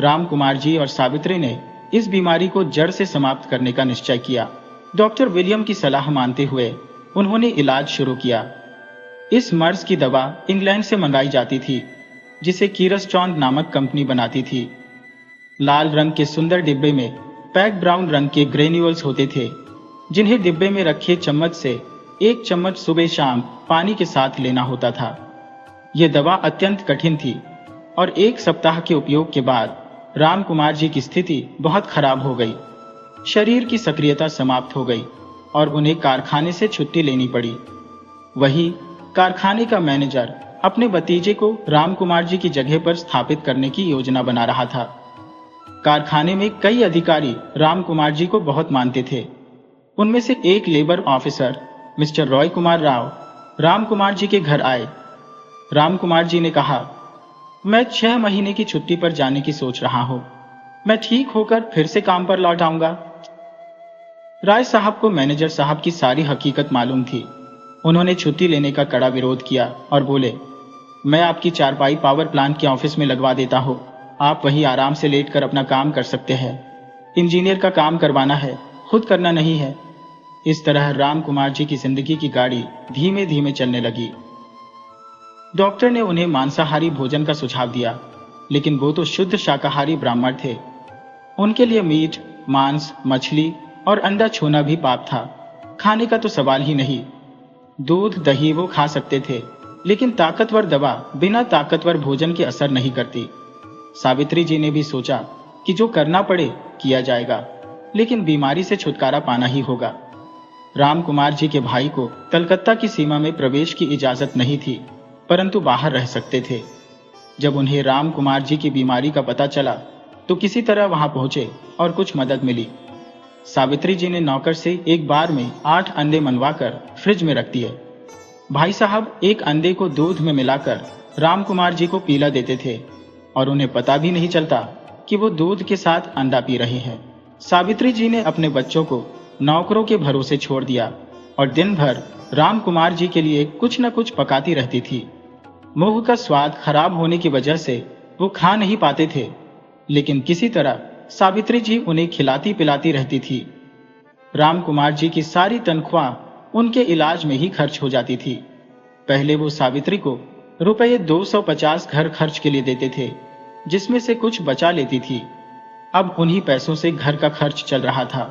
रामकुमार जी और सावित्री ने इस बीमारी को जड़ से समाप्त करने का निश्चय किया। डॉक्टर विलियम की सलाह मानते हुए उन्होंने इलाज शुरू किया। इस मर्ज की दवा इंग्लैंड से मंगाई जाती थी जिसे कीरस्टॉन नामक कंपनी बनाती थी। लाल रंग के सुंदर डिब्बे में पैक ब्राउन रंग के ग्रेन्यूल्स होते थे जिन्हें डिब्बे में रखे चम्मच से 1 चम्मच सुबह शाम पानी के साथ लेना होता था। यह दवा अत्यंत कठिन थी और 1 सप्ताह के उपयोग के बाद रामकुमार जी की स्थिति बहुत खराब हो गई। शरीर की सक्रियता समाप्त हो गई और उन्हें कारखाने से छुट्टी लेनी पड़ी। वही कारखाने का मैनेजर अपने भतीजे को रामकुमार जी की जगह पर स्थापित करने की योजना बना रहा था। कारखाने में कई अधिकारी रामकुमार जी को बहुत मानते थे। उनमें से एक labour officer mister Roy Kumar Rao Ramkumar ji के घर आए। रामकुमार जी ने कहा, मैं 6 महीने की छुट्टी पर जाने की सोच रहा हूं। मैं ठीक होकर फिर से काम पर लौट आऊंगा। राय साहब को मैनेजर साहब की सारी हकीकत मालूम थी। उन्होंने छुट्टी लेने का कड़ा विरोध किया और बोले, मैं आपकी चारपाई पावर प्लांट के ऑफिस में लगवा देता हूं। आप वहीं आराम से लेटकर अपना काम कर सकते हैं। इंजीनियर का काम करवाना है, खुद करना नहीं है। इस तरह रामकुमार जी की जिंदगी की गाड़ी धीमे धीमे चलने लगी। डॉक्टर ने उन्हें मांसाहारी भोजन का सुझाव दिया, लेकिन वो तो शुद्ध शाकाहारी ब्राह्मण थे। उनके लिए मीट, मांस, मछली और अंडा छूना भी पाप था। खाने का तो सवाल ही नहीं। दूध, दही वो खा सकते थे, लेकिन ताकतवर दवा बिना ताकतवर भोजन के असर नहीं करती। सावित्री जी ने भी सोचा कि जो करना पड़े किया जाएगा, लेकिन बीमारी से छुटकारा पाना ही होगा। रामकुमार जी के भाई को कलकत्ता की सीमा में प्रवेश की इजाजत नहीं थी, परंतु बाहर रह सकते थे। जब उन्हें रामकुमार जी की बीमारी का पता चला तो किसी तरह वहां पहुंचे और कुछ मदद मिली। सावित्री जी ने नौकर से एक बार में 8 अंडे मनवाकर फ्रिज में रख दिए। भाई साहब एक अंडे को दूध में मिलाकर रामकुमार जी को पीला देते थे और उन्हें पता भी नहीं चलता कि वो दूध के साथ अंडा पी रहे हैं। सावित्री जी ने अपने बच्चों को नौकरों के भरोसे छोड़ दिया और दिन भर रामकुमार जी के लिए कुछ न कुछ पकाती रहती थी। मुंह का स्वाद खराब होने की वजह से वो खा नहीं पाते थे, लेकिन किसी तरह सावित्री जी उन्हें खिलाती पिलाती रहती थी। रामकुमार जी की सारी तनख्वाह उनके इलाज में ही खर्च हो जाती थी। पहले वो सावित्री को रुपये 250 घर खर्च के लिए देते थे, जिसमें से कुछ बचा लेती थी। अब उन्हीं पैसों से घर का खर्च चल रहा था।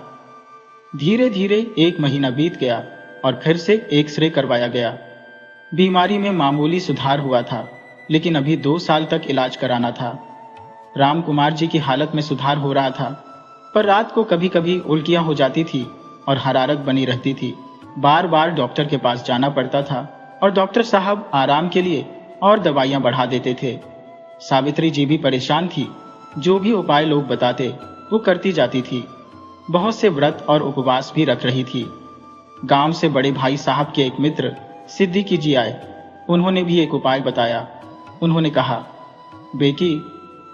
धीरे धीरे 1 महीना बीत गया और फिर से एक्सरे करवाया गया। बीमारी में मामूली सुधार हुआ था, लेकिन अभी 2 साल तक इलाज कराना था। राम कुमार जी की हालत में सुधार हो रहा था, पर रात को कभी कभी उल्टियां हो जाती थी और हरारत बनी रहती थी। बार बार डॉक्टर के पास जाना पड़ता था और डॉक्टर साहब आराम के लिए और दवाइयां बढ़ा देते थे। सावित्री जी भी परेशान थी। जो भी उपाय लोग बताते वो करती जाती थी। बहुत से व्रत और उपवास भी रख रही थी। गांव से बड़े भाई साहब के एक मित्र सिद्दीकी जी आए। उन्होंने भी एक उपाय बताया। उन्होंने कहा, बेटी,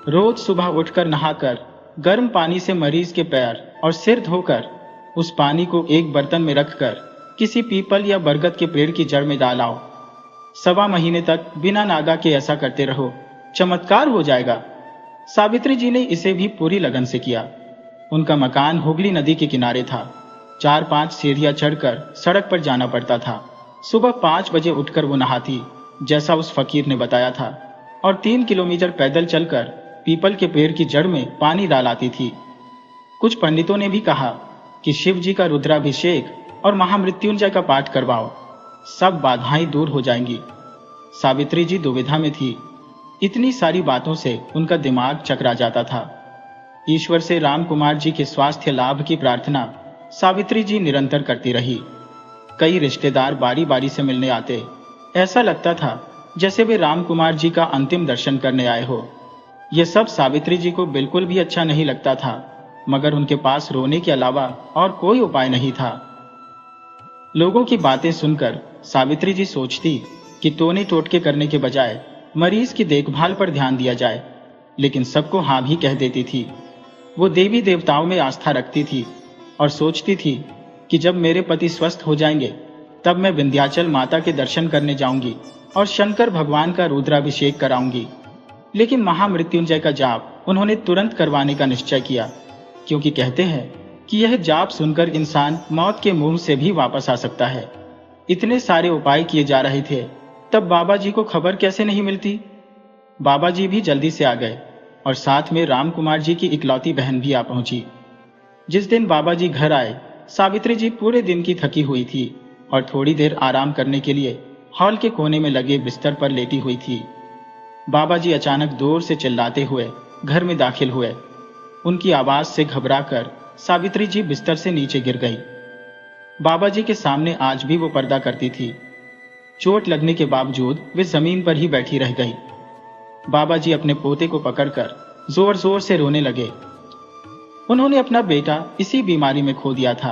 रोज सुबह उठकर नहाकर गर्म पानी से मरीज के पैर और सिर धोकर उस पानी को एक बर्तन में रखकर किसी पीपल या बरगद के पेड़ की जड़ में डालाओ। 1.25 महीने तक बिना नागा के ऐसा करते रहो, चमत्कार हो जाएगा। सावित्री जी ने इसे भी पूरी लगन से किया। उनका मकान हुगली नदी के किनारे था। 4-5 सीढ़ियां चढ़कर सड़क पर जाना पड़ता था। सुबह 5 बजे उठकर वो नहाती, जैसा उस फकीर ने बताया था, और 3 किलोमीटर पैदल चलकर पीपल के पेड़ की जड़ में पानी डालाती थी। कुछ पंडितों ने भी कहा कि शिव जी का रुद्राभिषेक और महामृत्युंजय का पाठ करवाओ, सब बाधाएं दूर हो जाएंगी। सावित्री जी दुविधा में थी। इतनी सारी बातों से उनका दिमाग चकरा जाता था। ईश्वर से राम कुमार जी के स्वास्थ्य लाभ की प्रार्थना सावित्री जी निरंतर करती रही। कई रिश्तेदार बारी बारी से मिलने आते। ऐसा लगता था जैसे वे राम कुमार जी का अंतिम दर्शन करने आए हो। यह सब सावित्री जी को बिल्कुल भी अच्छा नहीं लगता था, मगर उनके पास रोने के अलावा और कोई उपाय नहीं था। लोगों की बातें सुनकर सावित्री जी सोचती कि टोने टोटके करने के बजाय मरीज की देखभाल पर ध्यान दिया जाए, लेकिन सबको हाँ भी कह देती थी। वो देवी देवताओं में आस्था रखती थी और सोचती थी कि जब मेरे पति स्वस्थ हो जाएंगे तब मैं विंध्याचल माता के दर्शन करने जाऊंगी और शंकर भगवान का रुद्राभिषेक कराऊंगी। लेकिन महामृत्युंजय का जाप उन्होंने तुरंत करवाने का निश्चय किया, क्योंकि कहते हैं कि यह जाप सुनकर इंसान मौत के मुंह से भी वापस आ सकता है। इतने सारे उपाय किए जा रहे थे, तब बाबा जी को खबर कैसे नहीं मिलती? बाबा जी भी जल्दी से आ गए और साथ में राम कुमार जी की इकलौती बहन भी आ पहुंची। जिस दिन बाबा जी घर आए, सावित्री जी पूरे दिन की थकी हुई थी और थोड़ी देर आराम करने के लिए हॉल के कोने में लगे बिस्तर पर लेटी हुई थी। बाबा जी अचानक दूर से चिल्लाते हुए घर में दाखिल हुए। उनकी आवाज से घबराकर सावित्री जी बिस्तर से नीचे गिर गई। बाबा जी के सामने आज भी वो पर्दा करती थी। चोट लगने के बावजूद वे जमीन पर ही बैठी रह गई। बाबा जी अपने पोते को पकड़कर जोर जोर से रोने लगे। उन्होंने अपना बेटा इसी बीमारी में खो दिया था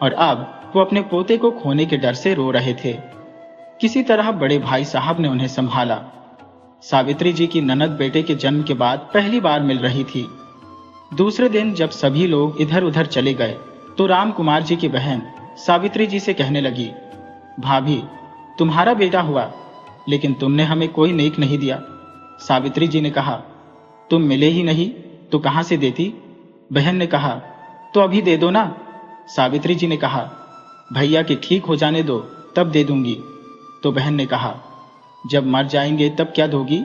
और अब वो अपने पोते को खोने के डर से रो रहे थे। किसी तरह बड़े भाई साहब ने उन्हें संभाला। सावित्री जी की ननद बेटे के जन्म के बाद पहली बार मिल रही थी। दूसरे दिन जब सभी लोग इधर उधर चले गए तो राम कुमार जी की बहन सावित्री जी से कहने लगी, भाभी, तुम्हारा बेटा हुआ, लेकिन तुमने हमें कोई नेक नहीं दिया। सावित्री जी ने कहा, तुम मिले ही नहीं तो कहां से देती? बहन ने कहा, तो अभी दे दो ना। सावित्री जी ने कहा, भैया के ठीक हो जाने दो, तब दे दूंगी। तो बहन ने कहा, जब मर जाएंगे तब क्या दोगी?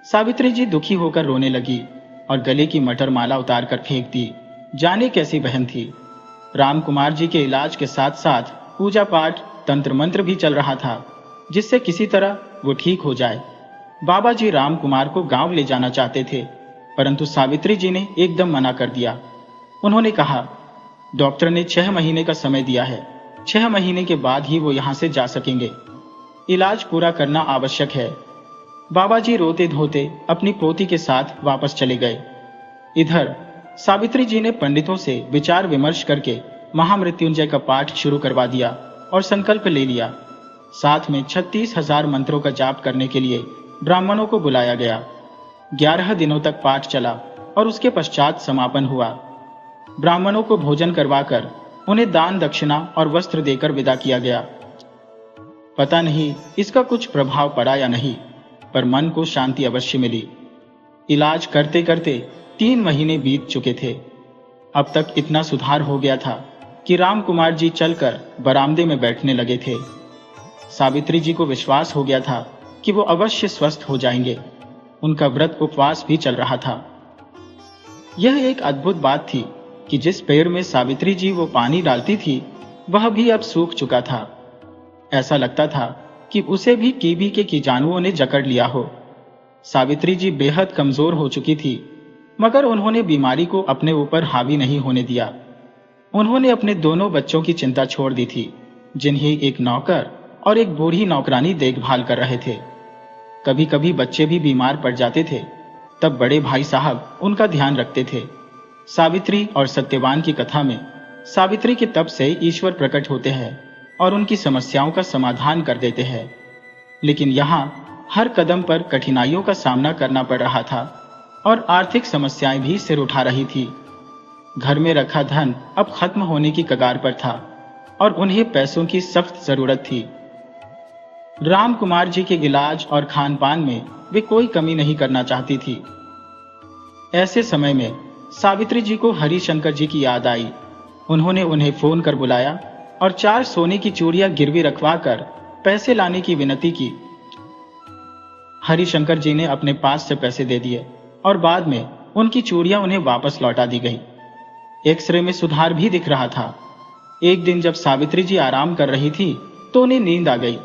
सावित्री जी दुखी होकर रोने लगी और गले की मटर माला उतार कर फेंक दी। जाने कैसी बहन थी। राम कुमार जी के इलाज के साथ साथ पूजा पाठ, तंत्र मंत्र भी चल रहा था, जिससे किसी तरह वो ठीक हो जाए। बाबा जी राम कुमार को गांव ले जाना चाहते थे, परंतु सावित्री जी ने एकदम मना कर दिया। उन्होंने कहा, डॉक्टर ने 6 महीने का समय दिया है, 6 महीने के बाद ही वो यहां से जा सकेंगे। इलाज पूरा करना आवश्यक है। बाबा जी रोते धोते अपनी पोती के साथ वापस चले गए। इधर सावित्री जी ने पंडितों से विचार विमर्श करके महामृत्युंजय का पाठ शुरू करवा दिया और संकल्प ले लिया। साथ में 36,000 मंत्रों का जाप करने के लिए ब्राह्मणों को बुलाया गया। 11 दिनों तक पाठ चला और उसके पश्चात समापन हुआ। ब्राह्मणों को भोजन करवाकर उन्हें दान दक्षिणा और वस्त्र देकर विदा किया गया। पता नहीं इसका कुछ प्रभाव पड़ा या नहीं, पर मन को शांति अवश्य मिली। इलाज करते करते 3 महीने बीत चुके थे। अब तक इतना सुधार हो गया था कि राम कुमार जी चलकर बरामदे में बैठने लगे थे। सावित्री जी को विश्वास हो गया था कि वो अवश्य स्वस्थ हो जाएंगे। उनका व्रत उपवास भी चल रहा था। यह एक अद्भुत बात थी कि जिस पेड़ में सावित्री जी वो पानी डालती थी वह भी अब सूख चुका था। ऐसा लगता था कि उसे भी टीबी के कीटाणुओं ने जकड़ लिया हो। सावित्री जी बेहद कमजोर हो चुकी थी, मगर उन्होंने बीमारी को अपने ऊपर हावी नहीं होने दिया। उन्होंने अपने दोनों बच्चों की चिंता छोड़ दी थी, जिन्हें एक नौकर और एक बूढ़ी नौकरानी देखभाल कर रहे थे। कभी कभी बच्चे भी बीमार पड़ जाते थे, तब बड़े भाई साहब उनका ध्यान रखते थे। सावित्री और सत्यवान की कथा में सावित्री के तप से ईश्वर प्रकट होते हैं और उनकी समस्याओं का समाधान कर देते हैं। लेकिन यहाँ हर कदम पर कठिनाइयों का सामना करना पड़ रहा था और आर्थिक समस्याएं भी सिर उठा रही थी। घर में रखा धन अब खत्म होने की कगार पर था और उन्हें पैसों की सख्त जरूरत थी। राम कुमार जी के इलाज और खान पान में वे कोई कमी नहीं करना चाहती थी। ऐसे समय में सावित्री जी को हरिशंकर जी की याद आई। उन्होंने उन्हें फोन कर बुलाया और 4 सोने की चूड़ियां गिरवी रखवाकर पैसे लाने की विनती की। हरिशंकर जी ने अपने पास से पैसे दे दिए और बाद में उनकी चूड़ियां उन्हें वापस लौटा दी गई। एक्सरे में सुधार भी दिख रहा था। एक दिन जब सावित्री जी आराम कर रही थी तो उन्हें नींद आ गई।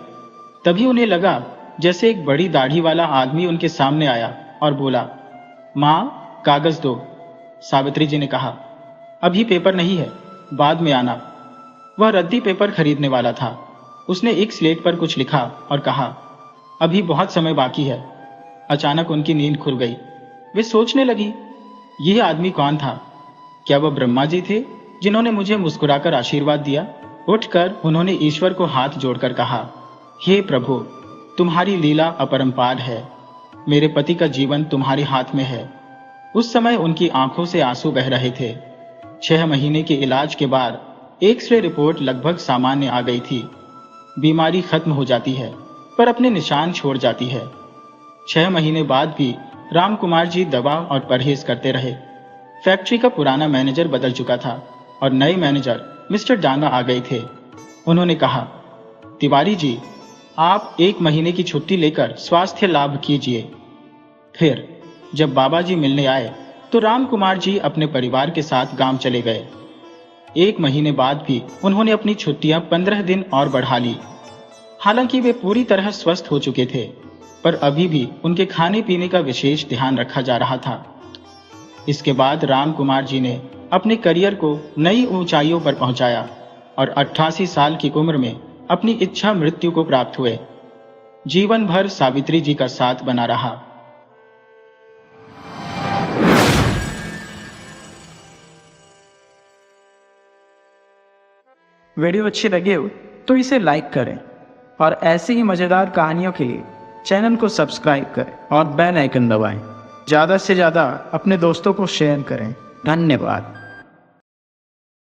तभी उन्हें लगा जैसे एक बड़ी दाढ़ी वाला आदमी उनके सामने आया और बोला, माँ कागज दो। सावित्री जी ने कहा, अभी पेपर नहीं है, बाद में आना। वह रद्दी पेपर खरीदने वाला था। उसने एक स्लेट पर कुछ लिखा और कहा, अभी बहुत समय बाकी है। अचानक उनकी नींद खुल गई। वे सोचने लगी, यह आदमी कौन था? क्या वह ब्रह्मा जी थे जिन्होंने मुझे मुस्कुराकर आशीर्वाद दिया? उठकर उन्होंने ईश्वर को हाथ जोड़कर कहा, हे प्रभु, तुम्हारी लीला अपरंपार है। मेरे पति का जीवन तुम्हारे हाथ में है। उस समय उनकी आंखों से आंसू बह रहे थे। 6 महीने के इलाज के बाद एक्सरे रिपोर्ट लगभग सामान्य आ गई थी। बीमारी खत्म हो जाती है पर अपने निशान छोड़ जाती है। 6 महीने बाद भी राम कुमार जी दवा और परहेज करते रहे। फैक्ट्री का पुराना मैनेजर बदल चुका था और नए मैनेजर मिस्टर डांगा आ गए थे। उन्होंने कहा, तिवारी जी, आप 1 महीने की छुट्टी लेकर स्वास्थ्य लाभ कीजिए। फिर जब बाबा जी मिलने आए तो राम कुमार जी अपने परिवार के साथ गांव चले गए। 1 महीने बाद भी उन्होंने अपनी छुट्टियां 15 दिन और बढ़ा ली। हालांकि वे पूरी तरह स्वस्थ हो चुके थे, पर अभी भी उनके खाने पीने का विशेष ध्यान रखा जा रहा था। इसके बाद राम कुमार जी ने अपने करियर को नई ऊंचाइयों पर पहुंचाया और 88 साल की उम्र में अपनी इच्छा मृत्यु को प्राप्त हुए। जीवन भर सावित्री जी का साथ बना रहा।
वीडियो अच्छी लगे हो तो इसे लाइक करें और ऐसी ही मज़ेदार कहानियों के लिए चैनल को सब्सक्राइब करें और बेल आइकन दबाएं। ज़्यादा से ज़्यादा अपने दोस्तों को शेयर करें। धन्यवाद।